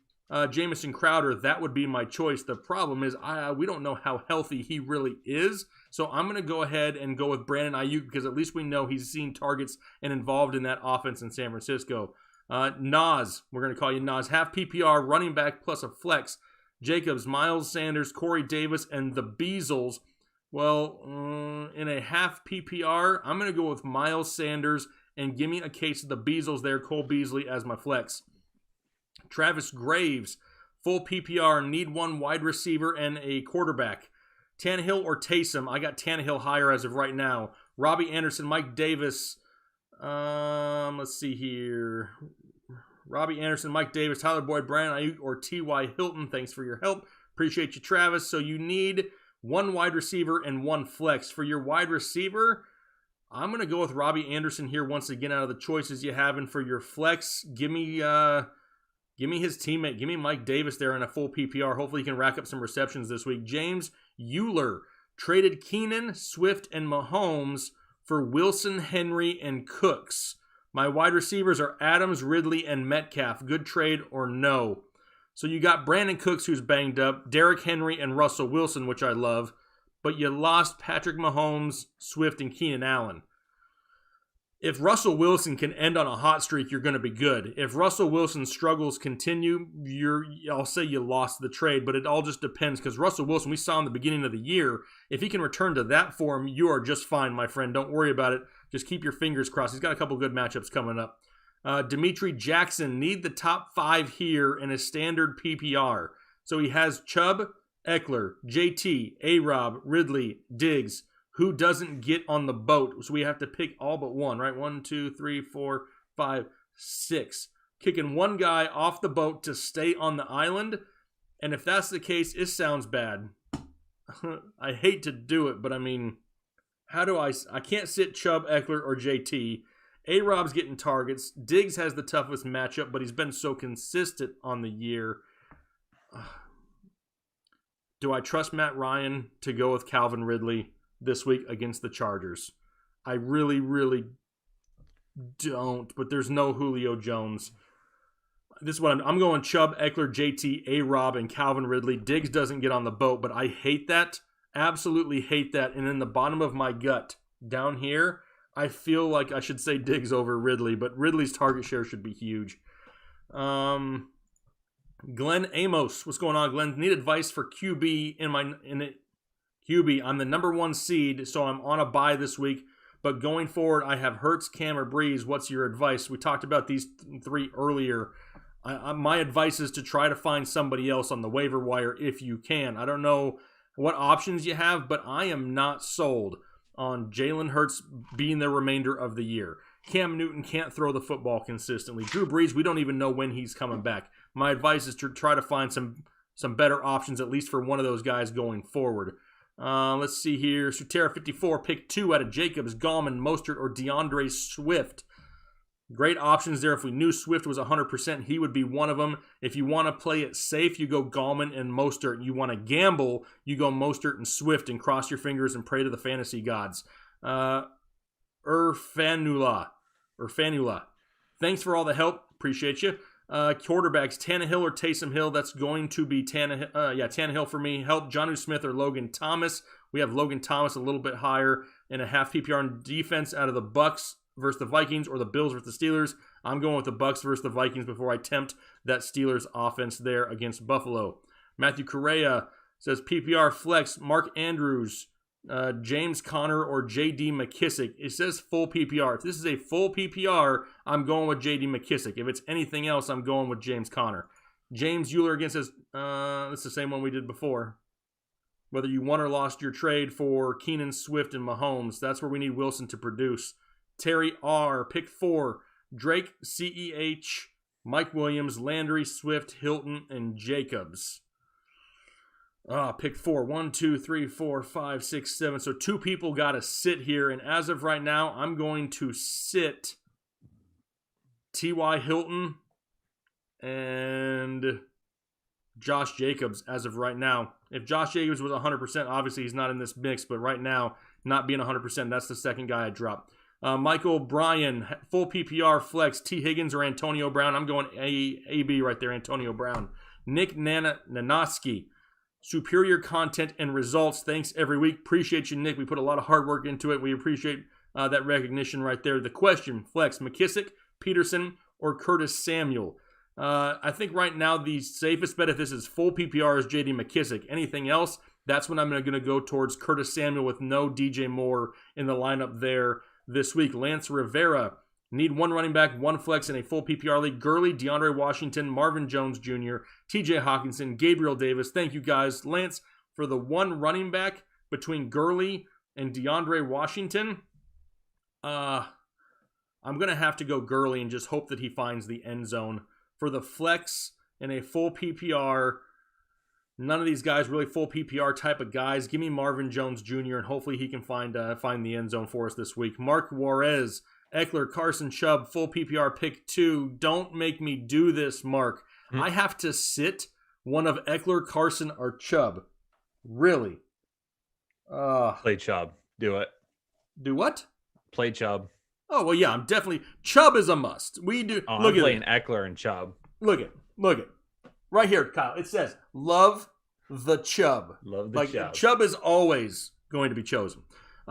Jamison Crowder, that would be my choice. The problem is we don't know how healthy he really is. So I'm going to go ahead and go with Brandon Ayuk because at least we know he's seen targets and involved in that offense in San Francisco. Nas, we're going to call you Nas, half PPR, running back plus a flex. Jacobs, Miles Sanders, Corey Davis, and the Beazles. Well, in a half PPR, I'm going to go with Miles Sanders and give me a case of the Beazles there, Cole Beasley as my flex. Travis Graves, full PPR, need 1 wide receiver and a quarterback. Tannehill or Taysom? I got Tannehill higher as of right now. Robbie Anderson, Mike Davis. Let's see here. Robbie Anderson, Mike Davis, Tyler Boyd, Brandon Ayuk, or T.Y. Hilton. Thanks for your help. Appreciate you, Travis. So you need 1 wide receiver and 1 flex. For your wide receiver, I'm going to go with Robbie Anderson here once again out of the choices you have. And for your flex, give me his teammate. Give me Mike Davis there in a full PPR. Hopefully he can rack up some receptions this week. James Euler traded Keenan, Swift, and Mahomes for Wilson, Henry, and Cooks. My wide receivers are Adams, Ridley, and Metcalf. Good trade or no? So you got Brandon Cooks, who's banged up, Derrick Henry, and Russell Wilson, which I love. But you lost Patrick Mahomes, Swift, and Keenan Allen. if Russell Wilson can end on a hot streak, you're going to be good. If Russell Wilson's struggles continue, I'll say you lost the trade, but it all just depends because Russell Wilson, we saw in the beginning of the year, if he can return to that form, you are just fine, my friend. Don't worry about it. Just keep your fingers crossed. He's got a couple good matchups coming up. Dimitri Jackson, need the top 5 here in a standard PPR. So he has Chubb, Eckler, JT, A-Rob, Ridley, Diggs. Who doesn't get on the boat? So we have to pick all but one, right? 1, 2, 3, 4, 5, 6. Kicking one guy off the boat to stay on the island. And if that's the case, it sounds bad. I hate to do it, but I mean, how do I can't sit Chubb, Eckler, or JT. A-Rob's getting targets. Diggs has the toughest matchup, but he's been so consistent on the year. Do I trust Matt Ryan to go with Calvin Ridley this week against the Chargers? I really, really don't, but there's no Julio Jones. This is what I'm going Chubb, Eckler, JT, A-Rob, and Calvin Ridley. Diggs doesn't get on the boat, but I hate that. Absolutely hate that. And in the bottom of my gut, down here, I feel like I should say Diggs over Ridley, but Ridley's target share should be huge. Glenn Amos, what's going on, Glenn? Need advice for QB QB, I'm the number 1 seed, so I'm on a bye this week. But going forward, I have Hurts, Cam, or Breeze. What's your advice? We talked about these 3 earlier. My advice is to try to find somebody else on the waiver wire if you can. I don't know what options you have, but I am not sold on Jalen Hurts being the remainder of the year. Cam Newton can't throw the football consistently. Drew Brees, we don't even know when he's coming back. My advice is to try to find some better options, at least for one of those guys going forward. Let's see here. Sutera 54, pick 2 out of Jacobs, Gallman, Mostert, or DeAndre Swift. Great options there. If we knew Swift was 100%, he would be one of them. If you want to play it safe, you go Gallman and Mostert. You want to gamble, you go Mostert and Swift and cross your fingers and pray to the fantasy gods. Fanula. Thanks for all the help. Appreciate you. Quarterbacks, Tannehill or Taysom Hill. That's going to be Tannehill for me. Help Jonnu Smith or Logan Thomas. We have Logan Thomas a little bit higher in a half PPR in defense out of the Bucks versus the Vikings or the Bills versus the Steelers. I'm going with the Bucks versus the Vikings before I tempt that Steelers offense there against Buffalo. Matthew Correa says PPR flex, Mark Andrews, James Conner, or J.D. McKissick. It says full PPR. If this is a full PPR, I'm going with J.D. McKissick. If it's anything else, I'm going with James Conner. James Euler against us. That's the same one we did before. Whether you won or lost your trade for Keenan, Swift, and Mahomes, that's where we need Wilson to produce. Terry R. Pick 4. Drake, CEH, Mike Williams, Landry, Swift, Hilton, and Jacobs. Pick 4. 1, 2, 3, 4, 5, 6, 7. So 2 people got to sit here. And as of right now, I'm going to sit T.Y. Hilton and Josh Jacobs as of right now. If Josh Jacobs was 100%, obviously he's not in this mix. But right now, not being 100%, that's the second guy I dropped. Michael Bryan, full PPR flex, T. Higgins or Antonio Brown. I'm going AB right there, Antonio Brown. Nick Nanoski, superior content and results. Thanks every week. Appreciate you, Nick. We put a lot of hard work into it. We appreciate that recognition right there. The question, flex, McKissick, Peterson, or Curtis Samuel. I think right now the safest bet if this is full PPR is J.D. McKissick. Anything else, that's when I'm going to go towards Curtis Samuel with no DJ Moore in the lineup there this week. Lance Rivera, need 1 running back, 1 flex in a full PPR league. Gurley, DeAndre Washington, Marvin Jones Jr., TJ Hawkinson, Gabriel Davis. Thank you guys. Lance, for the 1 running back between Gurley and DeAndre Washington, I'm going to have to go Gurley and just hope that he finds the end zone. For the flex in a full PPR, none of these guys really full PPR type of guys. Give me Marvin Jones Jr. and hopefully he can find the end zone for us this week. Mark Juarez, Eckler, Carson, Chubb, full PPR pick 2. Don't make me do this, Mark. I have to sit one of Eckler, Carson, or Chubb. Really? Play Chubb. Do it. Do what? Play Chubb. Oh, well, yeah, I'm definitely... Chubb is a must. We do... Oh, look I'm at playing it. Eckler and Chubb. Look it. Right here, Kyle. It says, love the Chubb. Love the Chubb. Chubb is always going to be chosen.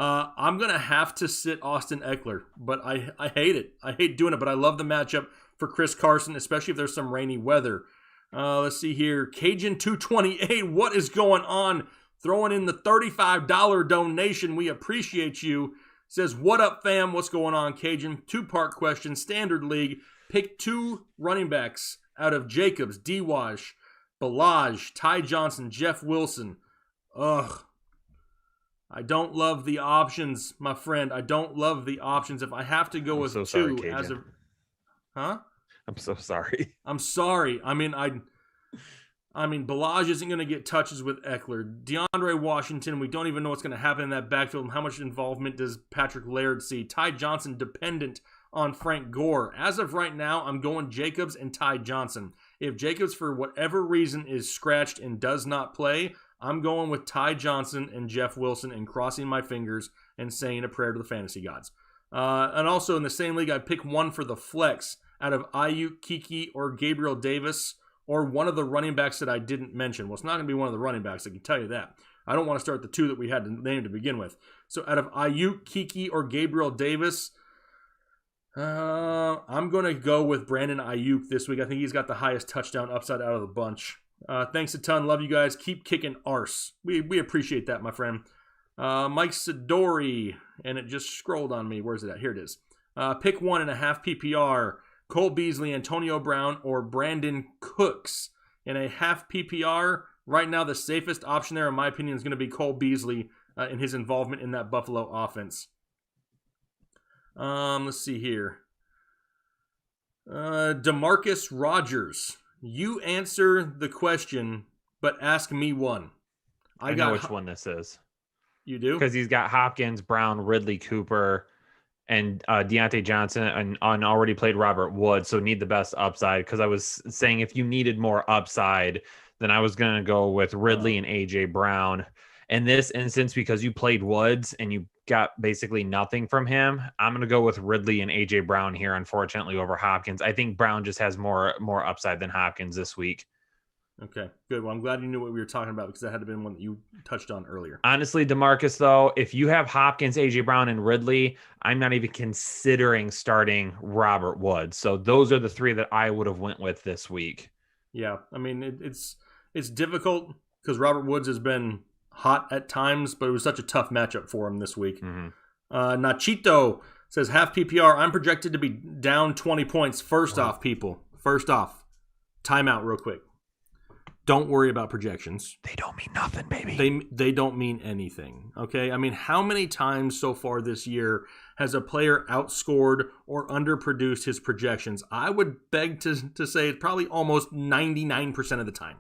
I'm going to have to sit Austin Eckler, but I hate it. I hate doing it, but I love the matchup for Chris Carson, especially if there's some rainy weather. Let's see here. Cajun228, what is going on? Throwing in the $35 donation. We appreciate you. Says, what up, fam? What's going on, Cajun? Two-part question. Standard league. Pick 2 running backs out of Jacobs, D-Wash, Balaj, Ty Johnson, Jeff Wilson. Ugh. I don't love the options, my friend. I don't love the options. If I have to go with 2 sorry, as a... Huh? I'm so sorry. I'm sorry. I mean, Balaj isn't going to get touches with Eckler. DeAndre Washington, we don't even know what's going to happen in that backfield. How much involvement does Patrick Laird see? Ty Johnson dependent on Frank Gore. As of right now, I'm going Jacobs and Ty Johnson. If Jacobs, for whatever reason, is scratched and does not play, I'm going with Ty Johnson and Jeff Wilson and crossing my fingers and saying a prayer to the fantasy gods. And also in the same league, I pick 1 for the flex out of Ayuk, Kiki, or Gabriel Davis, or one of the running backs that I didn't mention. Well, it's not going to be one of the running backs, I can tell you that. I don't want to start the 2 that we had to name to begin with. So out of Ayuk, Kiki, or Gabriel Davis, I'm going to go with Brandon Ayuk this week. I think he's got the highest touchdown upside out of the bunch. Thanks a ton. Love you guys. Keep kicking arse. We appreciate that, my friend. Mike Sidori, and it just scrolled on me. Where's it at? Here it is. Pick 1.5 PPR. Cole Beasley, Antonio Brown, or Brandon Cooks. In a half PPR, right now the safest option there, in my opinion, is going to be Cole Beasley and his involvement in that Buffalo offense. Let's see here. DeMarcus Rogers. You answer the question, but ask me one. I know which one this is. You do? Because he's got Hopkins, Brown, Ridley, Cooper, and Deontay Johnson, and already played Robert Woods, so need the best upside. Because I was saying if you needed more upside, then I was going to go with Ridley and A.J. Brown. In this instance, because you played Woods and you got basically nothing from him, I'm going to go with Ridley and A.J. Brown here, unfortunately, over Hopkins. I think Brown just has more upside than Hopkins this week. Okay, good. Well, I'm glad you knew what we were talking about because that had been one that you touched on earlier. Honestly, DeMarcus, though, if you have Hopkins, A.J. Brown, and Ridley, I'm not even considering starting Robert Woods. So those are the 3 that I would have went with this week. Yeah, I mean, it's difficult because Robert Woods has been hot at times, but it was such a tough matchup for him this week. Mm-hmm. Nachito says, half PPR, I'm projected to be down 20 points. First off, timeout real quick. Don't worry about projections. They don't mean nothing, baby. They don't mean anything, okay? I mean, how many times so far this year has a player outscored or underproduced his projections? I would beg to say it's probably almost 99% of the time.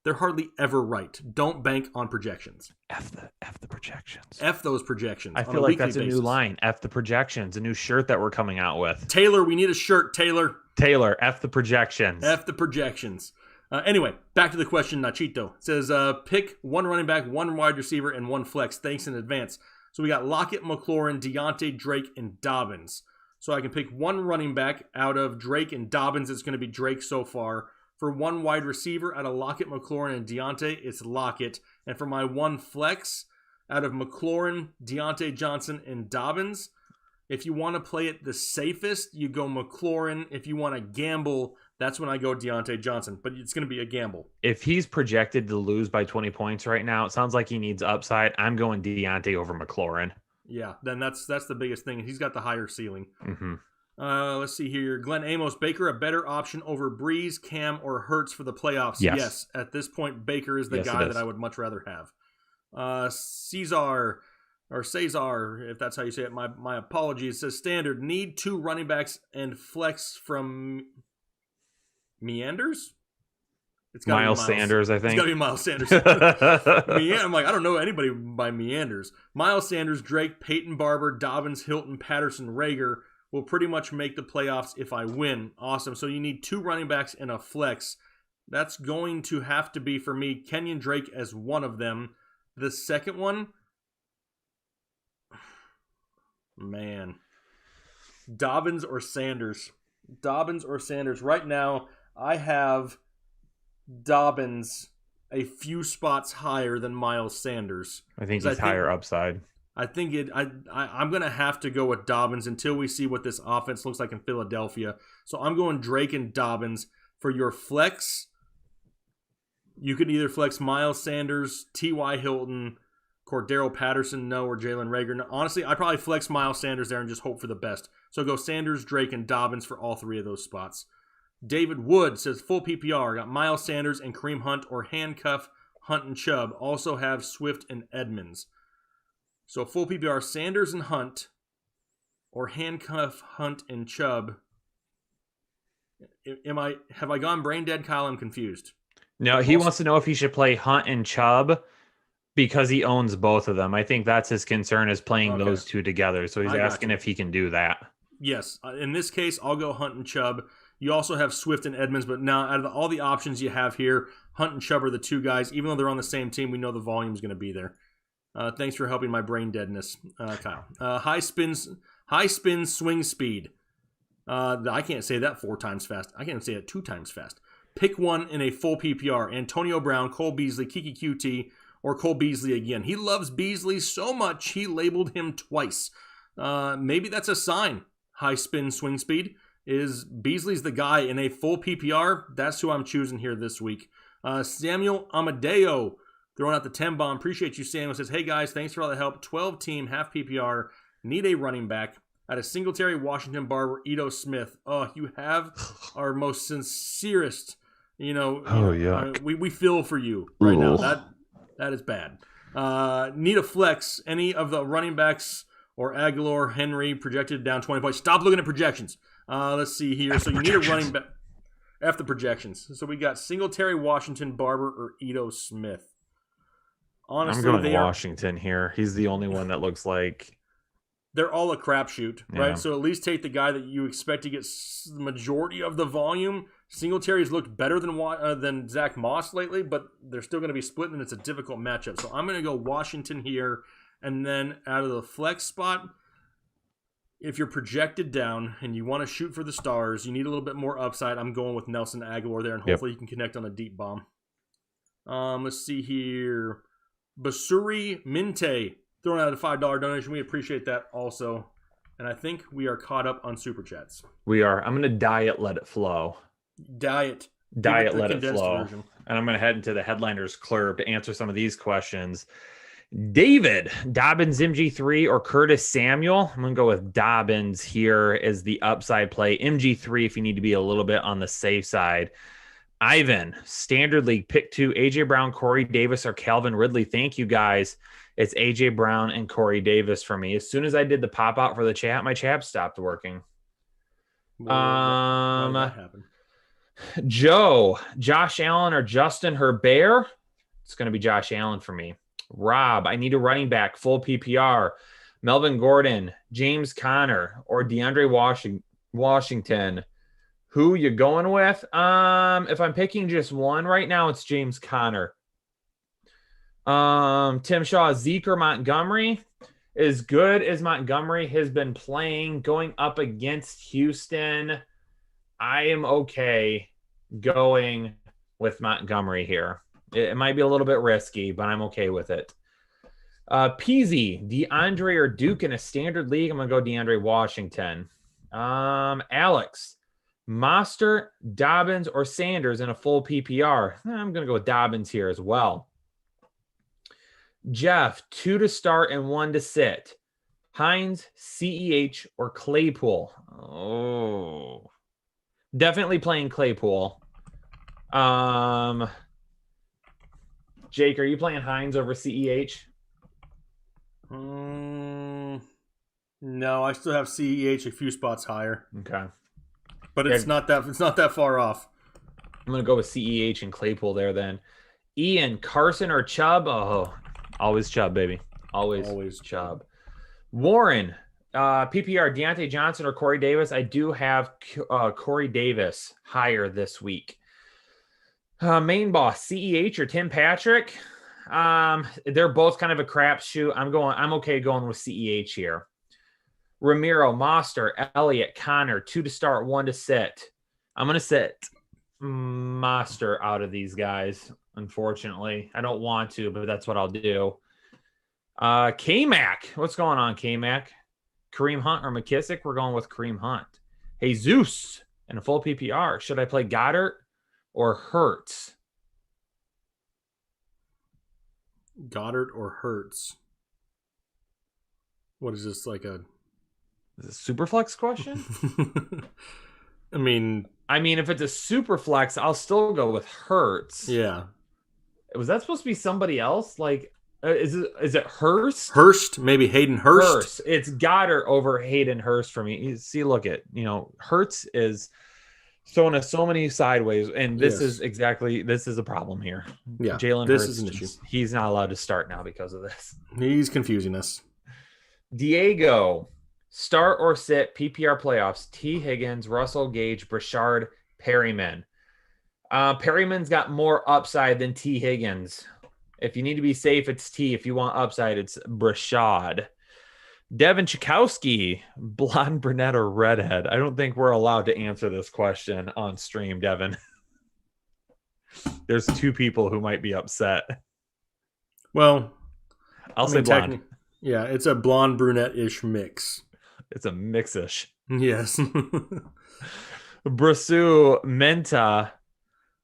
They're hardly ever right. Don't bank on projections. F the projections. F those projections. I feel like that's a new line. F the projections. A new shirt that we're coming out with. Taylor, we need a shirt, Taylor. F the projections. F the projections. Anyway, back to the question, Nachito. It says, pick 1 running back, 1 wide receiver, and 1 flex. Thanks in advance. So we got Lockett, McLaurin, Deontay, Drake, and Dobbins. So I can pick 1 running back out of Drake and Dobbins. It's going to be Drake so far. For 1 wide receiver out of Lockett, McLaurin, and Deontay, it's Lockett. And for my 1 flex out of McLaurin, Deontay Johnson, and Dobbins, if you want to play it the safest, you go McLaurin. If you want to gamble, that's when I go Deontay Johnson. But it's going to be a gamble. If he's projected to lose by 20 points right now, it sounds like he needs upside. I'm going Deontay over McLaurin. Yeah, then that's the biggest thing. He's got the higher ceiling. Mm-hmm. Let's see here. Glenn Amos, Baker, a better option over Breeze, Cam, or Hurts for the playoffs? Yes. At this point, Baker is the guy that I would much rather have. Cesar, if that's how you say it, my apologies. It says standard, need 2 running backs and flex from Meanders? It's Miles Sanders, I think. It's got to be Miles Sanders. I'm like, I don't know anybody by Meanders. Miles Sanders, Drake, Peyton Barber, Dobbins, Hilton, Patterson, Rager will pretty much make the playoffs if I win. Awesome. So you need 2 running backs and a flex. That's going to have to be, for me, Kenyon Drake as one of them. The second one, man, Dobbins or Sanders. Right now, I have Dobbins a few spots higher than Miles Sanders. I think he's higher upside. I think I'm going to have to go with Dobbins until we see what this offense looks like in Philadelphia. So I'm going Drake and Dobbins. For your flex, you could either flex Miles Sanders, T.Y. Hilton, Cordero Patterson, no, or Jalen Reagor. No, honestly, I'd probably flex Miles Sanders there and just hope for the best. So go Sanders, Drake, and Dobbins for all three of those spots. David Wood says full PPR. Got Miles Sanders and Kareem Hunt, or handcuff Hunt and Chubb. Also have Swift and Edmonds. So full PPR, Sanders and Hunt, or handcuff Hunt and Chubb. Have I gone brain dead, Kyle? I'm confused. No, he wants to know if he should play Hunt and Chubb because he owns both of them. I think that's his concern, is playing those two together. So he's asking if he can do that. Yes. In this case, I'll go Hunt and Chubb. You also have Swift and Edmonds, but now out of all the options you have here, Hunt and Chubb are the two guys. Even though they're on the same team, we know the volume is going to be there. Thanks for helping my brain deadness, Kyle. High spin swing speed. I can't say that 4 times fast. I can't say it 2 times fast. Pick one in a full PPR. Antonio Brown, Cole Beasley, Kiki QT, or Cole Beasley again. He loves Beasley so much he labeled him twice. Maybe that's a sign. High spin swing speed is Beasley's the guy in a full PPR. That's who I'm choosing here this week. Samuel Amadeo throwing out the 10 bomb. Appreciate you, Samuel. Says, hey guys, thanks for all the help. 12 team, half PPR. Need a running back. At a Singletary, Washington, Barber, Ito Smith. Oh, you have our most sincerest, we feel for you right now. That is bad. Need a flex. Any of the running backs or Aguilar, Henry projected down 20 points. Stop looking at projections. Let's see here. So you need a running back. F the projections. So we got Singletary, Washington, Barber, or Ito Smith. Honestly, I'm going Washington here. He's the only one that looks like they're all a crapshoot, right? So at least take the guy that you expect to get the majority of the volume. Singletary's looked better than Zach Moss lately, but they're still going to be split, and it's a difficult matchup. So I'm going to go Washington here, and then out of the flex spot, if you're projected down and you want to shoot for the stars, you need a little bit more upside. I'm going with Nelson Aguilar there, and hopefully he can connect on a deep bomb. Let's see here. Basuri Minte throwing out a $5 donation. We appreciate that also. And I think we are caught up on Super Chats. We are. I'm going to let it flow. Diet, let it flow. Version. And I'm going to head into the Headliners Club to answer some of these questions. David, Dobbins MG3 or Curtis Samuel? I'm going to go with Dobbins here as the upside play. MG3 if you need to be a little bit on the safe side. Ivan, Standard League, pick 2, A.J. Brown, Corey Davis, or Calvin Ridley. Thank you, guys. It's A.J. Brown and Corey Davis for me. As soon as I did the pop-out for the chat, my chat stopped working. Why did that happen? Joe, Josh Allen, or Justin Herbert? It's going to be Josh Allen for me. Rob, I need a running back, full PPR. Melvin Gordon, James Conner, or DeAndre Washington. Who you going with? If I'm picking just one right now, it's James Conner. Tim Shaw, Zeke or Montgomery? As good as Montgomery has been playing going up against Houston, I am okay going with Montgomery here. It might be a little bit risky, but I'm okay with it. Peasy, DeAndre or Duke in a standard league? I'm going to go DeAndre Washington. Alex, Mostert, Dobbins, or Sanders in a full PPR? I'm going to go with Dobbins here as well. Jeff, 2 to start and 1 to sit. Hines, CEH, or Claypool? Oh, definitely playing Claypool. Jake, are you playing Hines over CEH? No, I still have CEH a few spots higher. Okay. But it's not that far off. I'm going to go with CEH and Claypool there then. Ian, Carson or Chubb? Oh, always Chubb, baby. Always Chubb. Warren, PPR, Deontay Johnson or Corey Davis? I do have Corey Davis higher this week. Main boss, CEH or Tim Patrick? They're both kind of a crapshoot. I'm okay going with CEH here. Ramiro, Mostert, Elliott, Connor, 2 to start, 1 to sit. I'm going to sit Mostert out of these guys, unfortunately. I don't want to, but that's what I'll do. K-Mac. What's going on, K-Mac? Kareem Hunt or McKissick? We're going with Kareem Hunt. Hey, Zeus, in a full PPR, should I play Goddard or Hurts? Goddard or Hurts? What is this, like a... Is it a super flex question? I mean, if it's a super flex, I'll still go with Hurts. Yeah. Was that supposed to be somebody else? Like, is it Hurst? Hurst, maybe Hayden Hurst. It's Goddard over Hayden Hurst for me. You see, look at, Hurts is throwing us so many sideways, and this is a problem here. Yeah, Jalen Hurts is an issue. He's not allowed to start now because of this. He's confusing us. Diego, start or sit PPR playoffs. T. Higgins, Russell Gage, Brashard, Perryman. Perryman's got more upside than T. Higgins. If you need to be safe, it's T. If you want upside, it's Brashad. Devin Chakowski, blonde, brunette, or redhead? I don't think we're allowed to answer this question on stream, Devin. There's two people who might be upset. Well, I'll say blonde. Yeah, it's a blonde, brunette-ish mix. It's a mixish. Yes. Brasu, Menta,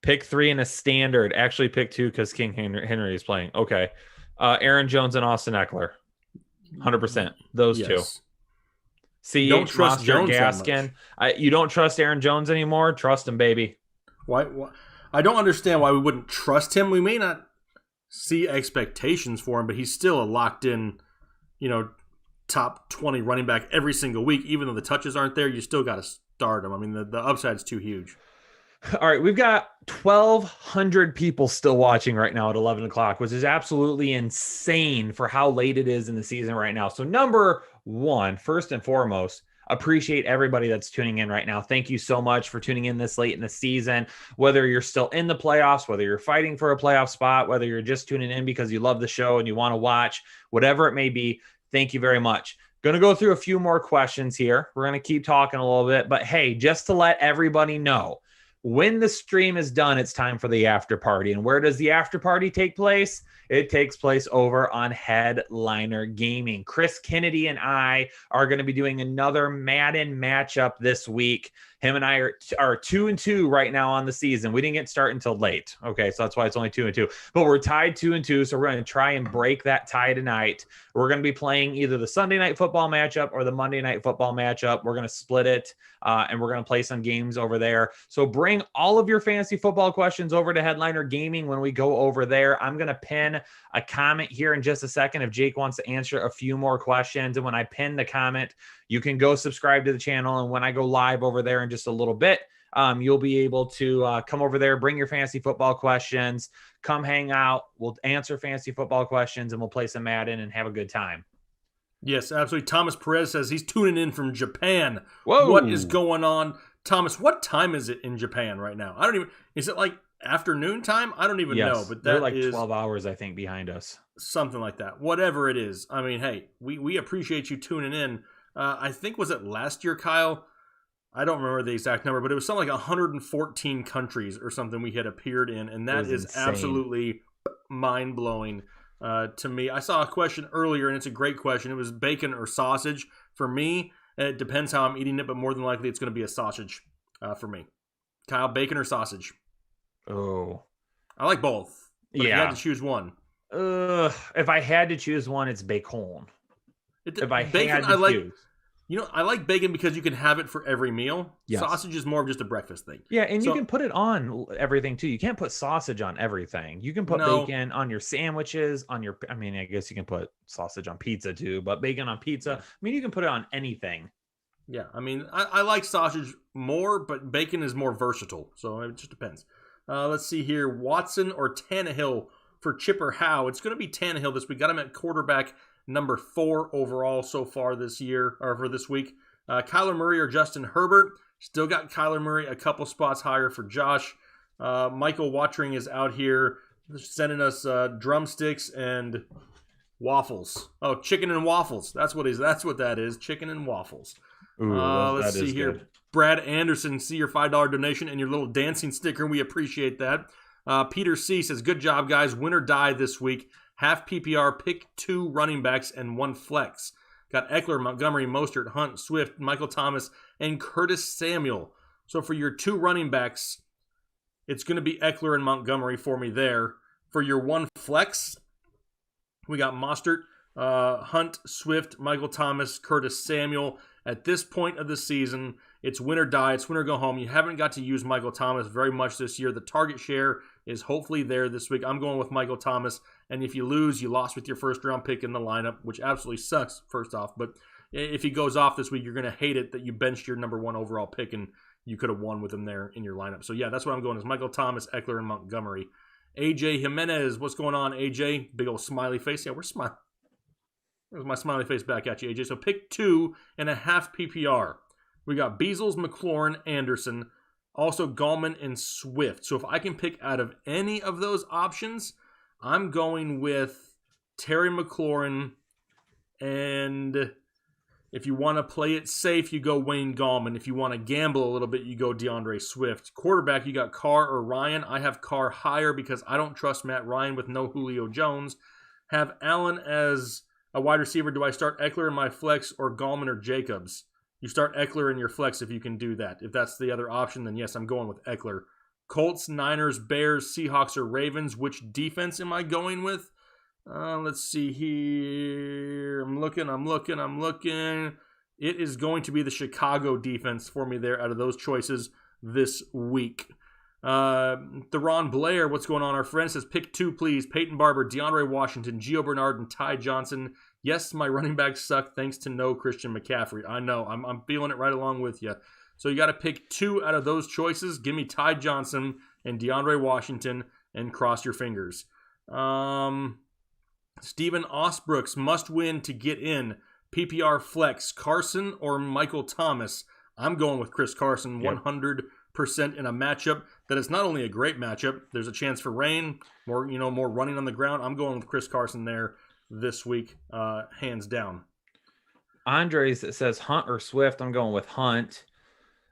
pick 3 in a standard. Actually, pick 2 because King Henry is playing. Okay. Aaron Jones and Austin Eckler. 100%. Those two. See, don't trust Jones Gaskin. You don't trust Aaron Jones anymore? Trust him, baby. Why? I don't understand why we wouldn't trust him. We may not see expectations for him, but he's still a locked-in, top 20 running back every single week. Even though the touches aren't there, you still got to start him. I mean, the upside's too huge. All right, we've got 1,200 people still watching right now at 11 o'clock, which is absolutely insane for how late it is in the season right now. So number one, first and foremost, appreciate everybody that's tuning in right now. Thank you so much for tuning in this late in the season, whether you're still in the playoffs, whether you're fighting for a playoff spot, whether you're just tuning in because you love the show and you want to watch, whatever it may be. Thank you very much. Going to go through a few more questions here. We're going to keep talking a little bit, but hey, just to let everybody know, when the stream is done, it's time for the after party. And where does the after party take place? It takes place over on Headliner Gaming. Chris Kennedy and I are going to be doing another Madden matchup this week. Him and I are 2-2 right now on the season. We didn't get started until late. Okay, so that's why it's only 2-2. But we're tied 2-2, so we're going to try and break that tie tonight. We're going to be playing either the Sunday Night Football matchup or the Monday Night Football matchup. We're going to split it, and we're going to play some games over there. So bring all of your fantasy football questions over to Headliner Gaming when we go over there. I'm going to pin a comment here in just a second if Jake wants to answer a few more questions. And when I pin the comment, you can go subscribe to the channel. And when I go live over there in just a little bit, you'll be able to come over there, bring your fantasy football questions, come hang out. We'll answer fantasy football questions and we'll play some Madden and have a good time. Yes, absolutely. Thomas Perez says he's tuning in from Japan. Whoa. What is going on? Thomas, what time is it in Japan right now? Is it like afternoon time? I don't even know. But they're like 12 hours, I think, behind us. Something like that. Whatever it is. I mean, hey, we appreciate you tuning in. I think, was it last year, Kyle? I don't remember the exact number, but it was something like 114 countries or something we had appeared in, and that is insane. Absolutely mind-blowing to me. I saw a question earlier, and it's a great question. It was bacon or sausage. For me, it depends how I'm eating it, but more than likely it's going to be a sausage for me. Kyle, bacon or sausage? Oh. I like both. But if you had to choose one. If I had to choose one, it's bacon. If I had to choose. I like bacon because you can have it for every meal. Yes. Sausage is more of just a breakfast thing. Yeah, and you can put it on everything too. You can't put sausage on everything. You can put bacon on your sandwiches, I guess you can put sausage on pizza too, but bacon on pizza, you can put it on anything. Yeah, I like sausage more, but bacon is more versatile, so it just depends. Let's see here. Watson or Tannehill for Chipper Howe. It's going to be Tannehill this week. Got him at quarterback number 4 overall so far this year, or for this week. Kyler Murray or Justin Herbert. Still got Kyler Murray a couple spots higher for Josh. Michael Watring is out here sending us drumsticks and waffles. Oh, chicken and waffles. That's what that is. Chicken and waffles. Ooh, let's see here. Good. Brad Anderson, see your $5 donation and your little dancing sticker. We appreciate that. Peter C says, good job, guys. Win or die this week. Half PPR, pick 2 running backs and 1 flex. Got Eckler, Montgomery, Mostert, Hunt, Swift, Michael Thomas, and Curtis Samuel. So for your 2 running backs, it's going to be Eckler and Montgomery for me there. For your 1 flex, we got Mostert, Hunt, Swift, Michael Thomas, Curtis Samuel. At this point of the season, it's win or die. It's win or go home. You haven't got to use Michael Thomas very much this year. The target share is hopefully there this week. I'm going with Michael Thomas. And if you lose, you lost with your first-round pick in the lineup, which absolutely sucks, first off. But if he goes off this week, you're going to hate it that you benched your number 1 overall pick and you could have won with him there in your lineup. So, yeah, that's what I'm going is Michael Thomas, Eckler, and Montgomery. AJ Jimenez, what's going on, AJ? Big old smiley face. Yeah, we're smiling. There's my smiley face back at you, AJ. So pick 2.5 PPR. We got Beasles, McLaurin, Anderson, also Gallman and Swift. So if I can pick out of any of those options, I'm going with Terry McLaurin. And if you want to play it safe, you go Wayne Gallman. If you want to gamble a little bit, you go DeAndre Swift. Quarterback, you got Carr or Ryan. I have Carr higher because I don't trust Matt Ryan with no Julio Jones. Have Allen as a wide receiver. Do I start Eckler in my flex or Gallman or Jacobs? You start Eckler in your flex if you can do that. If that's the other option, then yes, I'm going with Eckler. Colts, Niners, Bears, Seahawks, or Ravens. Which defense am I going with? Let's see here. I'm looking. It is going to be the Chicago defense for me there out of those choices this week. Theron Blair, what's going on? Our friend says, pick 2, please. Peyton Barber, DeAndre Washington, Gio Bernard, and Ty Johnson. Yes, my running backs suck thanks to no Christian McCaffrey. I know. I'm feeling it right along with you. So you got to pick 2 out of those choices. Give me Ty Johnson and DeAndre Washington and cross your fingers. Stephen Osbrooks, must win to get in. PPR flex, Carson or Michael Thomas? I'm going with Chris Carson, 100% in a matchup that is not only a great matchup, there's a chance for rain, more running on the ground. I'm going with Chris Carson there this week, hands down. Andres says Hunt or Swift. I'm going with Hunt.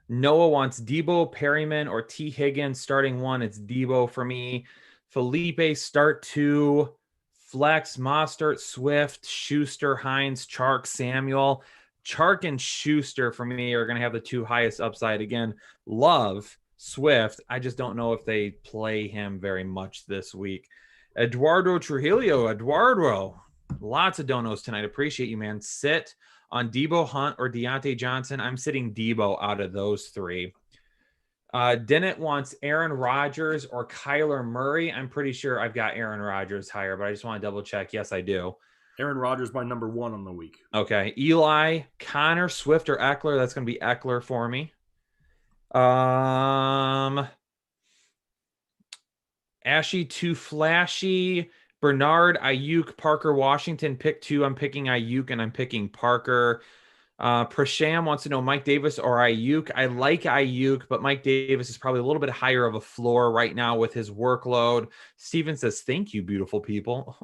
Noah wants Debo, Perryman, or T. Higgins. Starting 1, it's Debo for me. Felipe, start 2. Flex, Mostert, Swift, Schuster, Hines, Chark, Samuel. Chark and Schuster for me are going to have the 2 highest upside. Again, love Swift. I just don't know if they play him very much this week. Eduardo Trujillo. Eduardo, lots of donos tonight. Appreciate you, man. Sit on Debo, Hunt, or Deontay Johnson. I'm sitting Debo out of those 3. Dennett wants Aaron Rodgers or Kyler Murray. I'm pretty sure I've got Aaron Rodgers higher, but I just want to double check. Yes, I do. Aaron Rodgers my number 1 on the week. Okay. Eli, Connor, Swift, or Eckler. That's going to be Eckler for me. Ashy too flashy. Bernard, Ayuk, Parker, Washington. Pick 2. I'm picking Ayuk and I'm picking Parker. Prasham wants to know Mike Davis or Ayuk. I like Ayuk, but Mike Davis is probably a little bit higher of a floor right now with his workload. Steven says, thank you, beautiful people.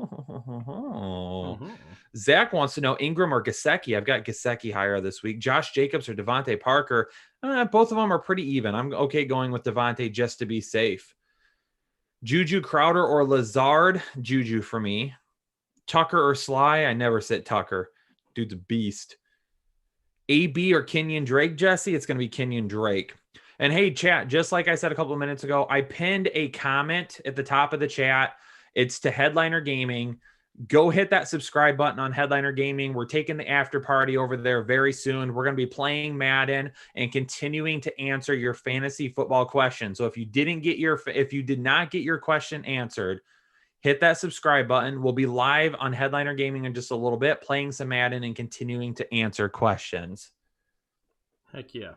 Zach wants to know Ingram or Gesicki. I've got Gesicki higher this week. Josh Jacobs or Devontae Parker. Both of them are pretty even. I'm okay going with Devontae just to be safe. Juju Crowder or Lazard. Juju for me. Tucker or Sly. I never sit Tucker. Dude's a beast. AB or Kenyon Drake, Jesse? It's going to be Kenyon Drake. And hey, chat, just like I said a couple of minutes ago, I pinned a comment at the top of the chat. It's to Headliner Gaming. Go hit that subscribe button on Headliner Gaming. We're taking the after party over there very soon. We're going to be playing Madden and continuing to answer your fantasy football questions. So if you did not get your question answered, hit that subscribe button. We'll be live on Headliner Gaming in just a little bit, playing some Madden and continuing to answer questions. Heck yeah.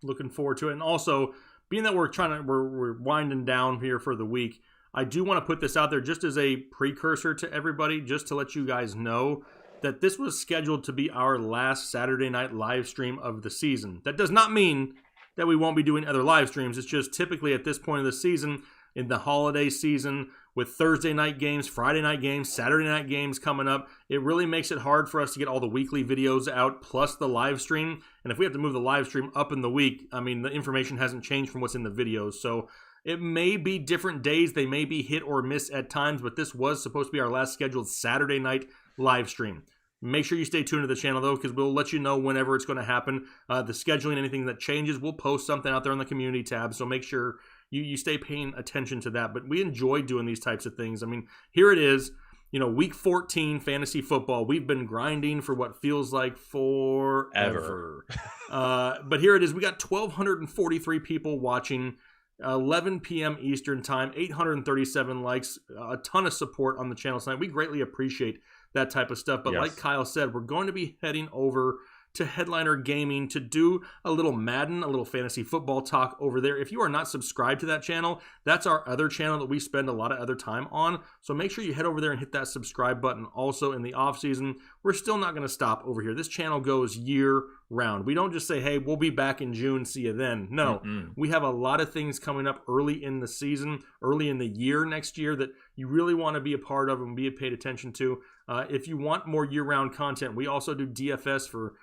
Looking forward to it. And also, being that we're winding down here for the week, I do want to put this out there just as a precursor to everybody, just to let you guys know that this was scheduled to be our last Saturday night live stream of the season. That does not mean that we won't be doing other live streams. It's just typically at this point of the season, in the holiday season, with Thursday night games, Friday night games, Saturday night games coming up, it really makes it hard for us to get all the weekly videos out plus the live stream. And if we have to move the live stream up in the week, I mean, the information hasn't changed from what's in the videos. So It may be different days. They may be hit or miss at times, but this was supposed to be our last scheduled Saturday night live stream. Make sure you stay tuned to the channel, though, because we'll let you know whenever it's going to happen. The scheduling, anything that changes, we'll post something out there on the community tab, so make sure you stay paying attention to that. But we enjoy doing these types of things. I mean, here it is, week 14 fantasy football. We've been grinding for what feels like forever. But here it is. We got 1,243 people watching, 11 p.m. Eastern time, 837 likes, a ton of support on the channel tonight. We greatly appreciate that type of stuff. But like Kyle said, we're going to be heading over to Headliner Gaming to do a little Madden, a little fantasy football talk over there. If you are not subscribed to that channel, that's our other channel that we spend a lot of other time on. So make sure you head over there and hit that subscribe button. Also in the off season, we're still not going to stop over here. This channel goes year round. We don't just say, hey, we'll be back in June, see you then. No, we have a lot of things coming up early in the season, early in the year next year that you really want to be a part of and be paid attention to. If you want more year-round content, we also do DFS for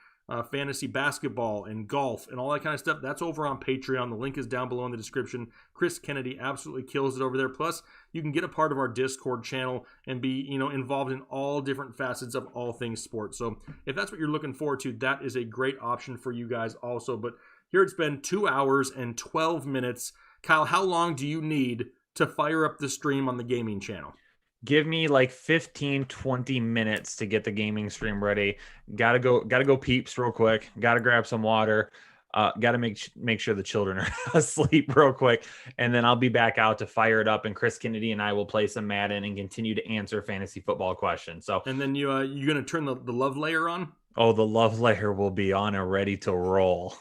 fantasy basketball and golf and all that kind of stuff. That's over on Patreon. The link is down below in the description. Chris Kennedy absolutely kills it over there. Plus, you can get a part of our Discord channel and be, involved in all different facets of all things sports. So if that's what you're looking forward to, that is a great option for you guys also. But here it's been 2 hours and 12 minutes. Kyle, how long do you need to fire up the stream on the gaming channel? Give me like 15, 20 minutes to get the gaming stream ready. Gotta go peeps real quick. Gotta grab some water. Gotta make sure the children are asleep real quick. And then I'll be back out to fire it up, and Chris Kennedy and I will play some Madden and continue to answer fantasy football questions. So, and then you're gonna turn the love layer on? Oh, the love layer will be on and ready to roll.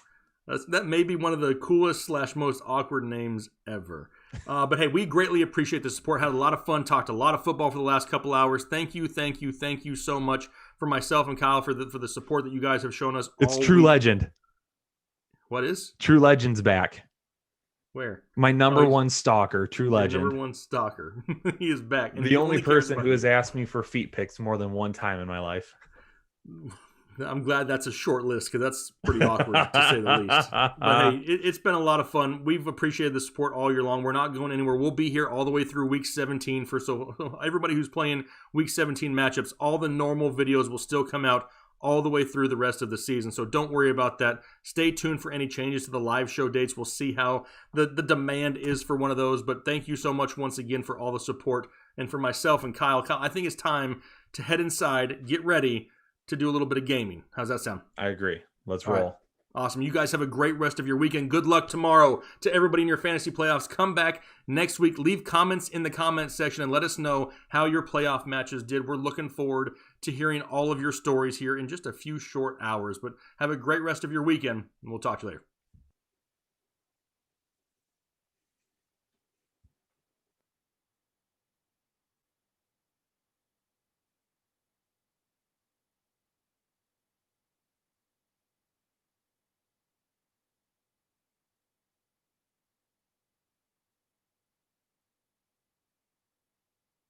That may be one of the coolest / most awkward names ever. But hey, we greatly appreciate the support. Had a lot of fun, talked a lot of football for the last couple hours. Thank you so much for myself and Kyle for the support that you guys have shown us. It's True Legend. What is? True Legend's back. Where? My number one stalker, True Legend. Number one stalker. He is back. And the only person who has asked me for feet pics more than one time in my life. I'm glad that's a short list because that's pretty awkward to say the least. But hey, it's been a lot of fun. We've appreciated the support all year long. We're not going anywhere. We'll be here all the way through week 17 so everybody who's playing week 17 matchups, all the normal videos will still come out all the way through the rest of the season. So don't worry about that. Stay tuned for any changes to the live show dates. We'll see how the demand is for one of those. But thank you so much once again for all the support. And for myself and Kyle, I think it's time to head inside, get ready to do a little bit of gaming. How's that sound? I agree. Let's roll. Right. Awesome. You guys have a great rest of your weekend. Good luck tomorrow to everybody in your fantasy playoffs. Come back next week. Leave comments in the comments section and let us know how your playoff matches did. We're looking forward to hearing all of your stories here in just a few short hours. But have a great rest of your weekend, and we'll talk to you later.